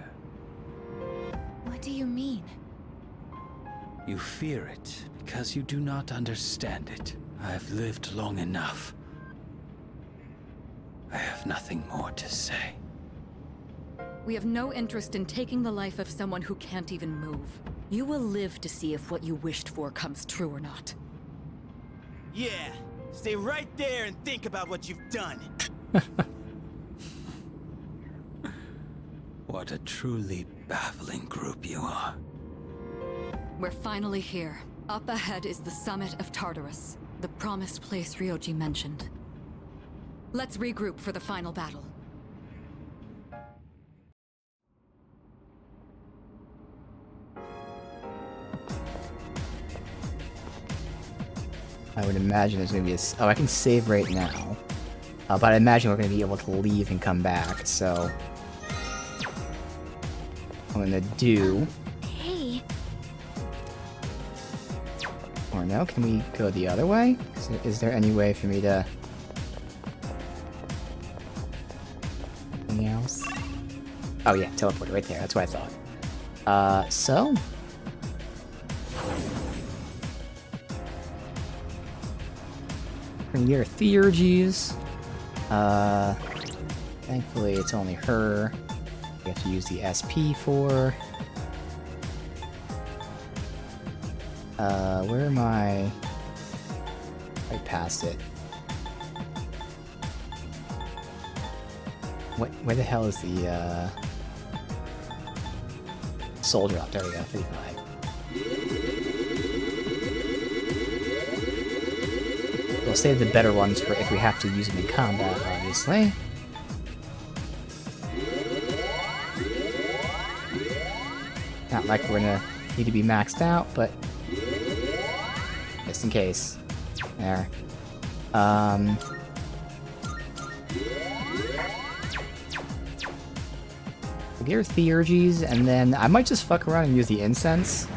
What do you mean? You fear it because you do not understand it. I have lived long enough. I have nothing more to say. We have no interest in taking the life of someone who can't even move. You will live to see if what you wished for comes true or not. Yeah, stay right there and think about what you've done. What a truly baffling group you are. We're finally here. Up ahead is the summit of Tartarus, the promised place Ryoji mentioned. Let's regroup for the final battle. I would imagine there's gonna be a... Oh, I can save right now. But I imagine we're gonna be able to leave and come back, so... I'm gonna do... Hey. Or no, can we go the other way? Is there any way for me to... Anything else? Oh yeah, teleport right there, that's what I thought. So... Premier Theurges. Thankfully it's only her. We have to use the SP for. Where am I? Right past it. Where the hell is the soldier up? There we go, 35. We'll save the better ones for if we have to use them in combat, obviously. Not like we're gonna need to be maxed out, but just in case. There. We'll get her Theurges, and then I might just fuck around and use the incense.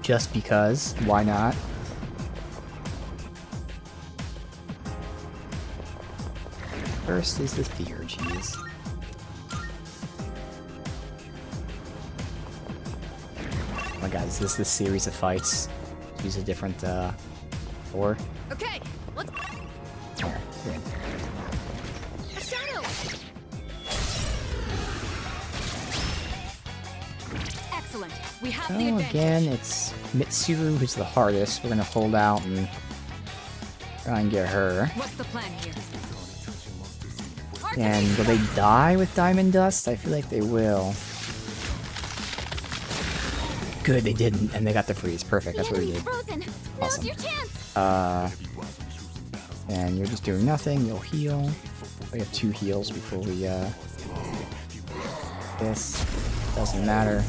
Just because. Why not? First is the Theurges. Oh my god, is this the series of fights? Use a different, or? Okay, let's... There, good. A shadow! Excellent. We have the Oh, advantage. again, it's Mitsuru who's the hardest. We're gonna hold out and try and get her. What's the plan here? And will they die with Diamond Dust? I feel like they will. Good, they didn't, and they got the freeze. Perfect, that's what we did. Frozen. Awesome. Now's your chance. And you're just doing nothing, you'll heal. We have 2 heals before we, this. Doesn't matter.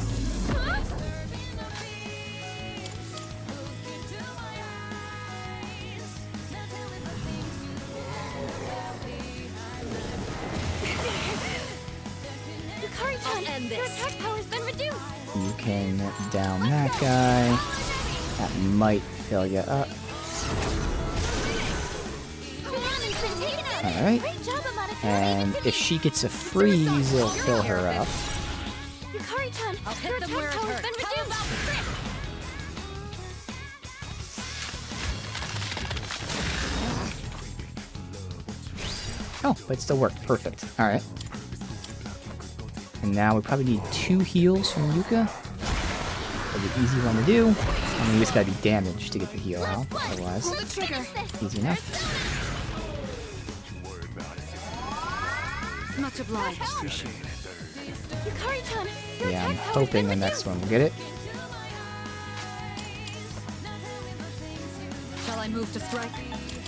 Yukari-chan, your attack power's been reduced. You can down that guy. That might fill you up. Alright. And if she gets a freeze, it'll fill her up. Yukari-chan, I'll hit your them attack where it power's hurts. been reduced. Oh, but it still worked. Perfect. Alright. And now we probably need 2 heals from Yuka. That'll be an easy one to do. I mean, you just gotta be damaged to get the heal out. Otherwise, easy enough. Much obliged. Yukari-chan, Yeah, I'm hoping the next one will get it. Shall I move to strike?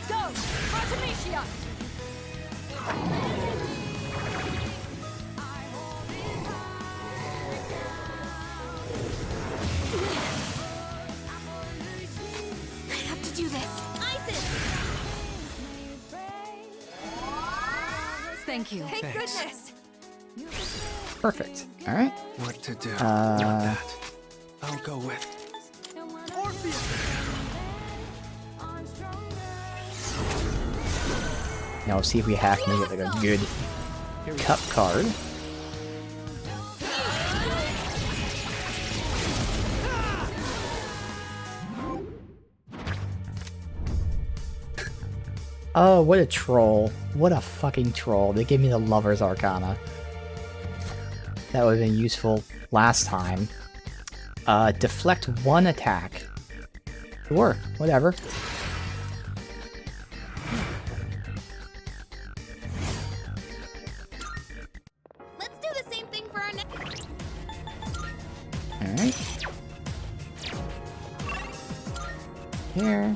go! Artemisia! I have to do this. Isis! Thank you. Thank goodness! Perfect. Alright. What to do? Uh, I'll go with. now we'll see if we hack and get like a good cup card. Oh, what a troll. What a fucking troll. They gave me the Lover's Arcana. That would have been useful last time. Deflect 1 attack. Sure, whatever. Let's do the same thing for our next. Alright. Here.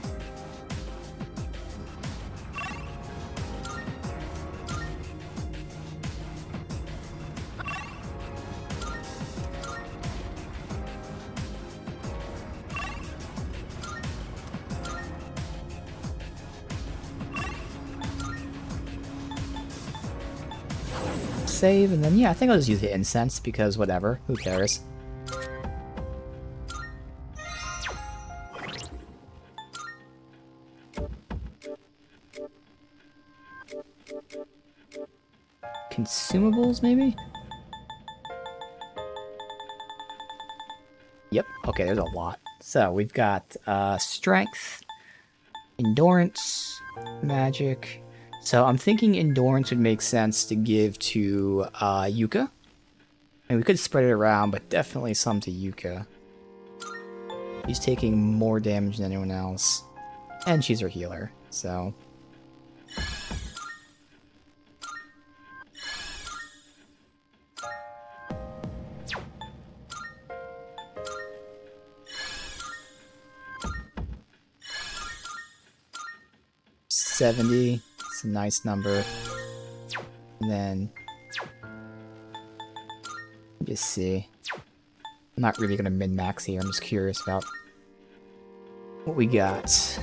Save, and then yeah, I think I'll just use the incense because whatever, who cares? Consumables, maybe? Yep, okay, there's a lot. So we've got strength, endurance, magic. So I'm thinking endurance would make sense to give to Yuka. And we could spread it around, but definitely some to Yuka. She's taking more damage than anyone else. And she's her healer, so... $70. It's a nice number. And then... just see. I'm not really gonna min-max here, I'm just curious about what we got.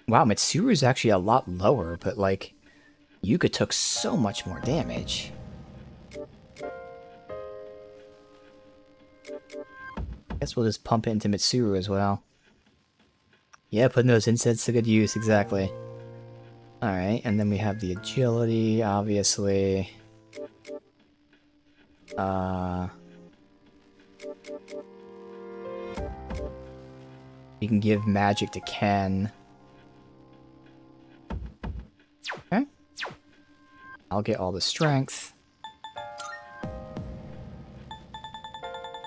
Wow, Mitsuru is actually a lot lower, but like, Yuka took so much more damage. Guess we'll just pump it into Mitsuru as well. Yeah, putting those insets to good use, exactly. Alright, and then we have the agility, obviously. You can give magic to Ken. Okay. I'll get all the strength.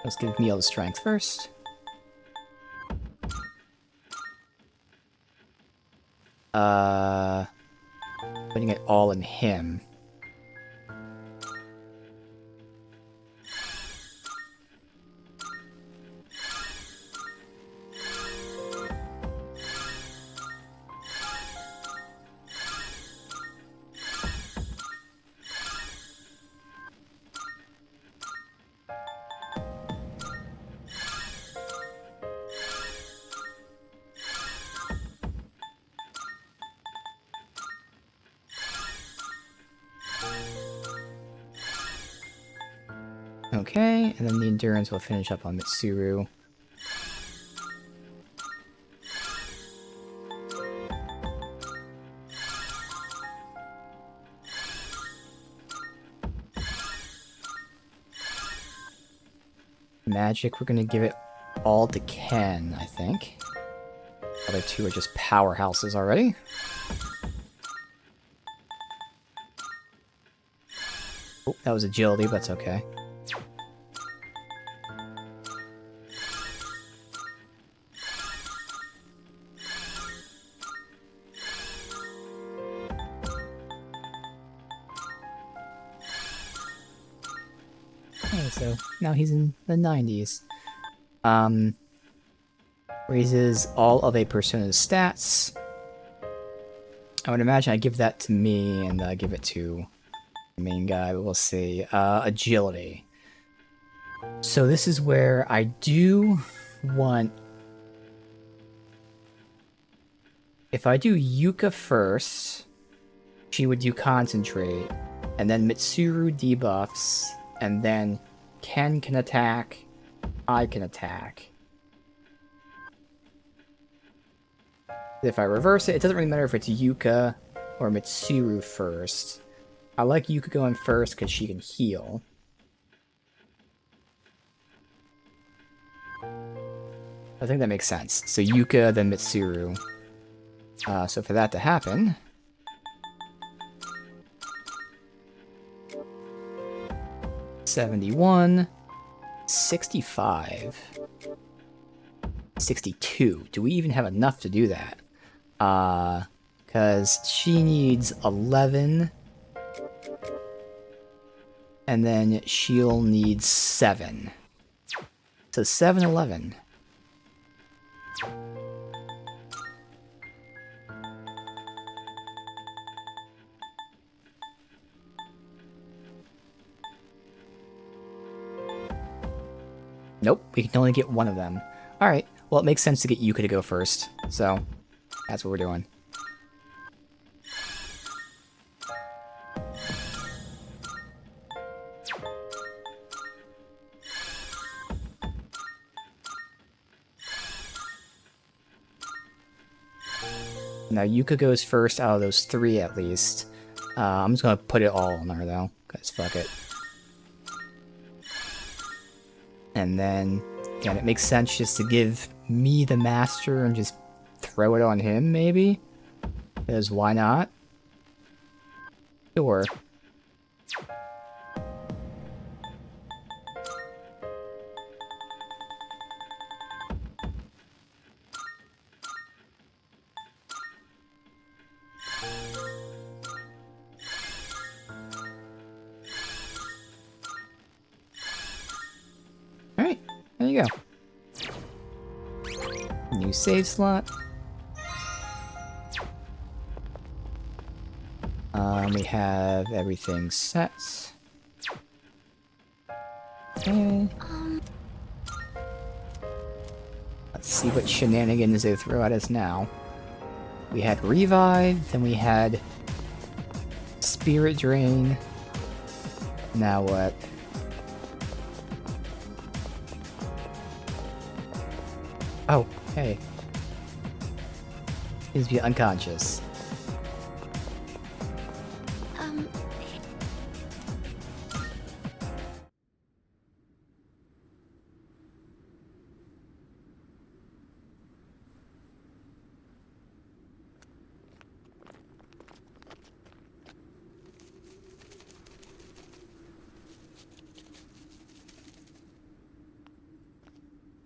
Let's give me all the strength first. Putting it all in him. Okay, and then the endurance will finish up on Mitsuru. Magic, we're gonna give it all to Ken, I think. Other two are just powerhouses already. Oh, that was agility, but that's okay. Okay, so now he's in the 90s. Raises all of a persona's stats. I would imagine I give that to me and give it to the main guy, but we'll see. Agility. So this is where I do want... If I do Yuka first, she would do Concentrate, and then Mitsuru debuffs, and then Ken can attack, I can attack. If I reverse it, it doesn't really matter if it's Yuka or Mitsuru first. I like Yuka going first because she can heal. I think that makes sense. So Yuka, then Mitsuru. So for that to happen... 71, 65, 62. Do we even have enough to do that? Because she needs 11, and then she'll need 7. So 7, 11. Nope, we can only get one of them. Alright, well it makes sense to get Yuka to go first, so that's what we're doing. Now Yuka goes first out of those 3 at least. I'm just gonna put it all on her though, because fuck it. And then, again, it makes sense just to give me the master and just throw it on him, maybe? Because why not? Sure. Alright, there you go. New save slot. We have everything set. Okay. Let's see what shenanigans they throw at us now. We had Revive, then we had Spirit Drain. Now what? Oh, hey. He's be unconscious.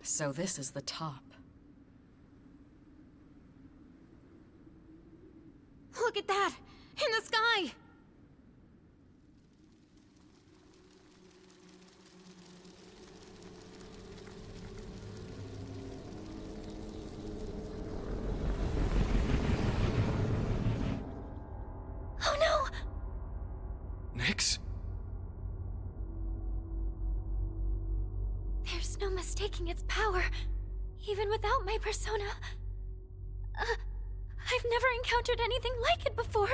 So this is the top. Look at that! In the sky! Oh no! Nyx? There's no mistaking its power, even without my persona. I've never encountered anything like it before.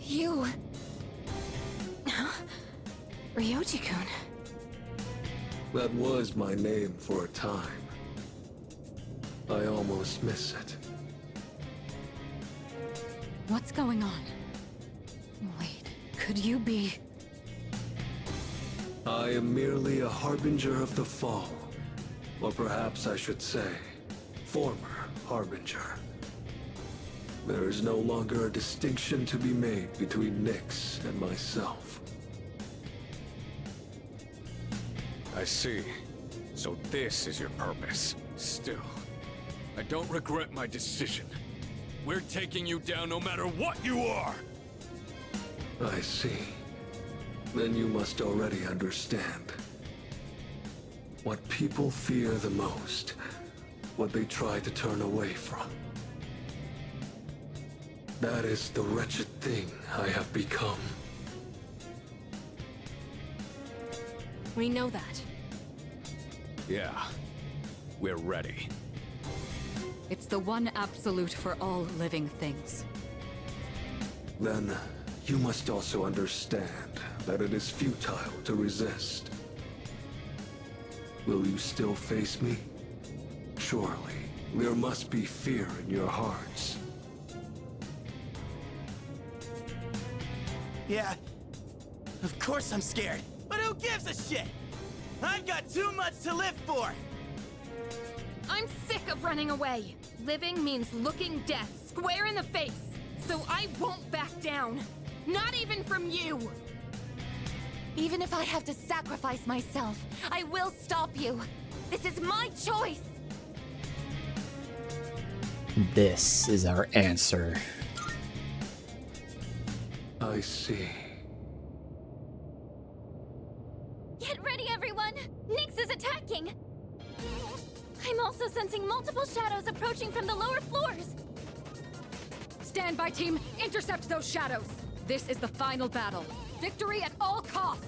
You... Ryoji-kun. That was my name for a time. I almost miss it. What's going on? Wait, could you be... I am merely a harbinger of the fall. Or perhaps I should say, former harbinger. There is no longer a distinction to be made between Nyx and myself. I see. So this is your purpose. Still, I don't regret my decision. We're taking you down no matter what you are! I see. Then you must already understand. What people fear the most, what they try to turn away from. That is the wretched thing I have become. We know that. Yeah. We're ready. It's the one absolute for all living things. Then, you must also understand that it is futile to resist. Will you still face me? Surely, there must be fear in your hearts. Yeah, of course I'm scared. But who gives a shit? I've got too much to live for! I'm sick of running away. Living means looking death square in the face. So I won't back down. Not even from you. Even if I have to sacrifice myself, I will stop you. This is my choice. This is our answer. I see. Get ready, everyone! Nyx is attacking! I'm also sensing multiple shadows approaching from the lower floors. Stand by, team! Intercept those shadows! This is the final battle. Victory at all costs!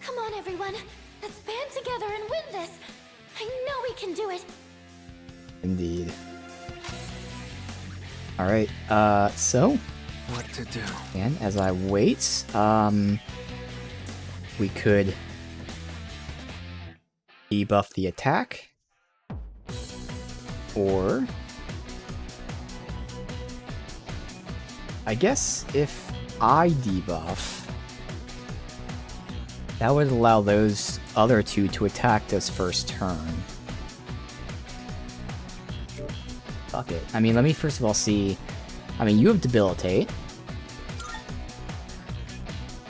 Come on, everyone. Let's band together and win this. I know we can do it. Indeed. Alright, so... What to do? And as I wait, we could debuff the attack, or I guess if I debuff, that would allow those other two to attack this first turn. Fuck it. I mean, let me first of all see. I mean, you have Debilitate.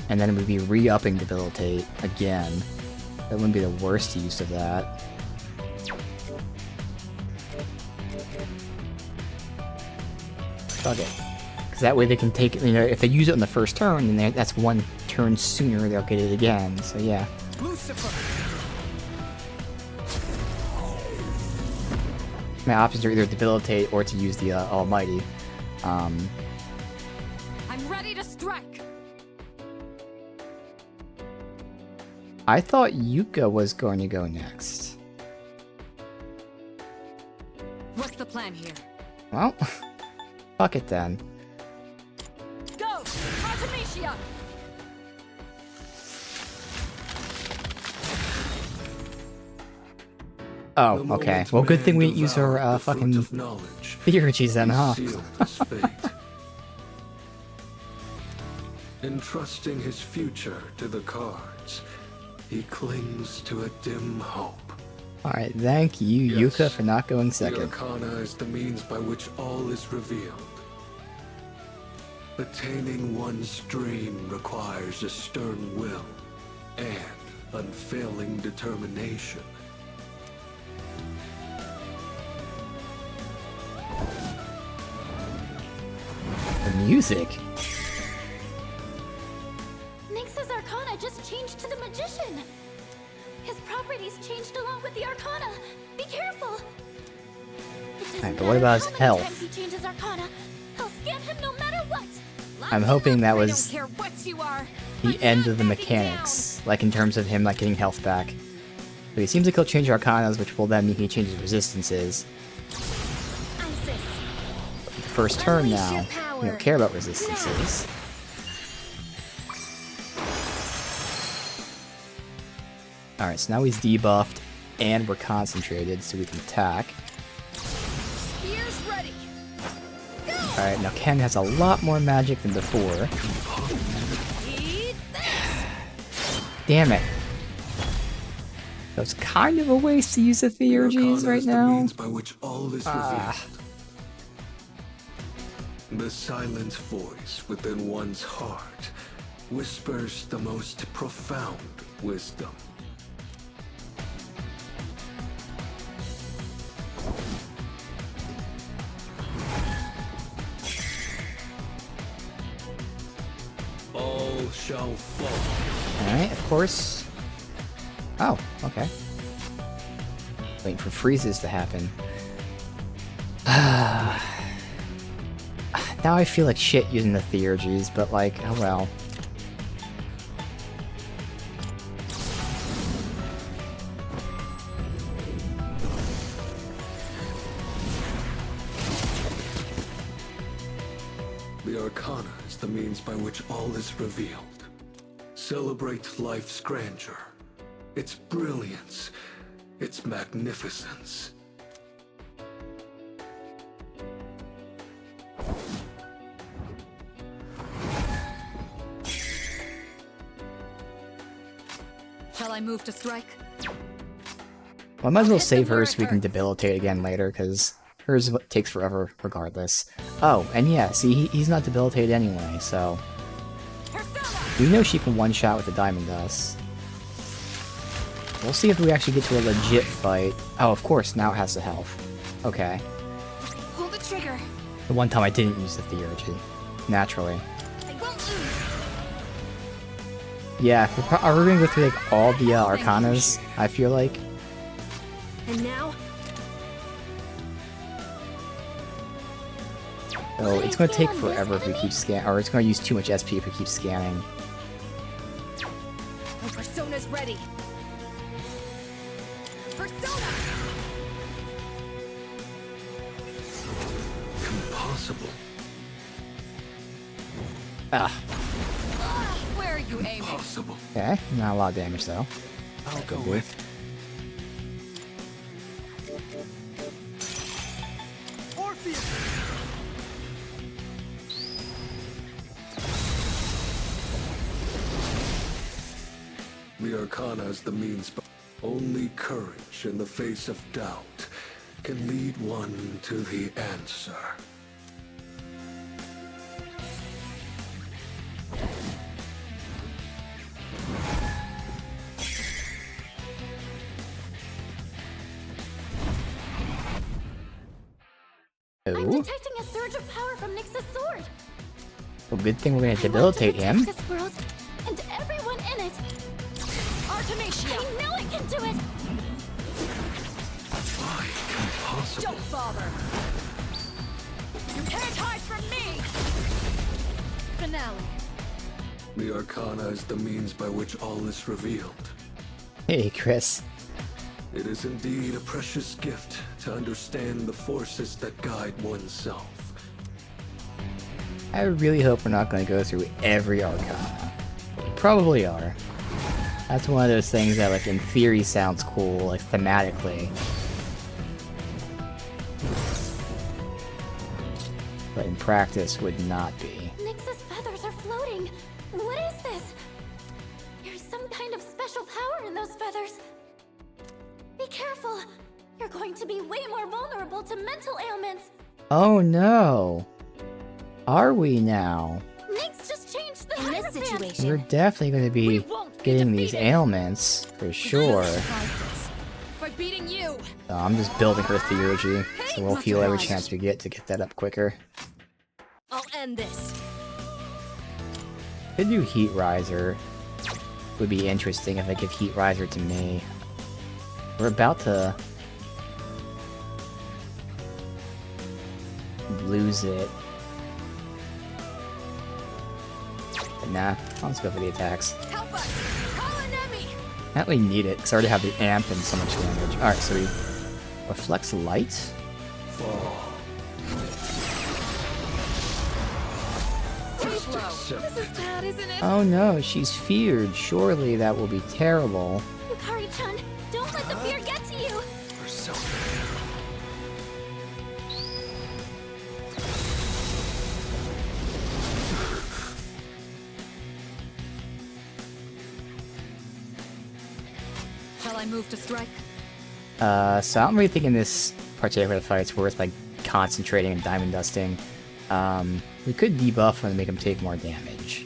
And then we'd be re-upping Debilitate again. That wouldn't be the worst use of that. Fuck it. Because that way they can take it, you know, if they use it on the first turn, then that's one turn sooner they'll get it again, so yeah. My options are either Debilitate or to use the Almighty. I'm ready to strike! I thought Yuka was going to go next. What's the plan here? Well, fuck it then. Go! Artemisia! Oh, okay. Well, good thing we didn't use her fucking theurgies then, huh? Entrusting his future to the cards, he clings to a dim hope. Alright, thank you, Yuka, for not going The second. Arcana is the means by which all is revealed. Attaining one's dream requires a stern will and unfailing determination. The music? Nyx's Arcana just changed to the Magician. His properties changed along with the Arcana. Be careful. Alright, but what about his How many health? times he changes Arcana, I'll scam him no matter what. I'm hoping that I don't was care what you are. the end of the mechanics. Like, in terms of him, like, getting health back. But he seems like he'll change Arcanas, which will then mean he changes resistances. The first turn now, we don't care about resistances. Alright, so now he's debuffed, and we're concentrated, so we can attack. Spear's ready. Alright, now Ken has a lot more magic than before. Damn it. So it's kind of a waste to use the Theurgies right now. By which all is revealed. The silent voice within one's heart whispers the most profound wisdom. All shall fall. Alright, of course. Oh, okay. Waiting for freezes to happen. Now I feel like shit using the Theurgies, but like, oh well. The Arcana is the means by which all is revealed. Celebrate life's grandeur, its brilliance, its magnificence. Shall I move to strike? Well, I might as well save her so we can debilitate again later, because hers takes forever regardless. Oh, and yeah, see, he's not debilitated anyway, so... We know she can one-shot with the Diamond Dust. We'll see if we actually get to a legit fight. Oh, of course, now it has the health. Okay. Pull the trigger. The one time I didn't use the Theurgy. Naturally. I won't lose. Yeah, we're gonna go through like all the Arcanas, I feel like. And now? So it's gonna take forever if we keep scanning, or it's gonna use too much SP if we keep scanning. My persona's ready. Persona! Impossible. Ah. Where are you aiming? Impossible. Okay, not a lot of damage though. I'll go with. The Arcana is the means, but only courage in the face of doubt can lead one to the answer. I'm Oh. detecting a surge of power from Nyx's sword. Well, good thing we're gonna debilitate him. This world and everyone in it. Artemisia! I know I can do it! Impossible. Don't bother. You can't hide from me! Finale. The Arcana is the means by which all is revealed. Hey, Chris. It is indeed a precious gift to understand the forces that guide oneself. I really hope we're not going to go through every Arcana. We probably are. That's one of those things that, like, in theory sounds cool, like, thematically. But in practice would not be. Nyx's feathers are floating. What is this? There's some kind of special power in those feathers. Be careful. You're going to be way more vulnerable to mental ailments. Oh no! Are we now? Nyx just changed the situation. We're definitely going to be getting these ailments, for sure. By beating you. I'm just building her Theurgy, so we'll heal every chance we get to get that up quicker. I'll end this. Could do Heat Riser. Would be interesting if I give Heat Riser to me. We're about to lose it. But nah, I'll just go for the attacks. Help us! Call an enemy! I don't really need it, because I already have the amp and so much damage. Alright, so we reflects light. This is bad, isn't it? Oh no, she's feared. Surely that will be terrible. Yukari-chan, don't let the fear get to you! Shall I move to strike? So I'm really thinking this particular fight's worth like concentrating and diamond dusting. We could debuff and make him take more damage.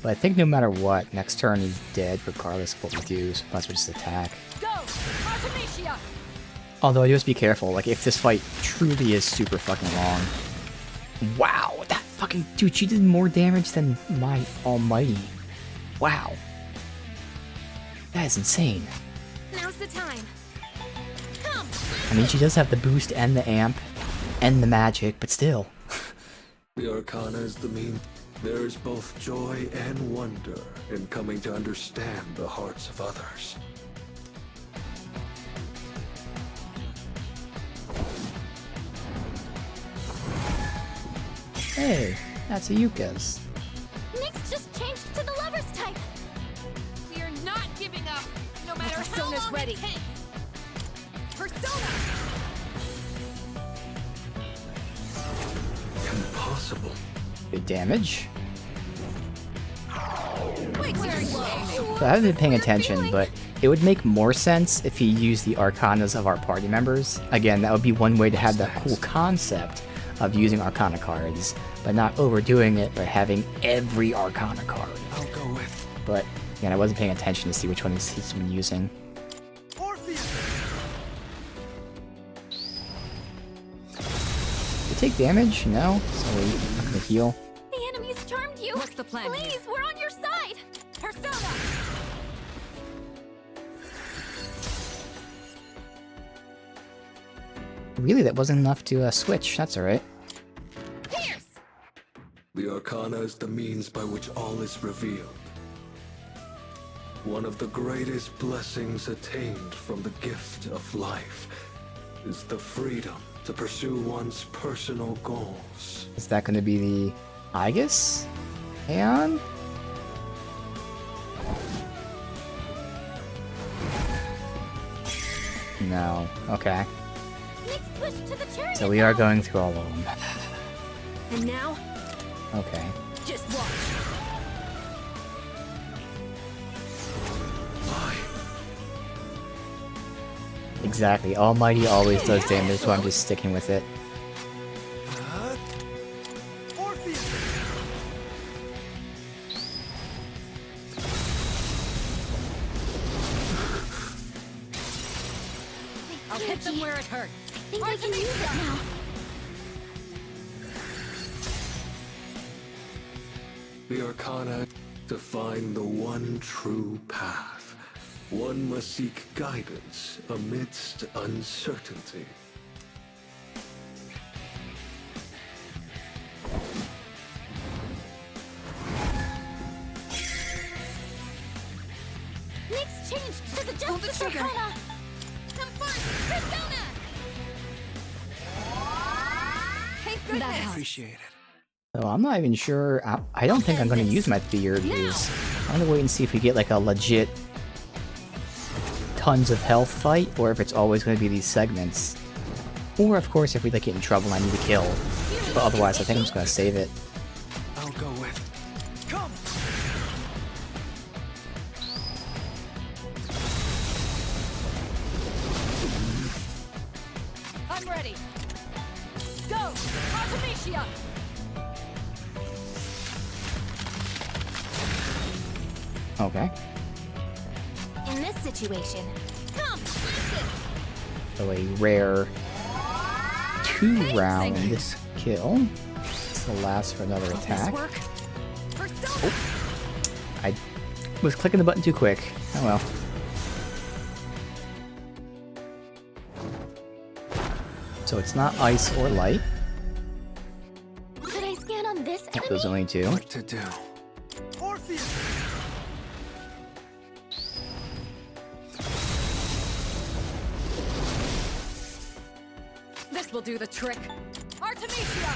But I think no matter what, next turn he's dead regardless of what we do, so unless we just attack. Go! Artemisia! Although I just be careful, like if this fight truly is super fucking long. Wow, that fucking dude, she did more damage than my almighty. Wow. That is insane. Now's the time. I mean, she does have the boost and the amp and the magic, but still. The Arcana is the mean. There is both joy and wonder in coming to understand the hearts of others. Hey, that's a Yuka's. Nyx just changed to the lover's type! We're not giving up, no matter how Persona's long ready. it takes. Persona! Impossible. Good damage. Wait, So I haven't been paying attention, but it would make more sense if he used the Arcanas of our party members. Again, that would be one way to have that cool concept of using Arcana cards, but not overdoing it by having every Arcana card. I'll go with. But again, I wasn't paying attention to see which one he's been using. You take damage? No? So we're not gonna heal. The enemy's charmed you! What's the plan Please, here? we're on your side! Persona! Really, that wasn't enough to switch. That's alright. Pierce! The Arcana is the means by which all is revealed. One of the greatest blessings attained from the gift of life is the freedom to pursue one's personal goals. Is that gonna be the Aegis? Aeon? No. Okay. Nyx switched to the chariot! So we are going through all of them. And now, Okay. just watch. Exactly. Almighty always does damage, so I'm just sticking with it. I'll hit them where it hurts. I think I can use it now. The Arcana to find the one true path. One must seek guidance amidst uncertainty. Nyx changed to the Pull the Justice trigger. Arcana! Come first, Persona! Thank goodness. Appreciate it. So I'm not even sure. I don't think I'm going to use my fear because I'm going to wait and see if we get like a legit tons of health fight, or if it's always going to be these segments. Or of course if we like get in trouble and I need to kill. But otherwise I think I'm just going to save it. I'll go with. Come! I'm ready. Go! Artemisia! Okay. In this situation, come, slice it! So a rare 2-round kill. This will last for another attack. Oh. I was clicking the button too quick. Oh well. So it's not ice or light. Should I scan on this Yep, enemy? those only two. What to do? will do the trick. Artemisia!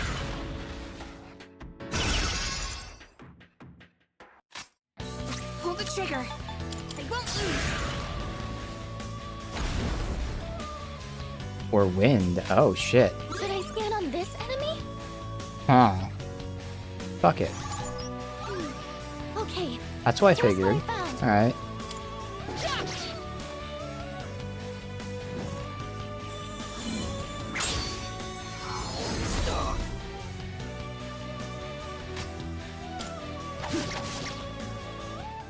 Pull the trigger. I won't lose. Or wind. Oh shit. Should I scan on this enemy? Huh. Fuck it. Okay. That's what I Just what figured. I found. Alright.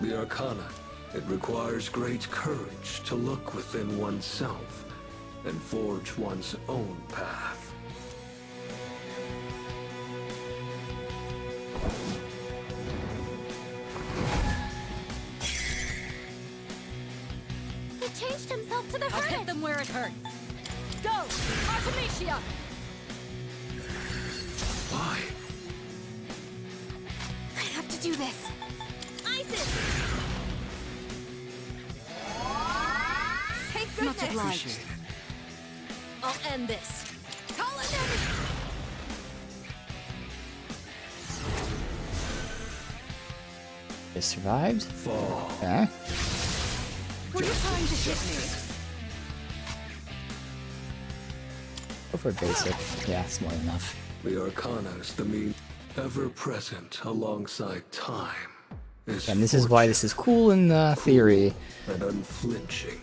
The Arcana. It requires great courage to look within oneself and forge one's own path. He changed himself to the I'll hermit. hit them where it hurts. Go! Artemisia! Why? I have to do this. Isis! Take good Much obliged. I'll end this. Call it in! It survived? Fall. Okay. Were you trying to hit me? Go for basic. Yeah, it's more than enough. The Arcana is the mean ever present alongside time. And this is why this is cool in theory. And unflinching.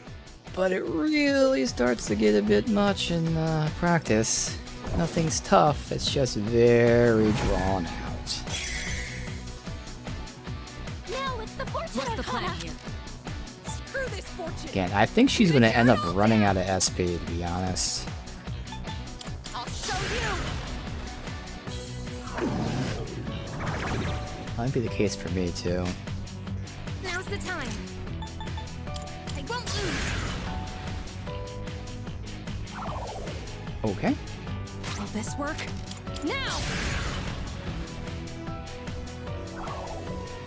But it really starts to get a bit much in practice. Nothing's tough, it's just very drawn out. Now it's the fortune. What's the plan Arcana. here? Screw this fortune! Again, I think she's gonna end up running out of SP, to be honest. I'll show you! Might be the case for me, too. Now's the time. I won't lose. Okay. Will this work? Now!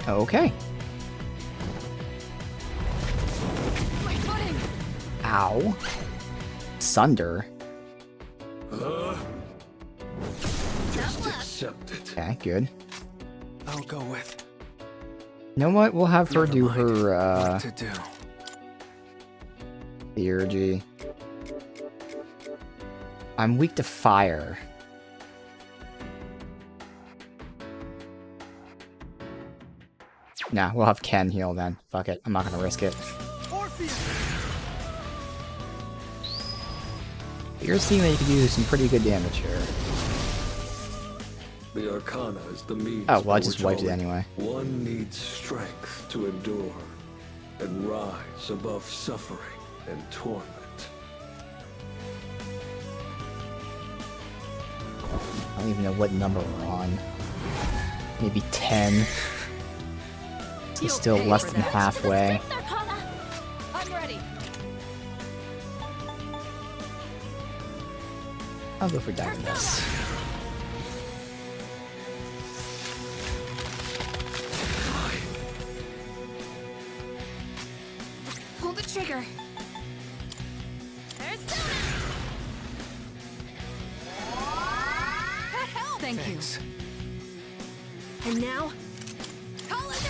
Okay. My footing! Ow. Sunder. Just accept it. Okay, good. I'll go with. You know what? We'll have her do her, What to do? theurgy. I'm weak to fire. Nah, we'll have Ken heal then. Fuck it. I'm not gonna risk it. You're seeing that you can do some pretty good damage here. The Arcana is the means. Oh, well, I by just which wiped it only anyway. One needs strength to endure and rise above suffering and torment. I don't even know what number we're on. Maybe 10. So You'll still pay less for than that. halfway. I'm ready. I'll go for Dynamis. Pull the trigger. Thank you. And now, Call it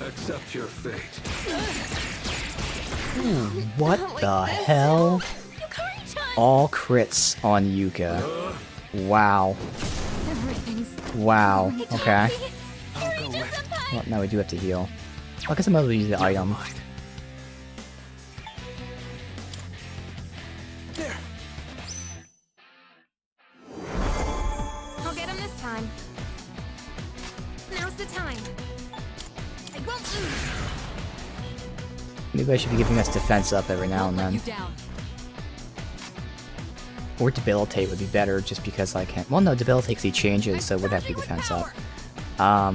in! Accept your fate. What the hell? All crits on Yuka. Wow. Everything's... Wow. Okay. I'll go with. Well, now we do have to heal. I guess I might as well use the item. There. I'll get him this time. Now's the time. I won't lose. Maybe I should be giving us defense up every now and Let then. you down. Or debilitate would be better just because I can't. Well, no, debilitate he changes, so it would have to be defense up. I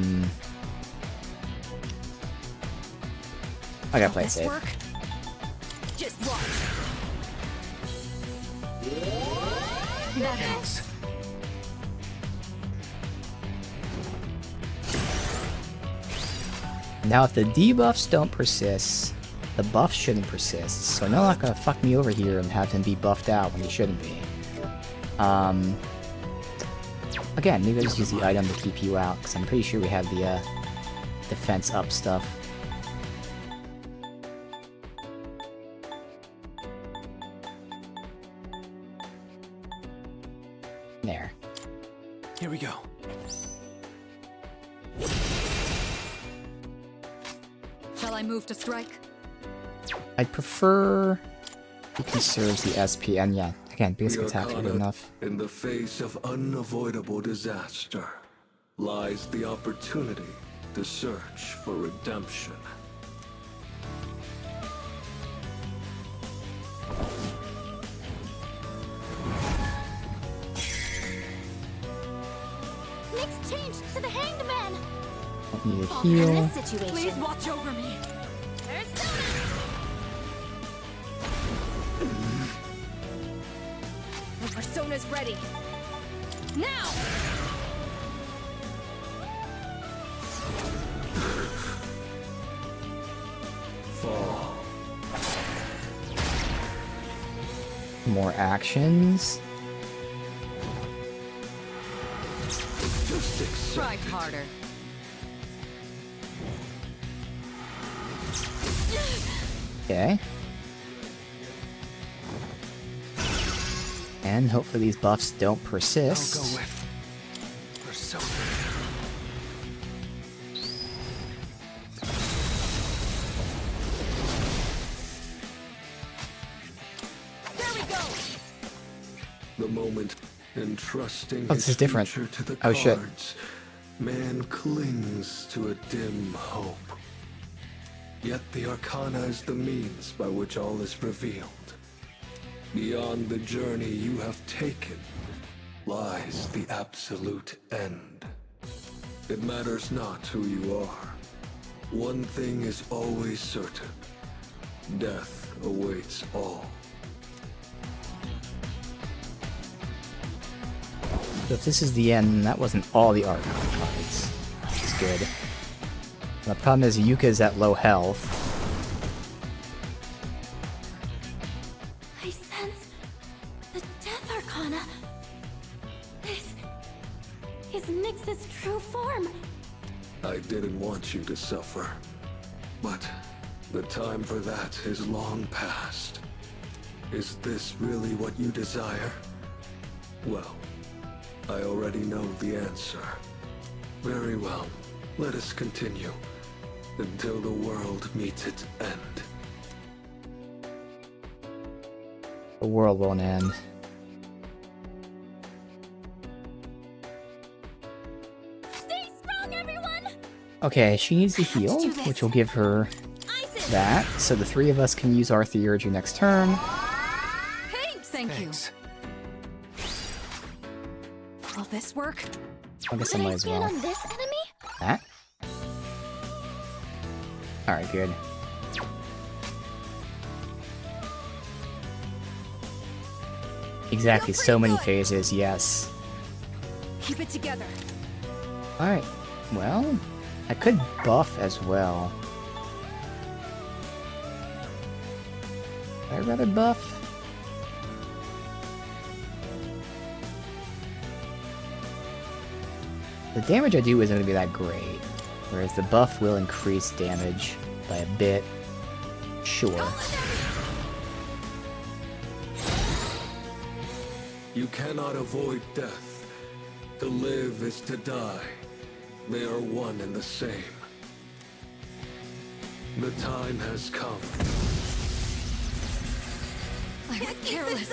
gotta play it This safe. work? Just watch. That helps. Now, if the debuffs don't persist, the buff shouldn't persist. So no, not gonna fuck me over here and have him be buffed out when he shouldn't be. Again, maybe I'll just use the item to keep you out, because I'm pretty sure we have the defense up stuff. There. Here we go. Shall I move to strike? I'd prefer he conserves the SP, and yeah, again, basic The attack Arcana, good enough. In the face of unavoidable disaster lies the opportunity to search for redemption. Nick's changed to the Hanged Man. Don't need a heal. Please watch over me. There's My persona's ready. Now! Fall. More actions. Just Try harder. Okay. And hopefully these buffs don't persist. I'll go with Persona. There we go! The moment entrusting Oh, this his is different. future to the Oh, shit. cards, man clings to a dim hope. Yet the Arcana is the means by which all is revealed. Beyond the journey you have taken lies the absolute end. It matters not who you are. One thing is always certain. Death awaits all. So if this is the end, that wasn't all the Arcana cards. That's good. The problem is Yuka's at low health. I sense the Death Arcana. This is Nyx's true form. I didn't want you to suffer, but the time for that is long past. Is this really what you desire? Well, I already know the answer. Very well, let us continue until the world meets its end. The world won't end. Stay strong, everyone! Okay, she needs to heal, which will give her that. So the three of us can use our Theurgy next turn. Thank you. Will this work? I guess I might as well. On this enemy? That? Alright, good. Exactly, so many phases, yes. Keep it together. Alright, well, I could buff as well. I'd rather buff. The damage I do isn't going to be that great, whereas the buff will increase damage by a bit. Sure. You cannot avoid death. To live is to die. They are one and the same. The time has come. I was careless.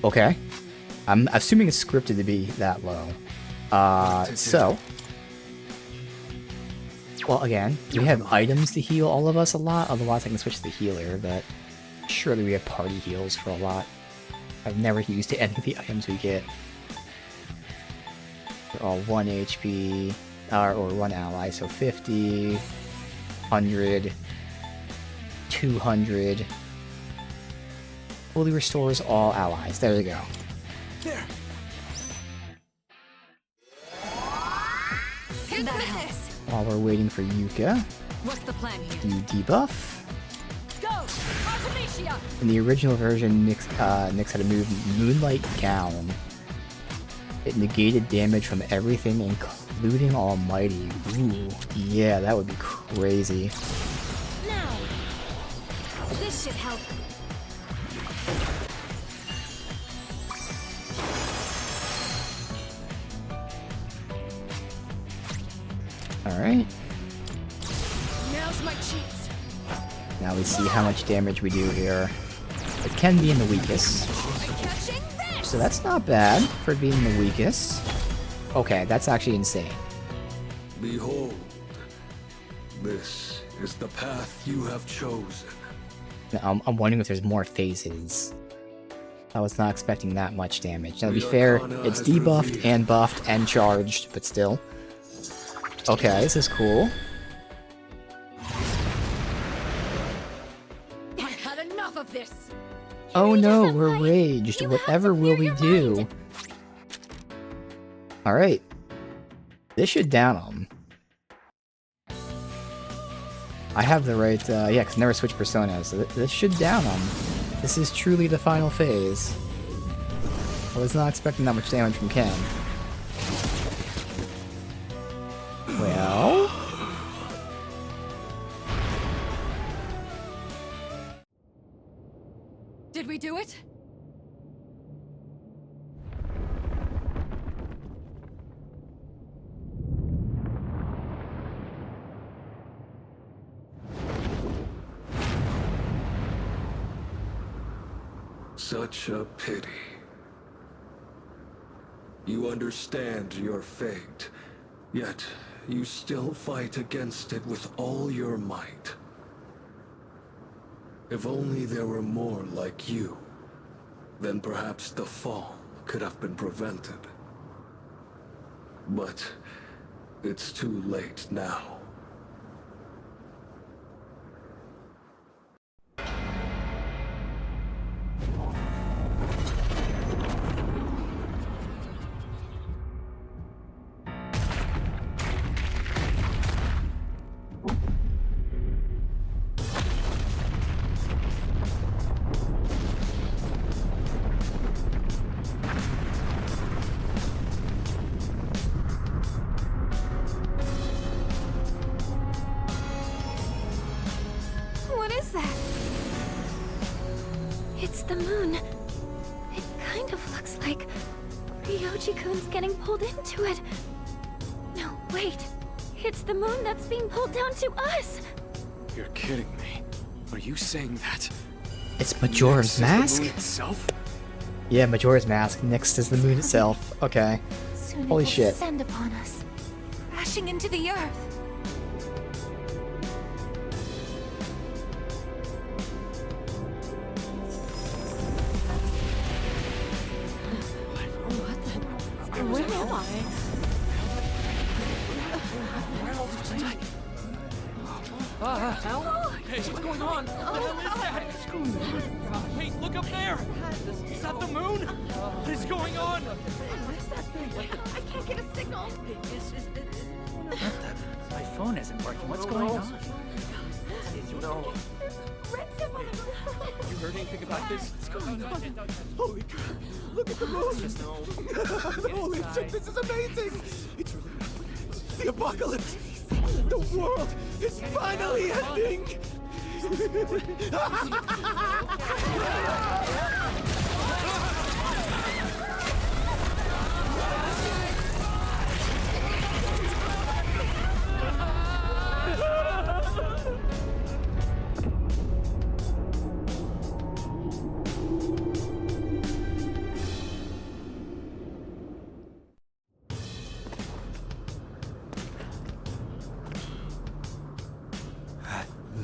Okay. I'm assuming it's scripted to be that low. So. Well, again, we have items to heal all of us a lot, otherwise I can switch to the healer, but surely we have party heals for a lot. I've never used any of the items we get. They're all 1 HP, or 1 ally, so 50, 100, 200. Fully restores all allies. There you go. That helps. while we're waiting for Yuka. What's the plan here? Do you debuff? Go! Artemisia! In the original version, Nyx had a move, Moonlight Gown. It negated damage from everything, including Almighty. Ooh, yeah, that would be crazy. Now, this should help. Alright, Now's my chance. now we see how much damage we do here. It can be in the weakest. So that's not bad for being the weakest. Okay, that's actually insane. Behold, this is the path you have chosen. Now, I'm wondering if there's more phases. I was not expecting that much damage. Now, to be fair, it's debuffed and buffed and charged, but still. Okay, this is cool. I had enough of this. Oh no, we're raged. Whatever will we do? Alright. This should down him. I have the right, yeah, because I never switched personas, so this should down him. This is truly the final phase. I was not expecting that much damage from Ken. Well... Did we do it? Such a pity. You understand your fate, yet you still fight against it with all your might. If only there were more like you, then perhaps the fall could have been prevented. But it's too late now. What is that? It's the moon. It kind of looks like Ryoji-kun's getting pulled into it. No, wait. It's the moon that's being pulled down to us. You're kidding me. Are you saying that? It's Majora's Mask? The moon itself? Yeah, Majora's Mask. Next is the moon itself. Okay. Soon Holy it will shit. descend upon us, crashing into the earth. Where am I? Hey, what's going on? What the hell is that? Wait, look up there! Is that the moon? What is going on? What is that thing? I can't get a signal. My phone isn't working. What's going on? No. You heard anything about this? What's going on? Holy crap! Look at the moon! Holy shit, this is amazing! It's really the apocalypse! The world is finally ending!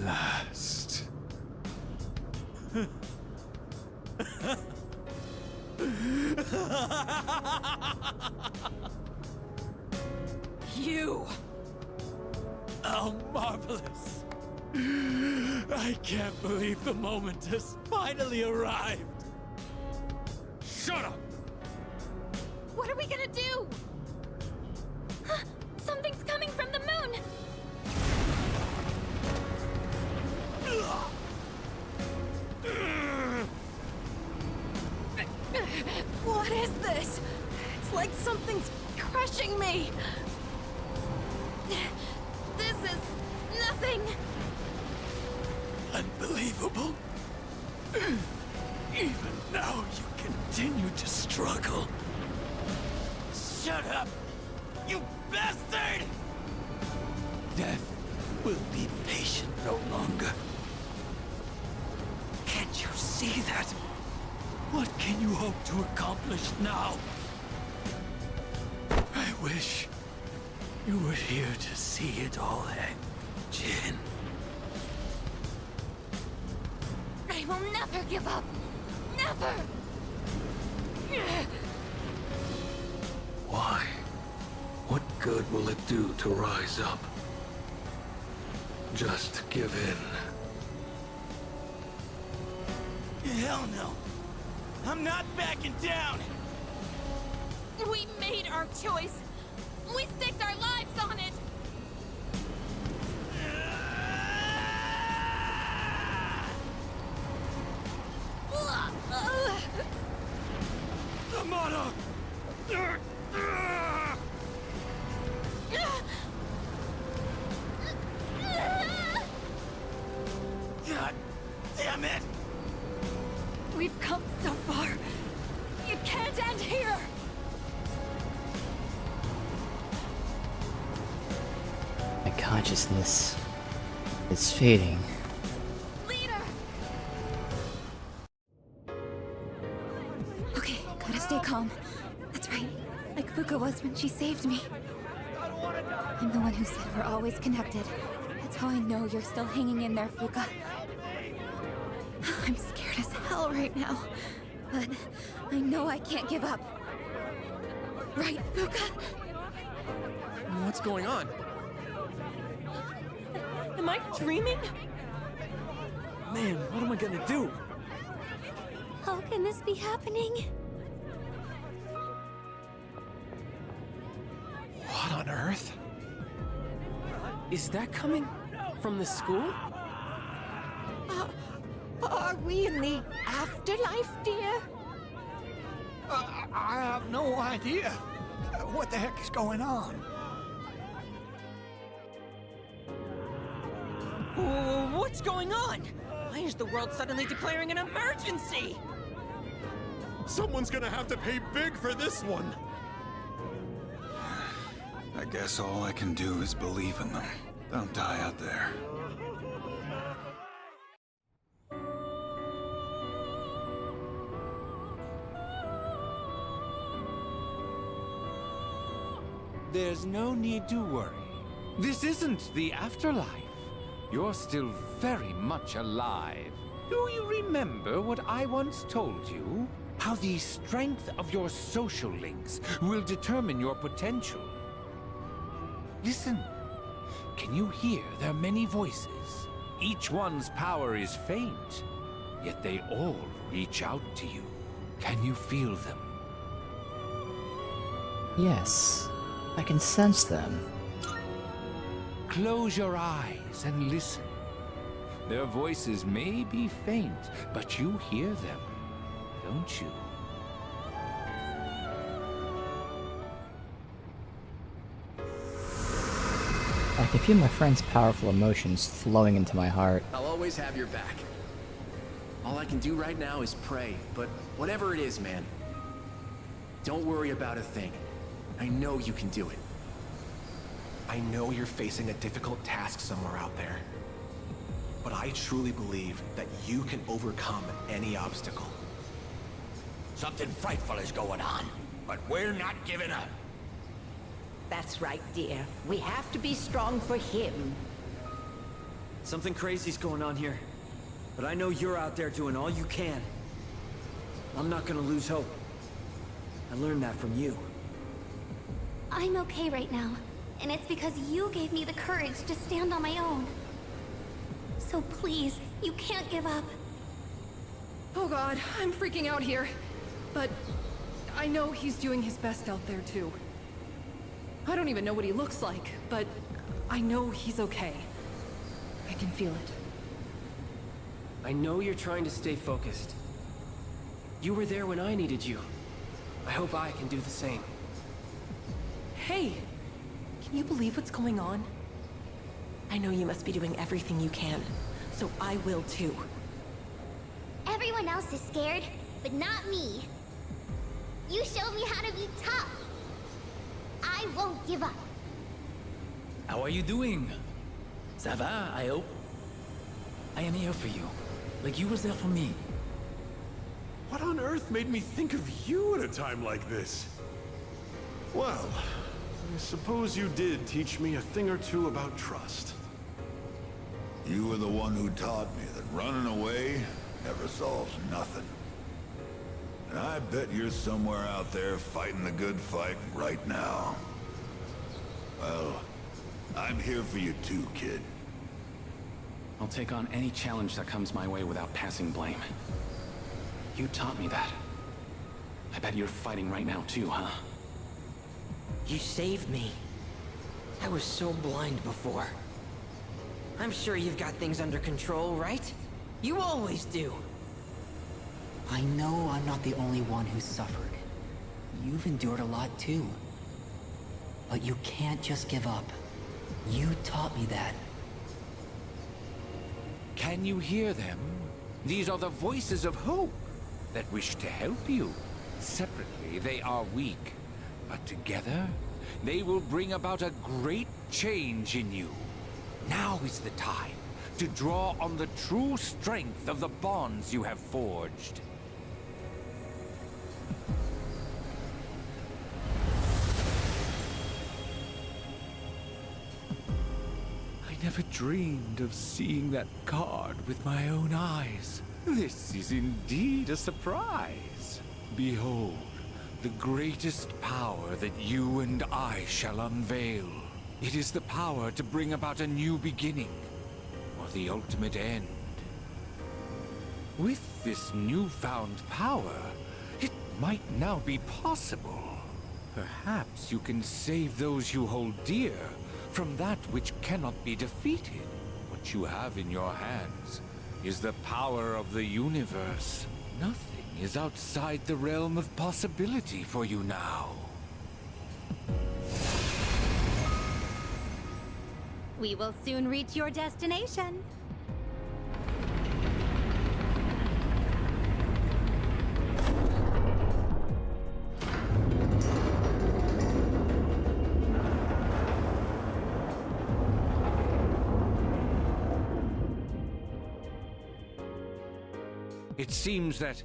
Last. You! Oh, marvelous! I can't believe the moment has finally arrived! Shut up! What are we gonna do? Something's coming from the moon! me! This is nothing! Unbelievable. Even now you continue to struggle. Shut up! You bastard! Death will be patient no longer. Can't you see that? What can you hope to accomplish now? I wish you were here to see it all end, Jin. I will never give up. Never! Why? What good will it do to rise up? Just give in. Hell no! I'm not backing down! We made our choice! We staked our lives on it! Amada! God damn it! We've come so far. It can't end here! My consciousness is fading. Okay, gotta stay calm. That's right. Like Fuka was when she saved me. I'm the one who said we're always connected. That's how I know you're still hanging in there, Fuka. I'm scared as hell right now. But I know I can't give up. Right, Fuka? What's going on? Am I dreaming? Man, what am I gonna do? How can this be happening? What on earth? Is that coming from the school? Are we in the afterlife, dear? I have no idea. What the heck is going on? What's going on? Why is the world suddenly declaring an emergency? Someone's gonna have to pay big for this one. I guess all I can do is believe in them. Don't die out there. There's no need to worry. This isn't the afterlife. You're still very much alive. Do you remember what I once told you? How the strength of your social links will determine your potential. Listen. Can you hear their many voices? Each one's power is faint, yet they all reach out to you. Can you feel them? Yes, I can sense them. Close your eyes and listen. Their voices may be faint, but you hear them, don't you? I can feel my friend's powerful emotions flowing into my heart. I'll always have your back. All I can do right now is pray, but whatever it is, man, don't worry about a thing. I know you can do it. I know you're facing a difficult task somewhere out there. But I truly believe that you can overcome any obstacle. Something frightful is going on, but we're not giving up. That's right, dear. We have to be strong for him. Something crazy's going on here. But I know you're out there doing all you can. I'm not gonna lose hope. I learned that from you. I'm okay right now, and it's because you gave me the courage to stand on my own. So please, you can't give up. Oh god, I'm freaking out here. But I know he's doing his best out there too. I don't even know what he looks like, but I know he's okay. I can feel it. I know you're trying to stay focused. You were there when I needed you. I hope I can do the same. Hey! Can you believe what's going on? I know you must be doing everything you can, so I will too. Everyone else is scared, but not me. You showed me how to be tough. I won't give up. How are you doing? Ça va, I hope? I am here for you, like you was there for me. What on earth made me think of you at a time like this? Well, I suppose you did teach me a thing or two about trust. You were the one who taught me that running away never solves nothing. And I bet you're somewhere out there fighting the good fight right now. Well, I'm here for you too, kid. I'll take on any challenge that comes my way without passing blame. You taught me that. I bet you're fighting right now too, huh? You saved me. I was so blind before. I'm sure you've got things under control, right? You always do. I know I'm not the only one who's suffered. You've endured a lot too. But you can't just give up. You taught me that. Can you hear them? These are the voices of hope that wish to help you. Separately, they are weak. But together, they will bring about a great change in you. Now is the time to draw on the true strength of the bonds you have forged. I never dreamed of seeing that card with my own eyes. This is indeed a surprise. Behold, the greatest power that you and I shall unveil. It is the power to bring about a new beginning, or the ultimate end. With this newfound power, it might now be possible. Perhaps you can save those you hold dear from that which cannot be defeated. What you have in your hands is the power of the universe. Nothing is outside the realm of possibility for you now. We will soon reach your destination. It seems that,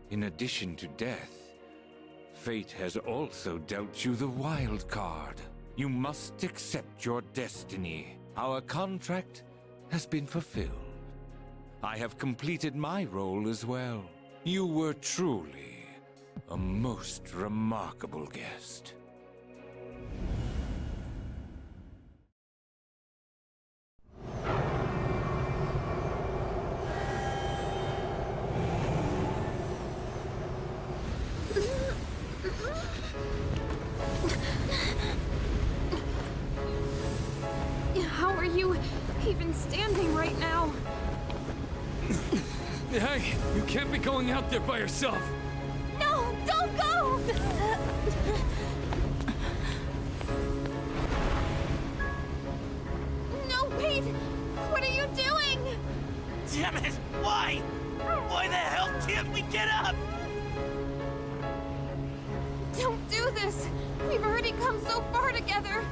in addition to death, fate has also dealt you the wild card. You must accept your destiny. Our contract has been fulfilled. I have completed my role as well. You were truly a most remarkable guest. How are you even standing right now? Hey, you can't be going out there by yourself. No, don't go! No, wait! What are you doing? Damn it! Why? Why the hell can't we get up? Don't do this! We've already come so far together!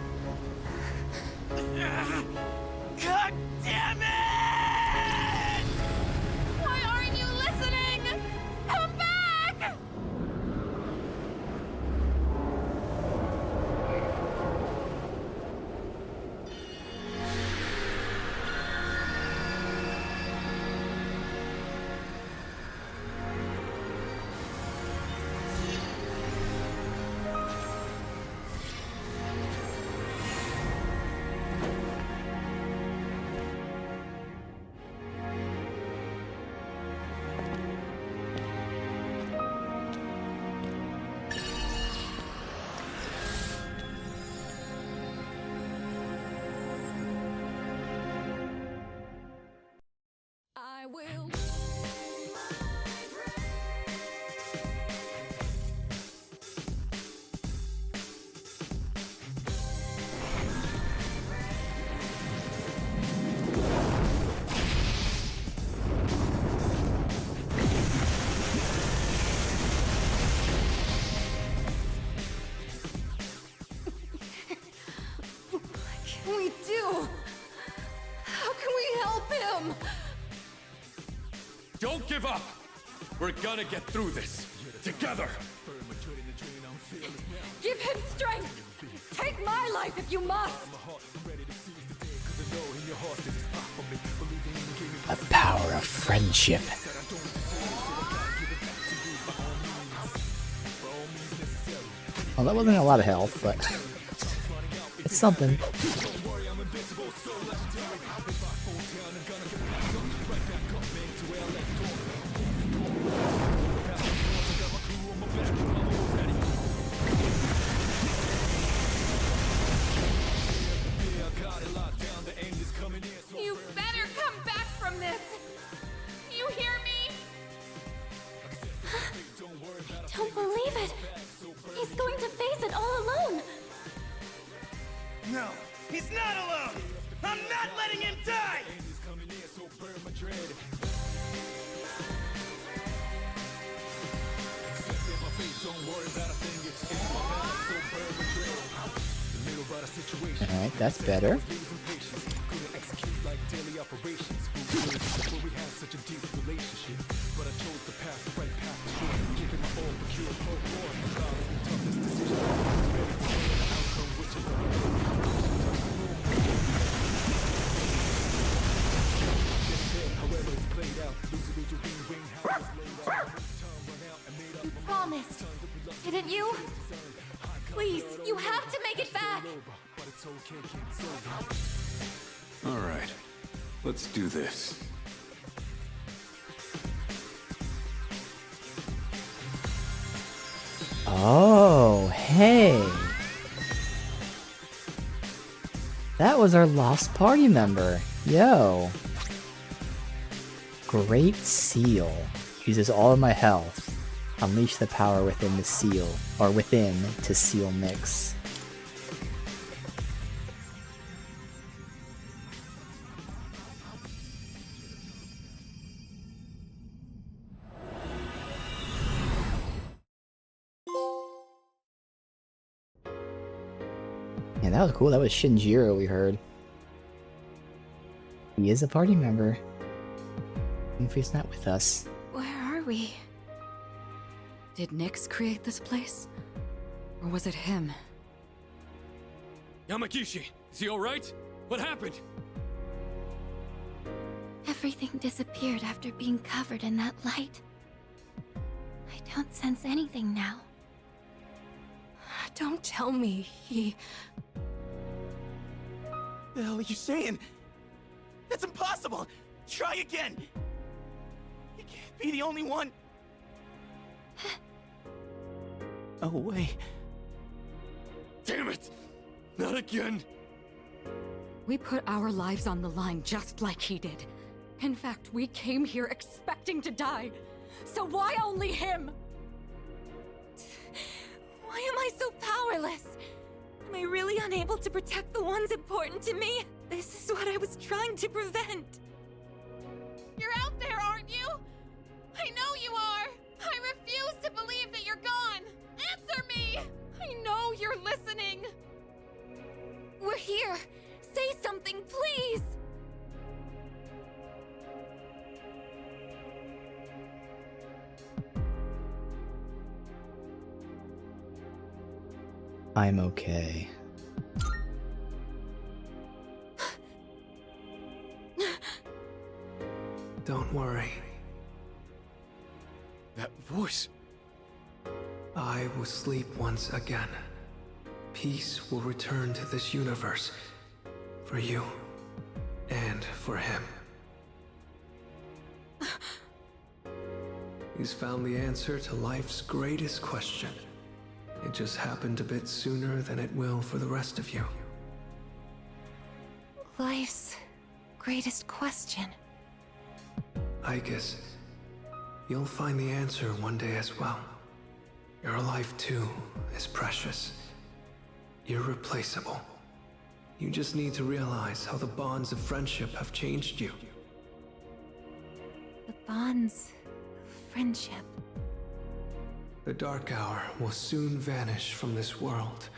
God damn it! Why aren't you listening? Come back! can we do? How can we help him? Don't give up! We're gonna get through this. Together! Give him strength! Take my life if you must! The power of friendship. Well, that wasn't a lot of health, but it's something. You better come back from this! You hear me? I don't believe it. He's going to face it all alone. No, he's not alone! I'm not letting him die! Alright, that's better. You promised, didn't you? Please, you have to make it back! All right, let's do this. Oh, hey. That was our lost party member. Yo. Great Seal. Uses all of my health. Unleash the power within the seal, or within to seal mix. Yeah, that was cool. That was Shinjiro we heard. He is a party member. Even if he's not with us. Where are we? Did Nyx create this place? Or was it him? Yamagishi, is he alright? What happened? Everything disappeared after being covered in that light. I don't sense anything now. Don't tell me he... The hell are you saying? That's impossible! Try again! You can't be the only one! Oh, wait. Damn it! Not again! We put our lives on the line just like he did. In fact, we came here expecting to die. So why only him? Why am I so powerless? Am I really unable to protect the ones important to me? This is what I was trying to prevent. You're out there, aren't you? I know you are! I refuse to believe that you're gone! Answer me! I know you're listening! We're here. Say something, please. I'm okay. Don't worry. That voice. I will sleep once again. Peace will return to this universe. For you. And for him. He's found the answer to life's greatest question. It just happened a bit sooner than it will for the rest of you. Life's greatest question. I guess you'll find the answer one day as well. Your life too is precious. Irreplaceable. You just need to realize how the bonds of friendship have changed you. The bonds of friendship. The Dark Hour will soon vanish from this world.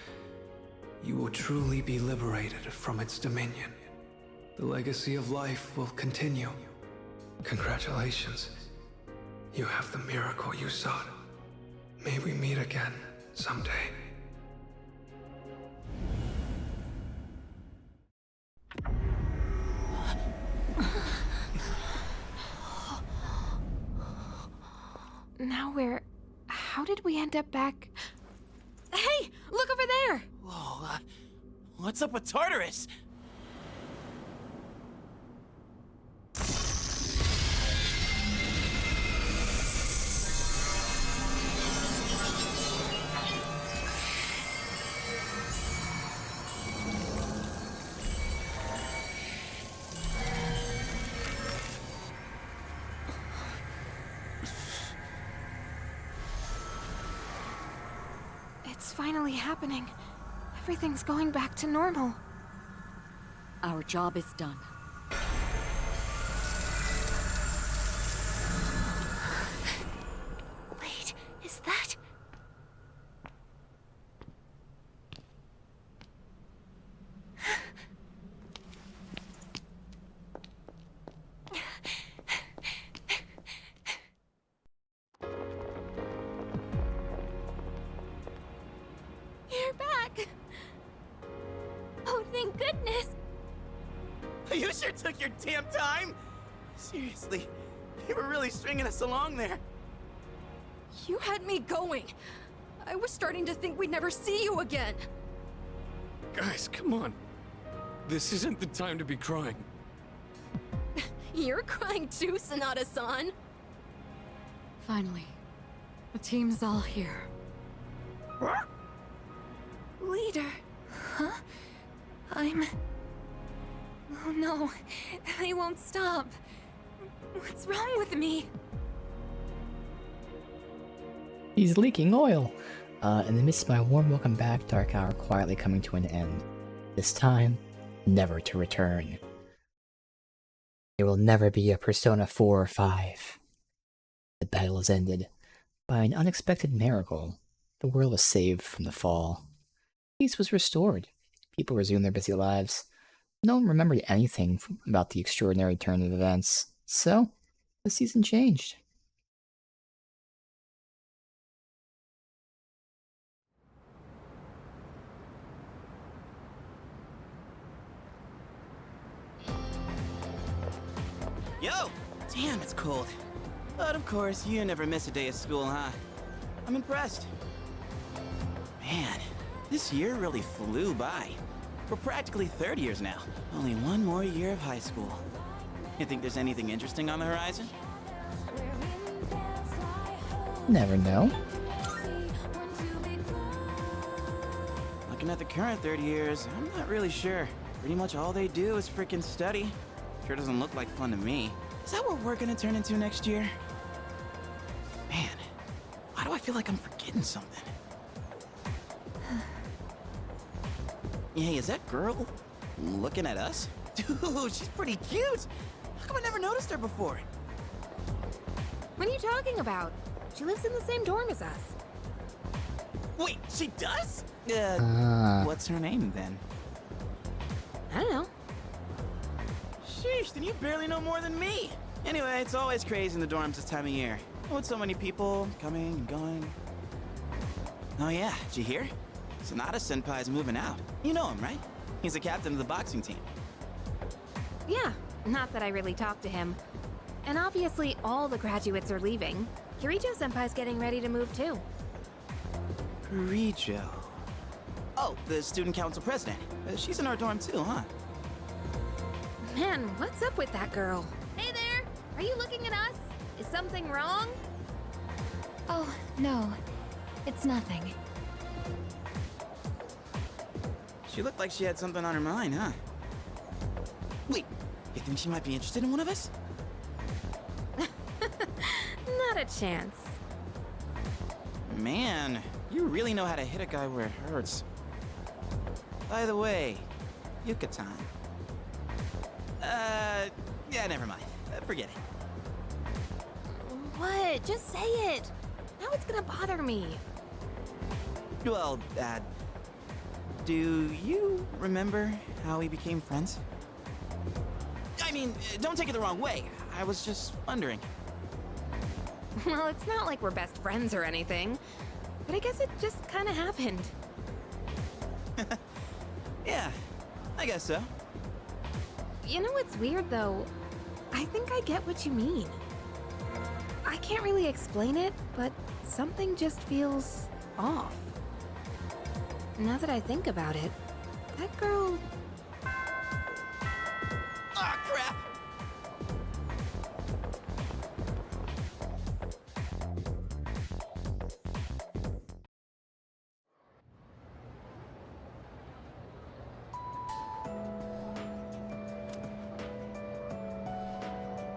you will truly be liberated from its dominion. The legacy of life will continue. Congratulations. You have the miracle you sought. May we meet again someday. Now how did we end up back? Hey, look over there! Whoa, what's up with Tartarus? It's finally happening. Everything's going back to normal. Our job is done. Wait, is that... You're back! Oh, thank goodness! You sure took your damn time! Seriously, you were really stringing us along there. You had me going. I was starting to think we'd never see you again. Guys, come on. This isn't the time to be crying. You're crying too, Sanada-san. Finally, the team's all here. Leader. Huh? Oh no, they won't stop. What's wrong with me? He's leaking oil. In the midst of my warm welcome back, Dark Hour quietly coming to an end. This time, never to return. There will never be a Persona 4 or 5. The battle is ended. By an unexpected miracle, the world was saved from the fall. Peace was restored. People resumed their busy lives. No one remembered anything about the extraordinary turn of events, so the season changed. Yo! Damn, it's cold. But of course, you never miss a day of school, huh? I'm impressed. Man, this year really flew by. We're practically third years now. Only one more year of high school. You think there's anything interesting on the horizon? Never know. Looking at the current third years, I'm not really sure. Pretty much all they do is freaking study. Sure doesn't look like fun to me. Is that what we're gonna turn into next year? Man, why do I feel like I'm forgetting something? Hey, is that girl looking at us? Dude, she's pretty cute! How come I never noticed her before? What are you talking about? She lives in the same dorm as us. Wait, she does? What's her name then? I don't know. Sheesh, then you barely know more than me. Anyway, it's always crazy in the dorms this time of year. With so many people coming and going. Oh yeah, did you hear? Sanada-senpai's moving out. You know him, right? He's the captain of the boxing team. Yeah, not that I really talked to him. And obviously all the graduates are leaving. Kirijo-senpai's getting ready to move too. Kirijo. Oh, the student council president. She's in our dorm too, huh? Man, what's up with that girl? Hey there! Are you looking at us? Is something wrong? Oh, no. It's nothing. She looked like she had something on her mind, huh? Wait, you think she might be interested in one of us? Not a chance. Man, you really know how to hit a guy where it hurts. By the way, Yuka-tan. Yeah, never mind. Forget it. What? Just say it. Now it's gonna bother me. Well, Do you remember how we became friends? I mean, don't take it the wrong way. I was just wondering. Well, it's not like we're best friends or anything, but I guess it just kind of happened. Yeah, I guess so. You know what's weird, though? I think I get what you mean. I can't really explain it, but something just feels off. Now that I think about it, that girl... Ah, crap!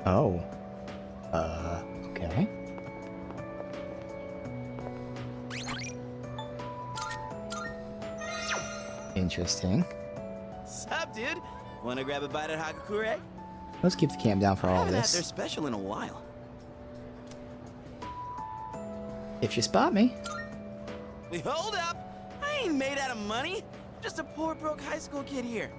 Oh. Okay. Interesting. Sup, dude? Wanna grab a bite at Hagakure? Let's keep the cam down for all haven't had this. their special in a while. If you spot me. Wait, hold up! I ain't made out of money. I'm just a poor, broke high school kid here.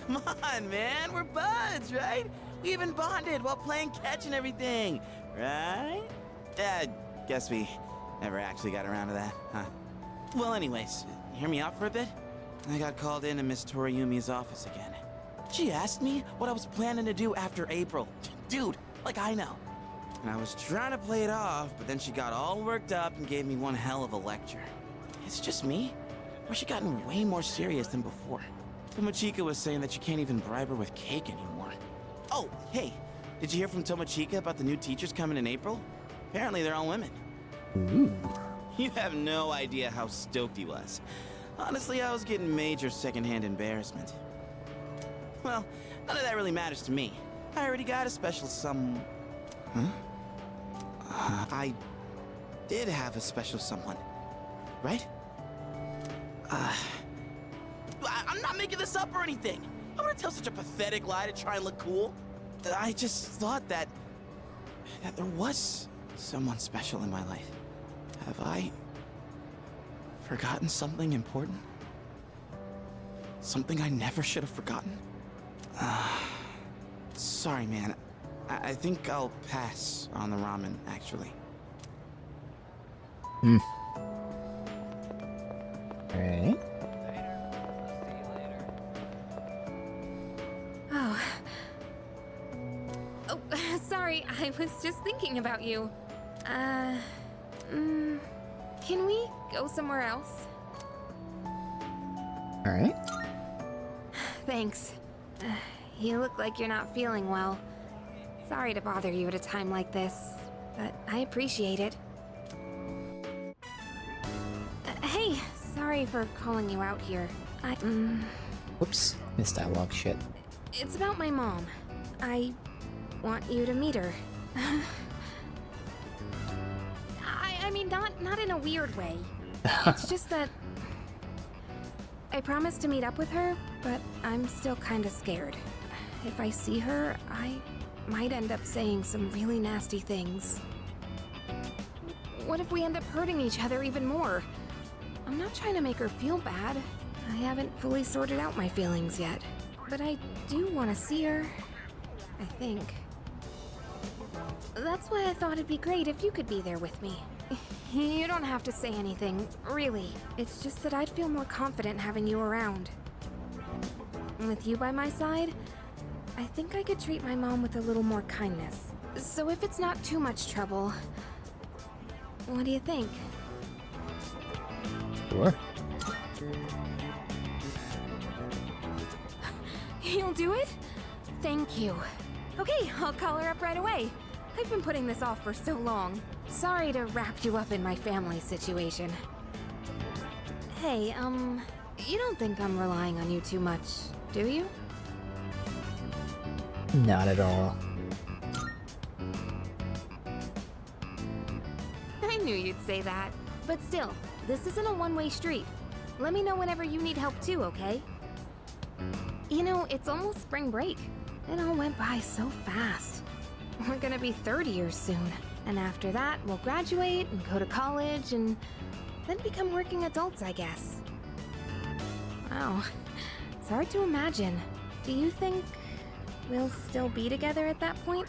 Come on, man. We're buds, right? We even bonded while playing catch and everything, right? Guess we never actually got around to that, huh? Well, anyways, hear me out for a bit? I got called into Miss Toriyumi's office again. She asked me what I was planning to do after April. Dude, like I know. And I was trying to play it off, but then she got all worked up and gave me one hell of a lecture. It's just me? Or she gotten way more serious than before? Tomochika was saying that you can't even bribe her with cake anymore. Oh, hey, did you hear from Tomochika about the new teachers coming in April? Apparently they're all women. Ooh. You have no idea how stoked he was. Honestly, I was getting major secondhand embarrassment. Well, none of that really matters to me. I already got a special Huh? I did have a special someone, right? I'm not making this up or anything. I'm gonna tell such a pathetic lie to try and look cool. I just thought that there was someone special in my life. Have I forgotten something important? Something I never should have forgotten? Sorry, man. I think I'll pass on the ramen, actually. Alright. Oh. Oh, sorry. I was just thinking about you. Can we go somewhere else? Alright. Thanks. You look like you're not feeling well. Sorry to bother you at a time like this, but I appreciate it. Hey, sorry for calling you out here. Whoops. Missed dialogue shit. It's about my mom. I want you to meet her. I mean, not in a weird way. It's just that I promised to meet up with her, but I'm still kind of scared. If I see her, I might end up saying some really nasty things. What if we end up hurting each other even more? I'm not trying to make her feel bad. I haven't fully sorted out my feelings yet. But I do want to see her, I think. That's why I thought it'd be great if you could be there with me. You don't have to say anything, really. It's just that I'd feel more confident having you around. With you by my side, I think I could treat my mom with a little more kindness. So if it's not too much trouble, what do you think? Sure. You'll do it? Thank you. Okay, I'll call her up right away. I've been putting this off for so long. Sorry to wrap you up in my family situation. Hey, you don't think I'm relying on you too much, do you? Not at all. I knew you'd say that. But still, this isn't a one-way street. Let me know whenever you need help too, okay? You know, it's almost spring break. It all went by so fast. We're gonna be third years soon. And after that, we'll graduate and go to college and then become working adults, I guess. Wow. It's hard to imagine. Do you think we'll still be together at that point?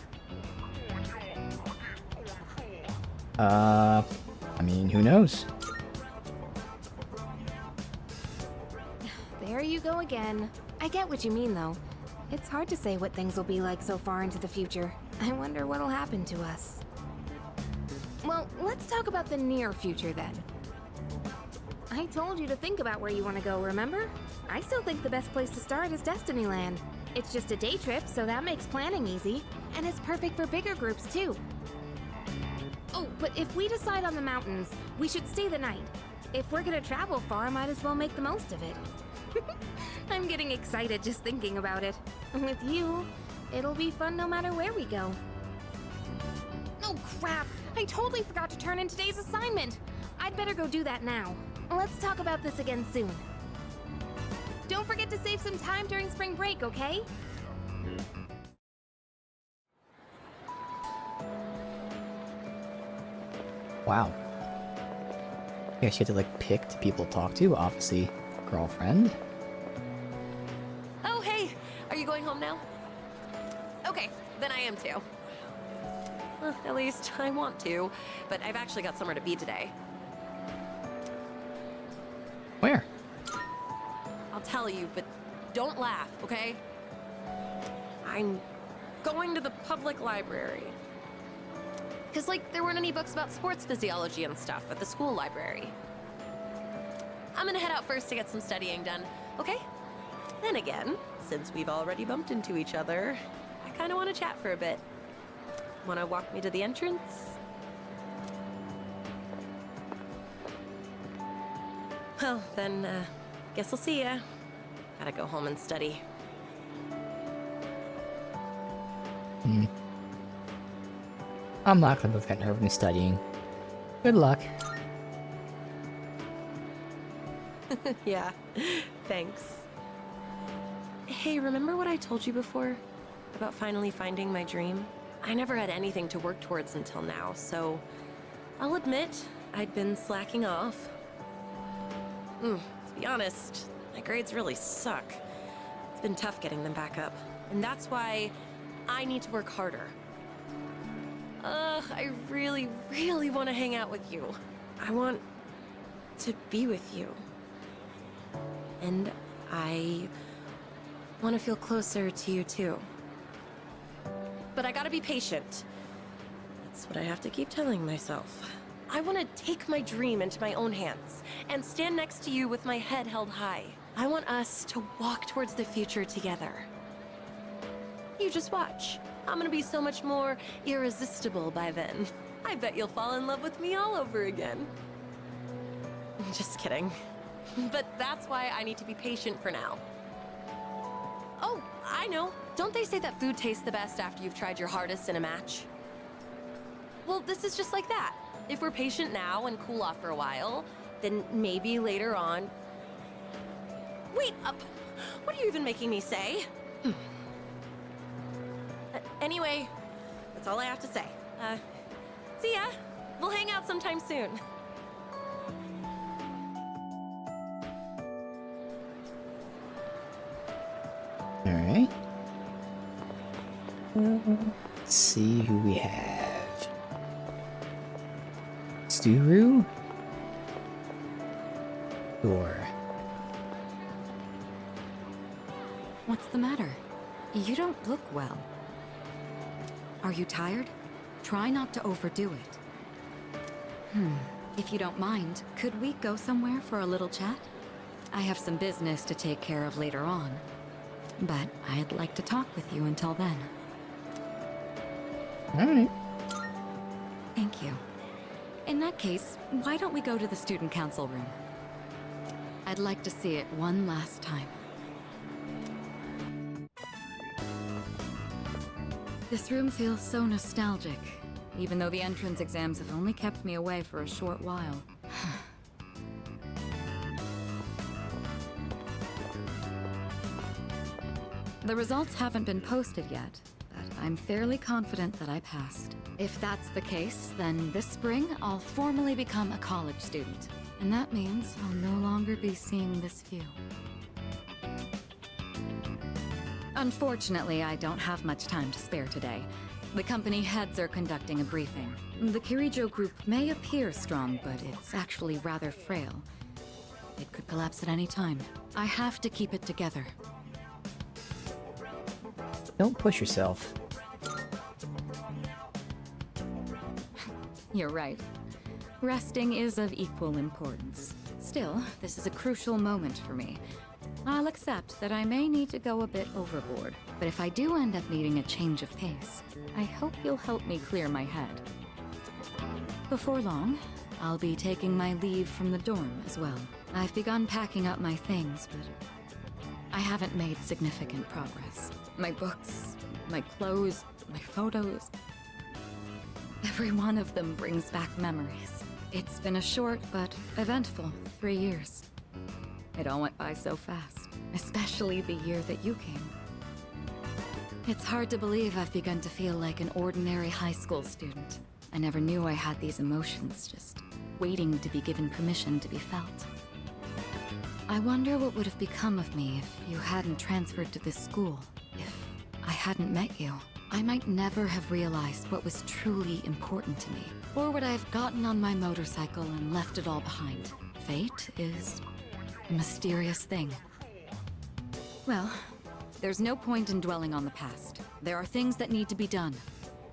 I mean, who knows? There you go again. I get what you mean, though. It's hard to say what things will be like so far into the future. I wonder what'll happen to us. Well, let's talk about the near future then. I told you to think about where you want to go, remember? I still think the best place to start is Destinyland. It's just a day trip, so that makes planning easy. And it's perfect for bigger groups, too. Oh, but if we decide on the mountains, we should stay the night. If we're gonna travel far, might as well make the most of it. I'm getting excited just thinking about it. With you, it'll be fun no matter where we go. Oh crap! I totally forgot to turn in today's assignment! I'd better go do that now. Let's talk about this again soon. Don't forget to save some time during spring break, okay? Wow. I guess you have to like pick the people to talk to, obviously. Girlfriend. Oh, hey! Are you going home now? Okay, then I am too. Well, at least I want to, but I've actually got somewhere to be today. Where? I'll tell you, but don't laugh, okay? I'm going to the public library. Because, like, there weren't any books about sports physiology and stuff at the school library. I'm gonna head out first to get some studying done, okay? Then again, since we've already bumped into each other, I kinda wanna chat for a bit. Wanna walk me to the entrance? Well, then, guess I'll see ya. Gotta go home and study. I'm not gonna prevent her from studying. Good luck. Yeah, thanks. Hey, remember what I told you before? About finally finding my dream? I never had anything to work towards until now, so I'll admit I'd been slacking off. To be honest, my grades really suck. It's been tough getting them back up, and that's why I need to work harder. I really, really want to hang out with you. I want to be with you. And I want to feel closer to you too. But I gotta be patient. That's what I have to keep telling myself. I want to take my dream into my own hands and stand next to you with my head held high. I want us to walk towards the future together. You just watch. I'm gonna be so much more irresistible by then. I bet you'll fall in love with me all over again. Just kidding. But that's why I need to be patient for now. Oh, I know. Don't they say that food tastes the best after you've tried your hardest in a match? Well, this is just like that. If we're patient now and cool off for a while, then maybe later on... Wait up! What are you even making me say? Anyway, that's all I have to say. See ya. We'll hang out sometime soon. Alright. Let's see who we have. Sturu? Or... What's the matter? You don't look well. Are you tired? Try not to overdo it. If you don't mind, could we go somewhere for a little chat? I have some business to take care of later on. But I'd like to talk with you until then. Alright. Thank you. In that case, why don't we go to the student council room? I'd like to see it one last time. This room feels so nostalgic, even though the entrance exams have only kept me away for a short while. The results haven't been posted yet, but I'm fairly confident that I passed. If that's the case, then this spring I'll formally become a college student. And that means I'll no longer be seeing this view. Unfortunately, I don't have much time to spare today. The company heads are conducting a briefing. The Kirijo group may appear strong, but it's actually rather frail. It could collapse at any time. I have to keep it together. Don't push yourself. You're right. Resting is of equal importance. Still, this is a crucial moment for me. I'll accept that I may need to go a bit overboard, but if I do end up needing a change of pace, I hope you'll help me clear my head. Before long, I'll be taking my leave from the dorm as well. I've begun packing up my things, but I haven't made significant progress. My books, my clothes, my photos. Every one of them brings back memories. It's been a short but eventful 3 years. It all went by so fast, especially the year that you came. It's hard to believe I've begun to feel like an ordinary high school student. I never knew I had these emotions, just waiting to be given permission to be felt. I wonder what would have become of me if you hadn't transferred to this school, if I hadn't met you. I might never have realized what was truly important to me, or would I have gotten on my motorcycle and left it all behind. Fate is a mysterious thing. Well, there's no point in dwelling on the past. There are things that need to be done.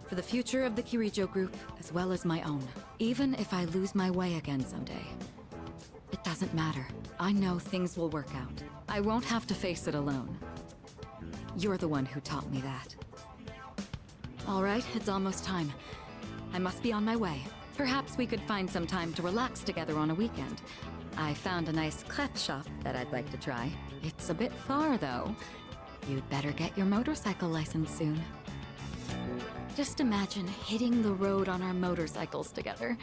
For the future of the Kirijo group, as well as my own. Even if I lose my way again someday. It doesn't matter. I know things will work out. I won't have to face it alone. You're the one who taught me that. All right, it's almost time. I must be on my way. Perhaps we could find some time to relax together on a weekend. I found a nice crepe shop that I'd like to try. It's a bit far, though. You'd better get your motorcycle license soon. Just imagine hitting the road on our motorcycles together.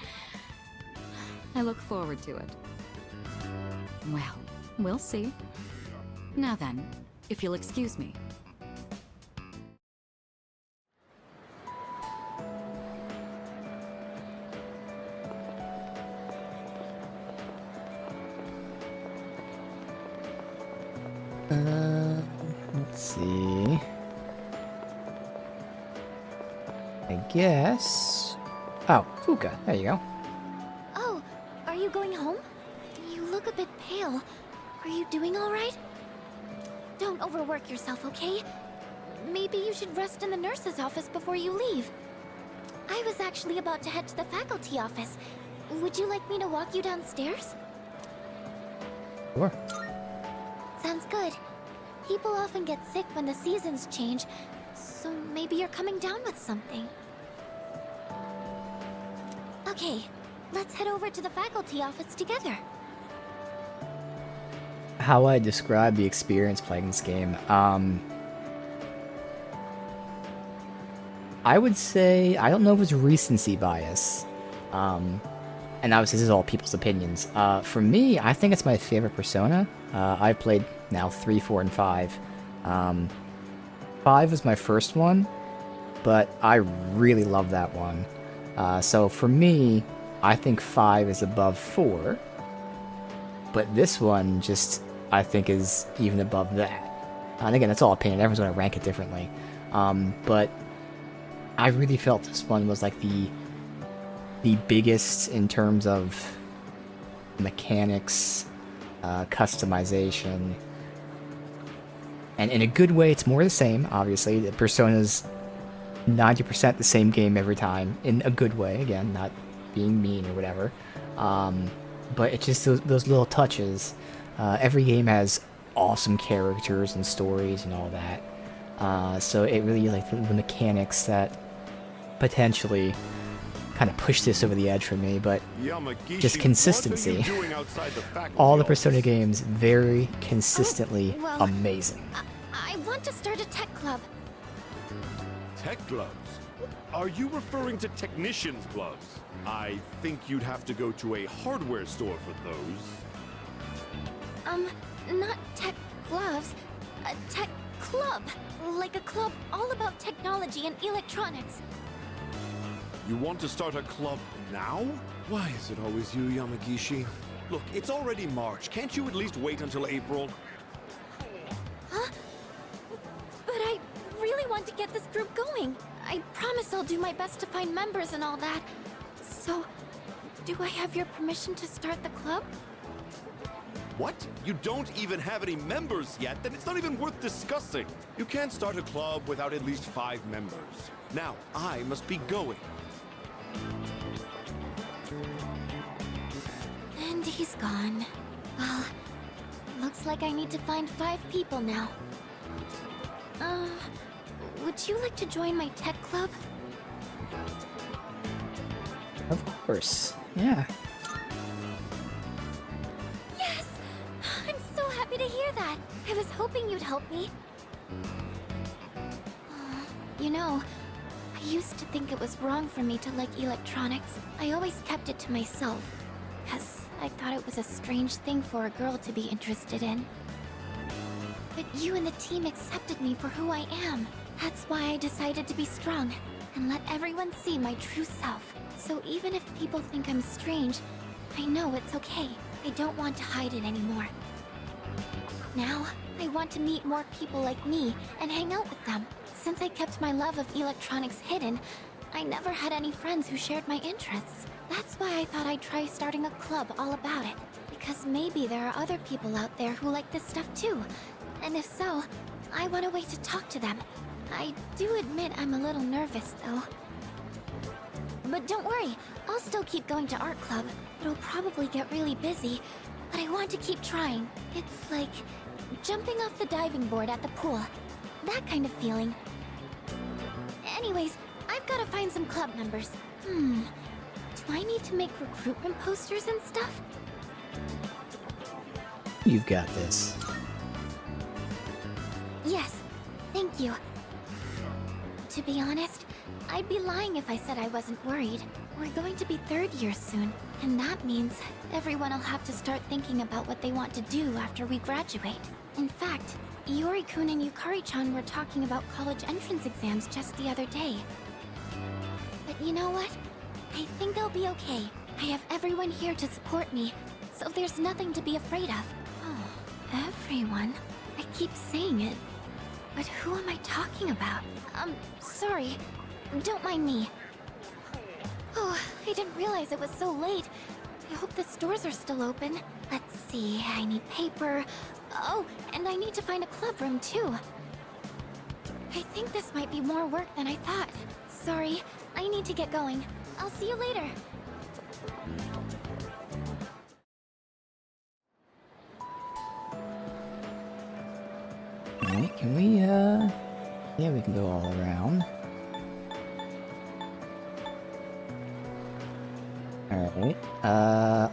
I look forward to it. Well, we'll see. Now then, if you'll excuse me. Let's see. I guess... Oh, Fuka, there you go. Oh, are you going home? You look a bit pale. Are you doing all right? Don't overwork yourself, okay? Maybe you should rest in the nurse's office before you leave. I was actually about to head to the faculty office. Would you like me to walk you downstairs? Sure. Sounds good. People often get sick when the seasons change, so maybe you're coming down with something. Okay, let's head over to the faculty office together. How I describe the experience playing this game, I would say, I don't know if it's recency bias, and obviously this is all people's opinions. For me, I think it's my favorite Persona. I've played now 3, 4, and 5. 5 was my first one, but I really love that one. So for me, I think 5 is above 4, but this one just, I think, is even above that. And again, that's all opinion. Everyone's going to rank it differently. But I really felt this one was like the biggest in terms of mechanics, customization, and in a good way. It's more the same. Obviously, the Persona's 90% the same game every time in a good way. Again, not being mean or whatever. But it's just those little touches. Every game has awesome characters and stories and all that. So it really, like, the mechanics that potentially kind of push this over the edge for me, but just consistency. All the Persona games very consistently amazing. I want to start a tech club. Tech gloves? Are you referring to technician's gloves? I think you'd have to go to a hardware store for those. Not tech gloves. A tech club. Like a club all about technology and electronics. You want to start a club now? Why is it always you, Yamagishi? Look, it's already March. Can't you at least wait until April? Huh? But to get this group going. I promise I'll do my best to find members and all that. So, do I have your permission to start the club? What? You don't even have any members yet? Then it's not even worth discussing. You can't start a club without at least 5 members. Now, I must be going. And he's gone. Well, looks like I need to find 5 people now. Would you like to join my tech club? Of course. Yeah. Yes! I'm so happy to hear that. I was hoping you'd help me. You know, I used to think it was wrong for me to like electronics. I always kept it to myself, because I thought it was a strange thing for a girl to be interested in. But you and the team accepted me for who I am. That's why I decided to be strong, and let everyone see my true self. So even if people think I'm strange, I know it's okay. I don't want to hide it anymore. Now, I want to meet more people like me and hang out with them. Since I kept my love of electronics hidden, I never had any friends who shared my interests. That's why I thought I'd try starting a club all about it. Because maybe there are other people out there who like this stuff too. And if so, I want a way to talk to them. I do admit I'm a little nervous, though. But don't worry, I'll still keep going to art club. It'll probably get really busy, but I want to keep trying. It's like jumping off the diving board at the pool. That kind of feeling. Anyways, I've got to find some club members. Do I need to make recruitment posters and stuff? You've got this. Yes, thank you. To be honest, I'd be lying if I said I wasn't worried. We're going to be 3rd year soon, and that means everyone will have to start thinking about what they want to do after we graduate. In fact, Iori-kun and Yukari-chan were talking about college entrance exams just the other day. But you know what? I think I'll be okay. I have everyone here to support me, so there's nothing to be afraid of. Oh, everyone? I keep saying it. But who am I talking about? Sorry. Don't mind me. Oh, I didn't realize it was so late. I hope the stores are still open. Let's see, I need paper. Oh, and I need to find a club room too. I think this might be more work than I thought. Sorry, I need to get going. I'll see you later. Alright, can we, yeah, we can go all around. Alright,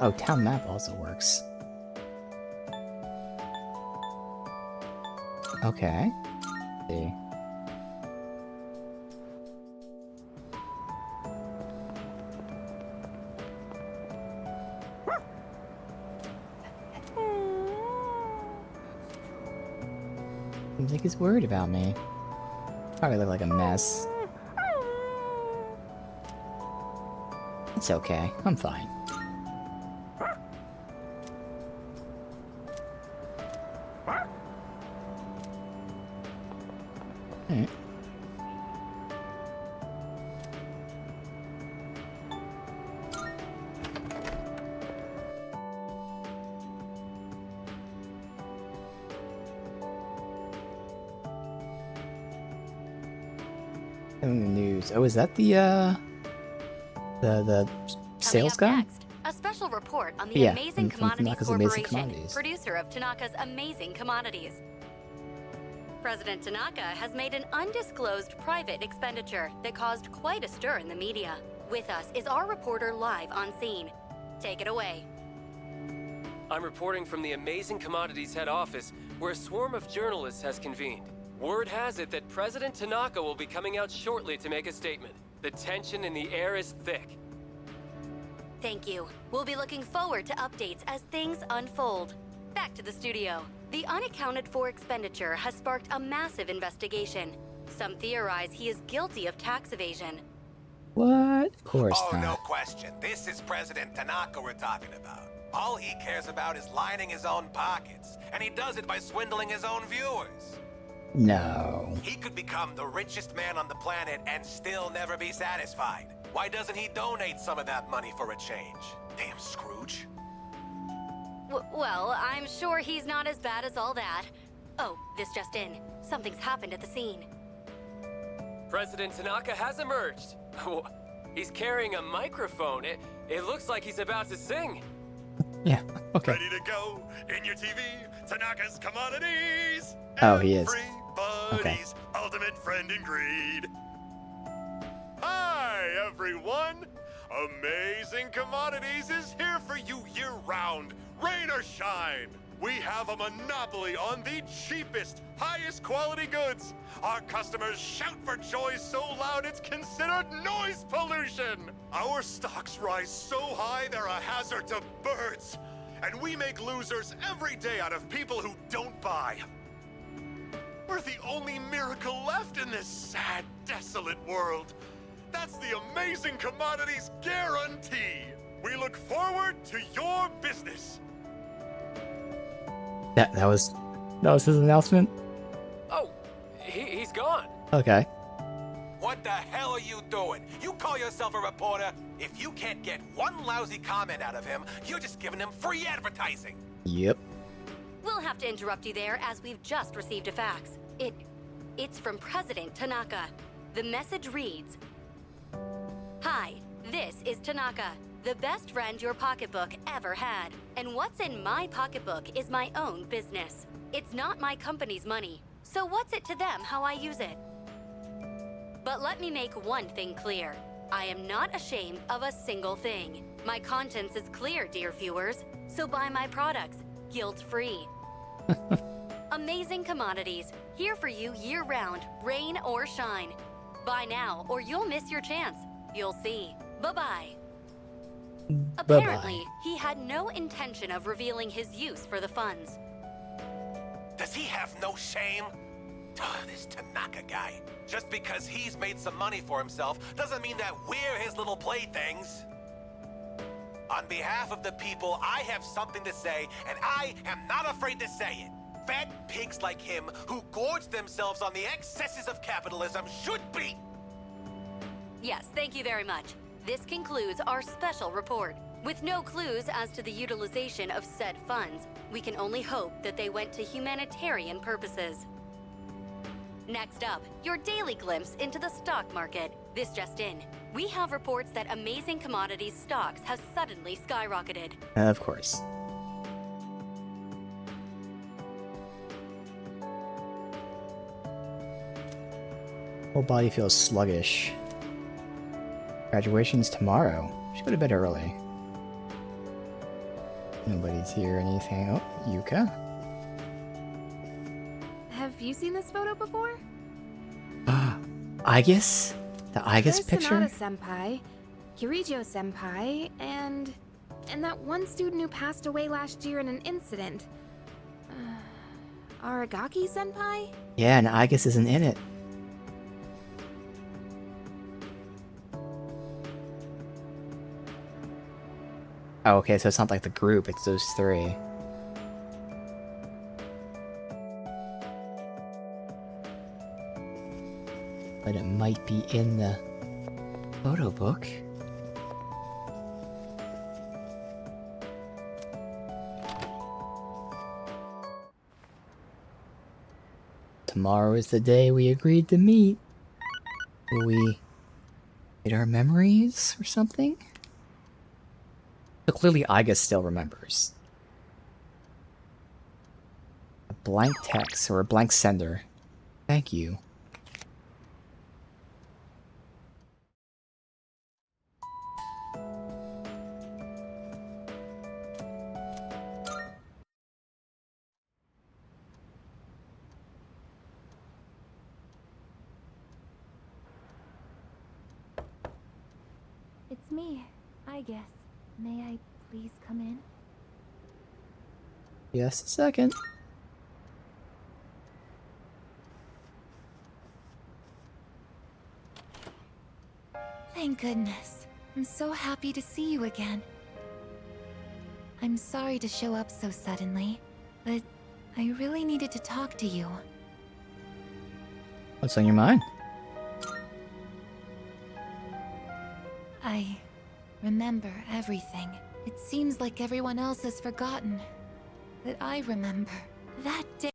oh, town map also works. Okay. Let's see. Seems like he's worried about me. Probably look like a mess. It's okay. I'm fine. Alright. In the news. Oh, is that the sales guy? Next, a special report on the Yeah, Amazing from Commodities Tanaka's Amazing Corporation, Commodities. producer of Tanaka's Amazing Commodities. President Tanaka has made an undisclosed private expenditure that caused quite a stir in the media. With us is our reporter live on scene. Take it away. I'm reporting from the Amazing Commodities head office, where a swarm of journalists has convened. Word has it that President Tanaka will be coming out shortly to make a statement. The tension in the air is thick. Thank you. We'll be looking forward to updates as things unfold. Back to the studio. The unaccounted for expenditure has sparked a massive investigation. Some theorize he is guilty of tax evasion. What? Of course Oh, not. no question. This is President Tanaka we're talking about. All he cares about is lining his own pockets, and he does it by swindling his own viewers. No. Oh. He could become the richest man on the planet and still never be satisfied. Why doesn't he donate some of that money for a change? Damn Scrooge. Well, I'm sure he's not as bad as all that. Oh, this just in. Something's happened at the scene. President Tanaka has emerged. He's carrying a microphone. It looks like he's about to sing. Yeah, okay. Ready to go in your TV? Tanaka's Commodities! Oh, he is. Everybody's ultimate friend in greed. Hi, everyone! Amazing Commodities is here for you year-round, rain or shine. We have a monopoly on the cheapest, highest quality goods. Our customers shout for joy so loud it's considered noise pollution. Our stocks rise so high they're a hazard to birds. And we make losers every day out of people who don't buy. We're the only miracle left in this sad, desolate world. That's the Amazing Commodities guarantee. We look forward to your business. That was his announcement? Oh, he's gone. Okay. What the hell are you doing? You call yourself a reporter? If you can't get one lousy comment out of him, you're just giving him free advertising. Yep. We'll have to interrupt you there as we've just received a fax. It's from President Tanaka. The message reads, "Hi, this is Tanaka, the best friend your pocketbook ever had. And what's in my pocketbook is my own business. It's not my company's money, so what's it to them how I use it? But let me make one thing clear. I am not ashamed of a single thing. My conscience is clear, dear viewers, so buy my products, guilt-free. Amazing Commodities, here for you year-round, rain or shine. Buy now, or you'll miss your chance. You'll see. Bye-bye." Apparently, he had no intention of revealing his use for the funds. Does he have no shame? This Tanaka guy. Just because he's made some money for himself doesn't mean that we're his little playthings. On behalf of the people, I have something to say, and I am not afraid to say it. Fat pigs like him who gorge themselves on the excesses of capitalism should be... Yes, thank you very much. This concludes our special report. With no clues as to the utilization of said funds, we can only hope that they went to humanitarian purposes. Next up, your daily glimpse into the stock market. This just in. We have reports that Amazing Commodities stocks have suddenly skyrocketed. Of course. Whole body feels sluggish. Graduation's tomorrow. Should go to bed early. Nobody's here. Anything? Oh, Yuka. Have you seen this photo before? Aigis? The Aigis There's picture? Sanada-senpai, Kirijo-senpai, and that one student who passed away last year in an incident. Aragaki-senpai? Yeah, and Aigis isn't in it. Oh, okay, so it's not like the group, it's those three. But it might be in the photo book. Tomorrow is the day we agreed to meet. Will we get our memories or something? So clearly Aigis still remembers. A blank text or a blank sender. Thank you. It's me, I guess. May I please come in? Yes, a second. Thank goodness. I'm so happy to see you again. I'm sorry to show up so suddenly, but I really needed to talk to you. What's on your mind? I remember everything. It seems like everyone else has forgotten that I remember that day.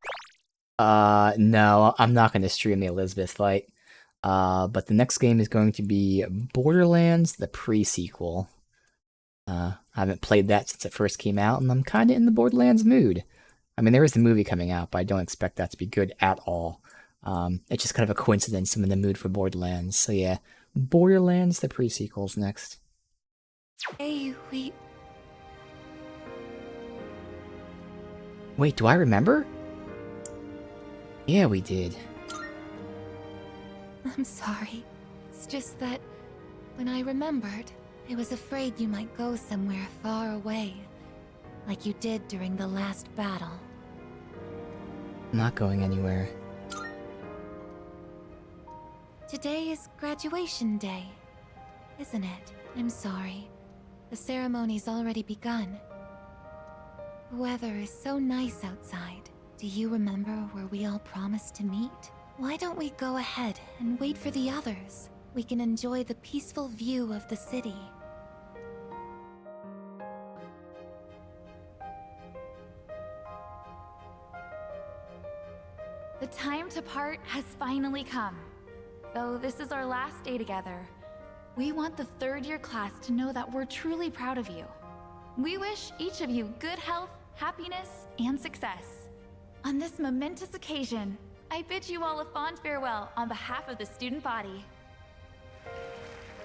No, I'm not going to stream the Elizabeth fight. But the next game is going to be Borderlands, the pre-sequel. I haven't played that since it first came out, and I'm kind of in the Borderlands mood. I mean, there is the movie coming out, but I don't expect that to be good at all. It's just kind of a coincidence I'm in the mood for Borderlands. So yeah, Borderlands, the pre-sequel's next. Hey, Wait, do I remember? Yeah, we did. I'm sorry. It's just that when I remembered, I was afraid you might go somewhere far away, like you did during the last battle. I'm not going anywhere. Today is graduation day, isn't it? I'm sorry. The ceremony's already begun. The weather is so nice outside. Do you remember where we all promised to meet? Why don't we go ahead and wait for the others? We can enjoy the peaceful view of the city. The time to part has finally come. Though this is our last day together, we want the third-year class to know that we're truly proud of you. We wish each of you good health, happiness, and success. On this momentous occasion, I bid you all a fond farewell on behalf of the student body.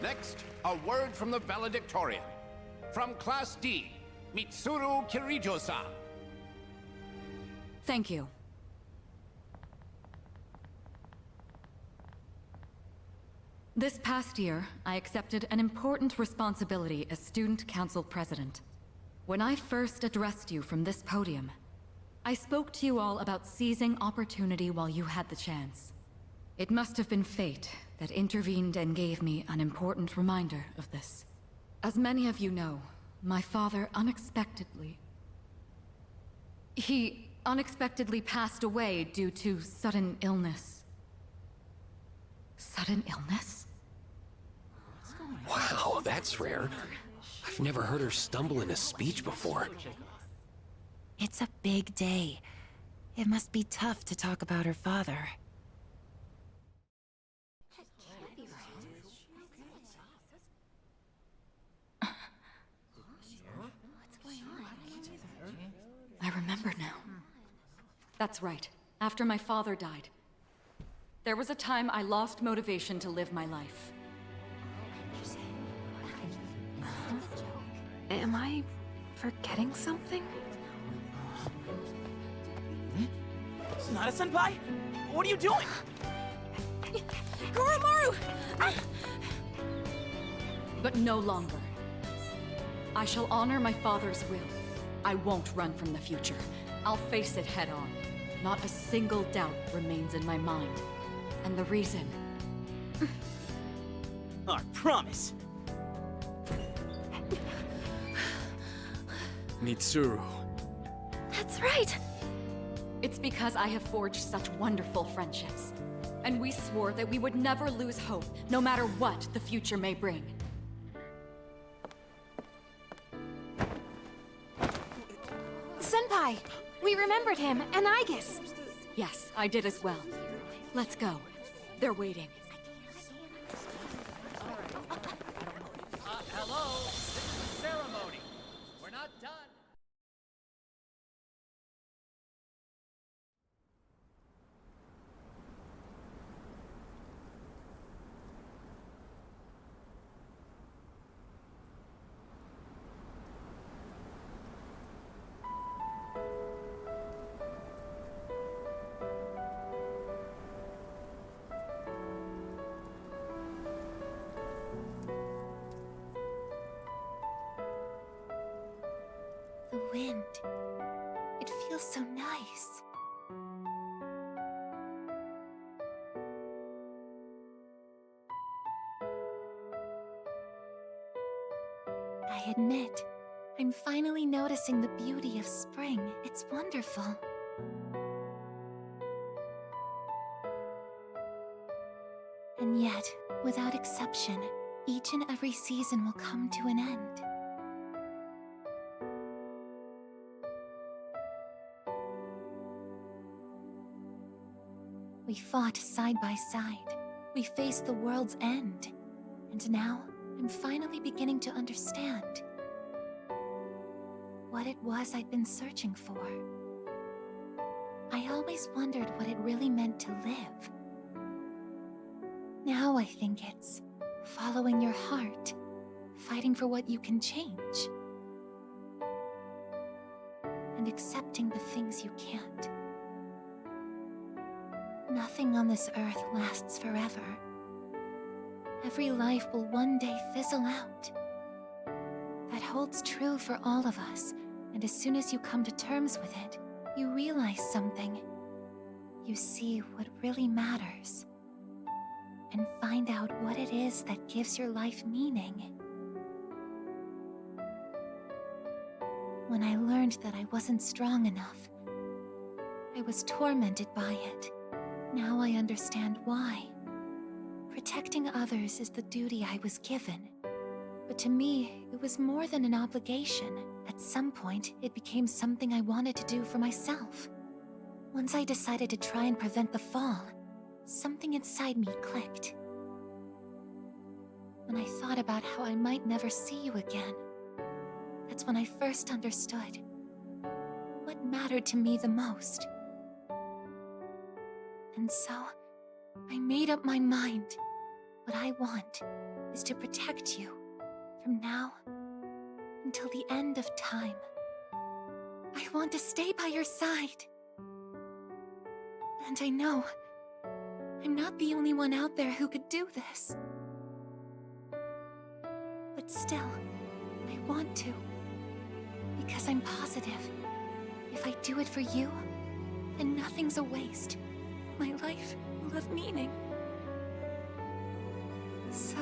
Next, a word from the valedictorian. From Class D, Mitsuru Kirijo-san. Thank you. This past year, I accepted an important responsibility as Student Council President. When I first addressed you from this podium, I spoke to you all about seizing opportunity while you had the chance. It must have been fate that intervened and gave me an important reminder of this. As many of you know, my father He unexpectedly passed away due to sudden illness. Sudden illness? Wow, that's rare. I've never heard her stumble in a speech before. It's a big day. It must be tough to talk about her father. I remember now. That's right. After my father died, there was a time I lost motivation to live my life. Am I forgetting something? Sonata-senpai? What are you doing? Goromaru! But no longer. I shall honor my father's will. I won't run from the future. I'll face it head on. Not a single doubt remains in my mind. And the reason... Our promise. Mitsuru. That's right! It's because I have forged such wonderful friendships. And we swore that we would never lose hope, no matter what the future may bring. Senpai! We remembered him, and Aigis! Yes, I did as well. Let's go. They're waiting. Hello, this is the ceremony. We're not done. The wind. It feels so nice. I admit, I'm finally noticing the beauty of spring. It's wonderful. And yet, without exception, each and every season will come to an end. We fought side by side. We faced the world's end. And now, I'm finally beginning to understand what it was I'd been searching for. I always wondered what it really meant to live. Now I think it's following your heart, fighting for what you can change, and accepting the things you can't. Nothing on this earth lasts forever. Every life will one day fizzle out. That holds true for all of us, and as soon as you come to terms with it, you realize something. You see what really matters, and find out what it is that gives your life meaning. When I learned that I wasn't strong enough, I was tormented by it. Now I understand why. Protecting others is the duty I was given. But to me, it was more than an obligation. At some point, it became something I wanted to do for myself. Once I decided to try and prevent the fall, something inside me clicked. When I thought about how I might never see you again, that's when I first understood what mattered to me the most. And so, I made up my mind. What I want is to protect you from now until the end of time. I want to stay by your side. And I know I'm not the only one out there who could do this. But still, I want to. Because I'm positive, if I do it for you, then nothing's a waste. My life will have meaning. So,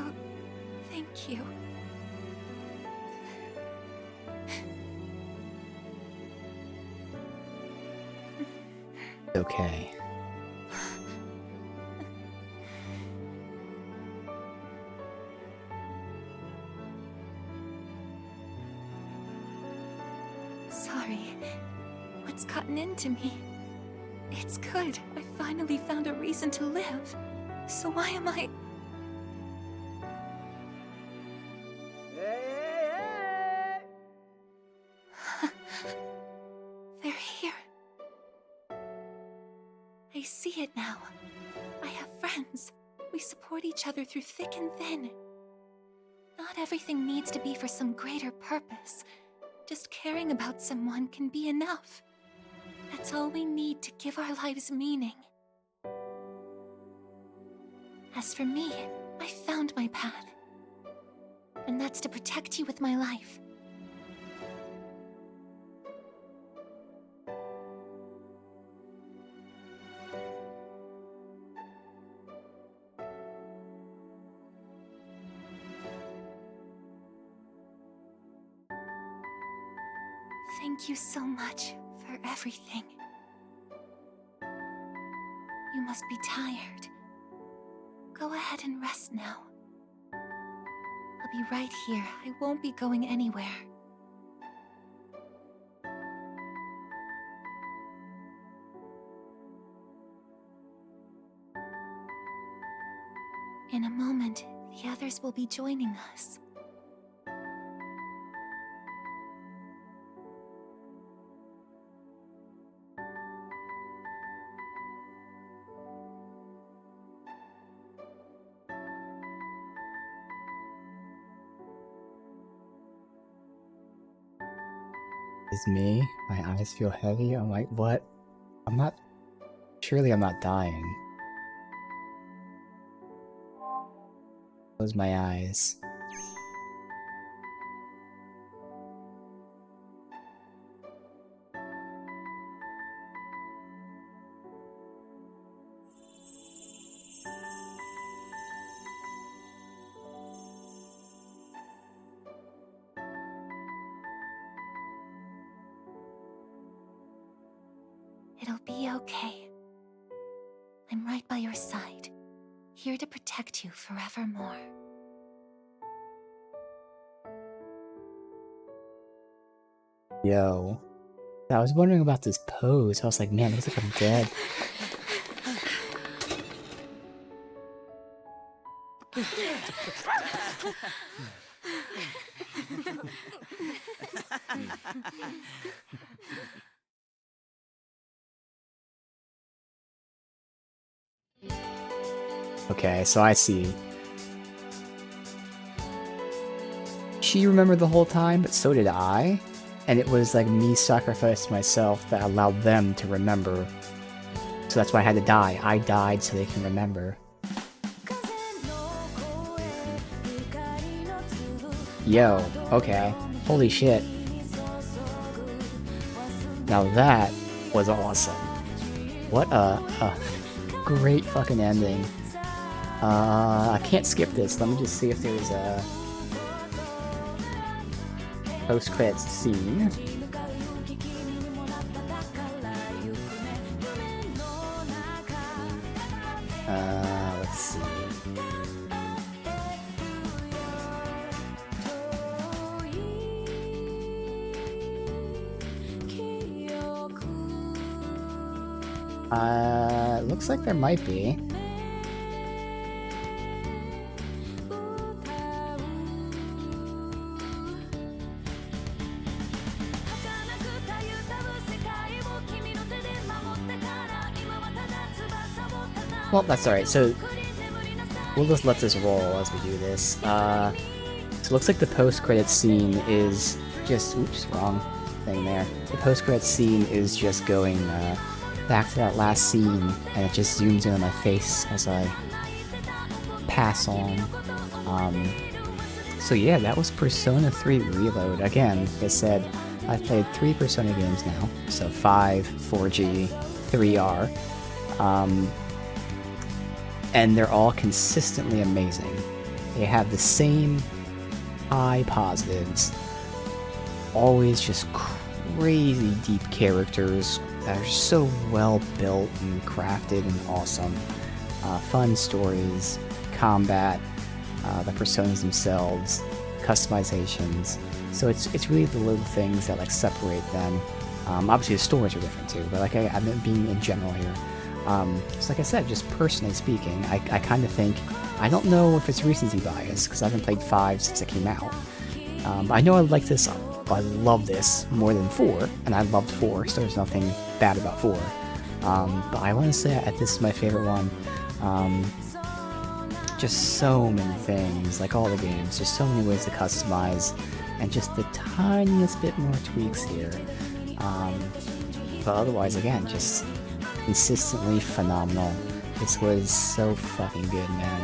thank you. Okay. Sorry. What's gotten into me? It's good. I finally found a reason to live. So why am I... They're here. I see it now. I have friends. We support each other through thick and thin. Not everything needs to be for some greater purpose. Just caring about someone can be enough. That's all we need to give our lives meaning. As for me, I found my path. And that's to protect you with my life. Thank you so much for everything. You must be tired. Go ahead and rest now. I'll be right here. I won't be going anywhere. In a moment, the others will be joining us. It's me. My eyes feel heavy. I'm like, what? I'm not... Surely I'm not dying. Close my eyes. It'll be okay. I'm right by your side. here to protect you forevermore. Yo. I was wondering about this pose. I was like, man, it looks like I'm dead. Okay, so I see. She remembered the whole time, but so did I. And it was like me sacrificing myself that allowed them to remember. So that's why I had to die. I died so they can remember. Yo, okay. Holy shit. Now that was awesome. What a great fucking ending. I can't skip this. Let me just see if there's a post-credits scene. Let's see. Looks like there might be. Well, that's alright, so we'll just let this roll as we do this. So it looks like the post-credits scene is just, oops, wrong thing there. The post-credits scene is just going back to that last scene, and it just zooms in on my face as I pass on. So yeah, that was Persona 3 Reload. Again, like I said, I've played 3 Persona games now, so 5, 4G, 3R. And they're all consistently amazing. They have the same high positives, always just crazy deep characters that are so well built and crafted and awesome. Fun stories, combat, the personas themselves, customizations. So it's really the little things that like separate them. Obviously the stories are different too, but like I've been being in general here. So like I said, just personally speaking, I kind of think, I don't know if it's recency bias, because I haven't played 5 since it came out. But I know I like this, I love this more than 4, and I loved 4, so there's nothing bad about 4. But I want to say that this is my favorite one. Just so many things, like all the games, just so many ways to customize, and just the tiniest bit more tweaks here. But otherwise, again, just consistently phenomenal. This was so fucking good, man.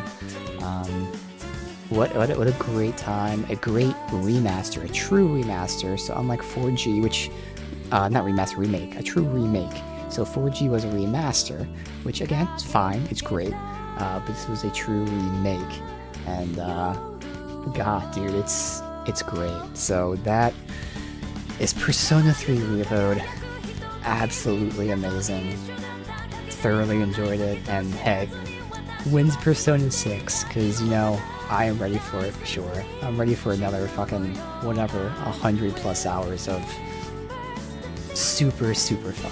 What a great time, a great remaster, a true remaster. So unlike 4G, which, not remaster, remake, a true remake. So 4G was a remaster, which again, it's fine, it's great, but this was a true remake, and god, dude, it's great. So that is Persona 3 Reload. Absolutely amazing. Thoroughly enjoyed it, and hey, wins Persona 6, because, you know, I am ready for it for sure. I'm ready for another fucking, whatever, 100+ hours of super, super fun.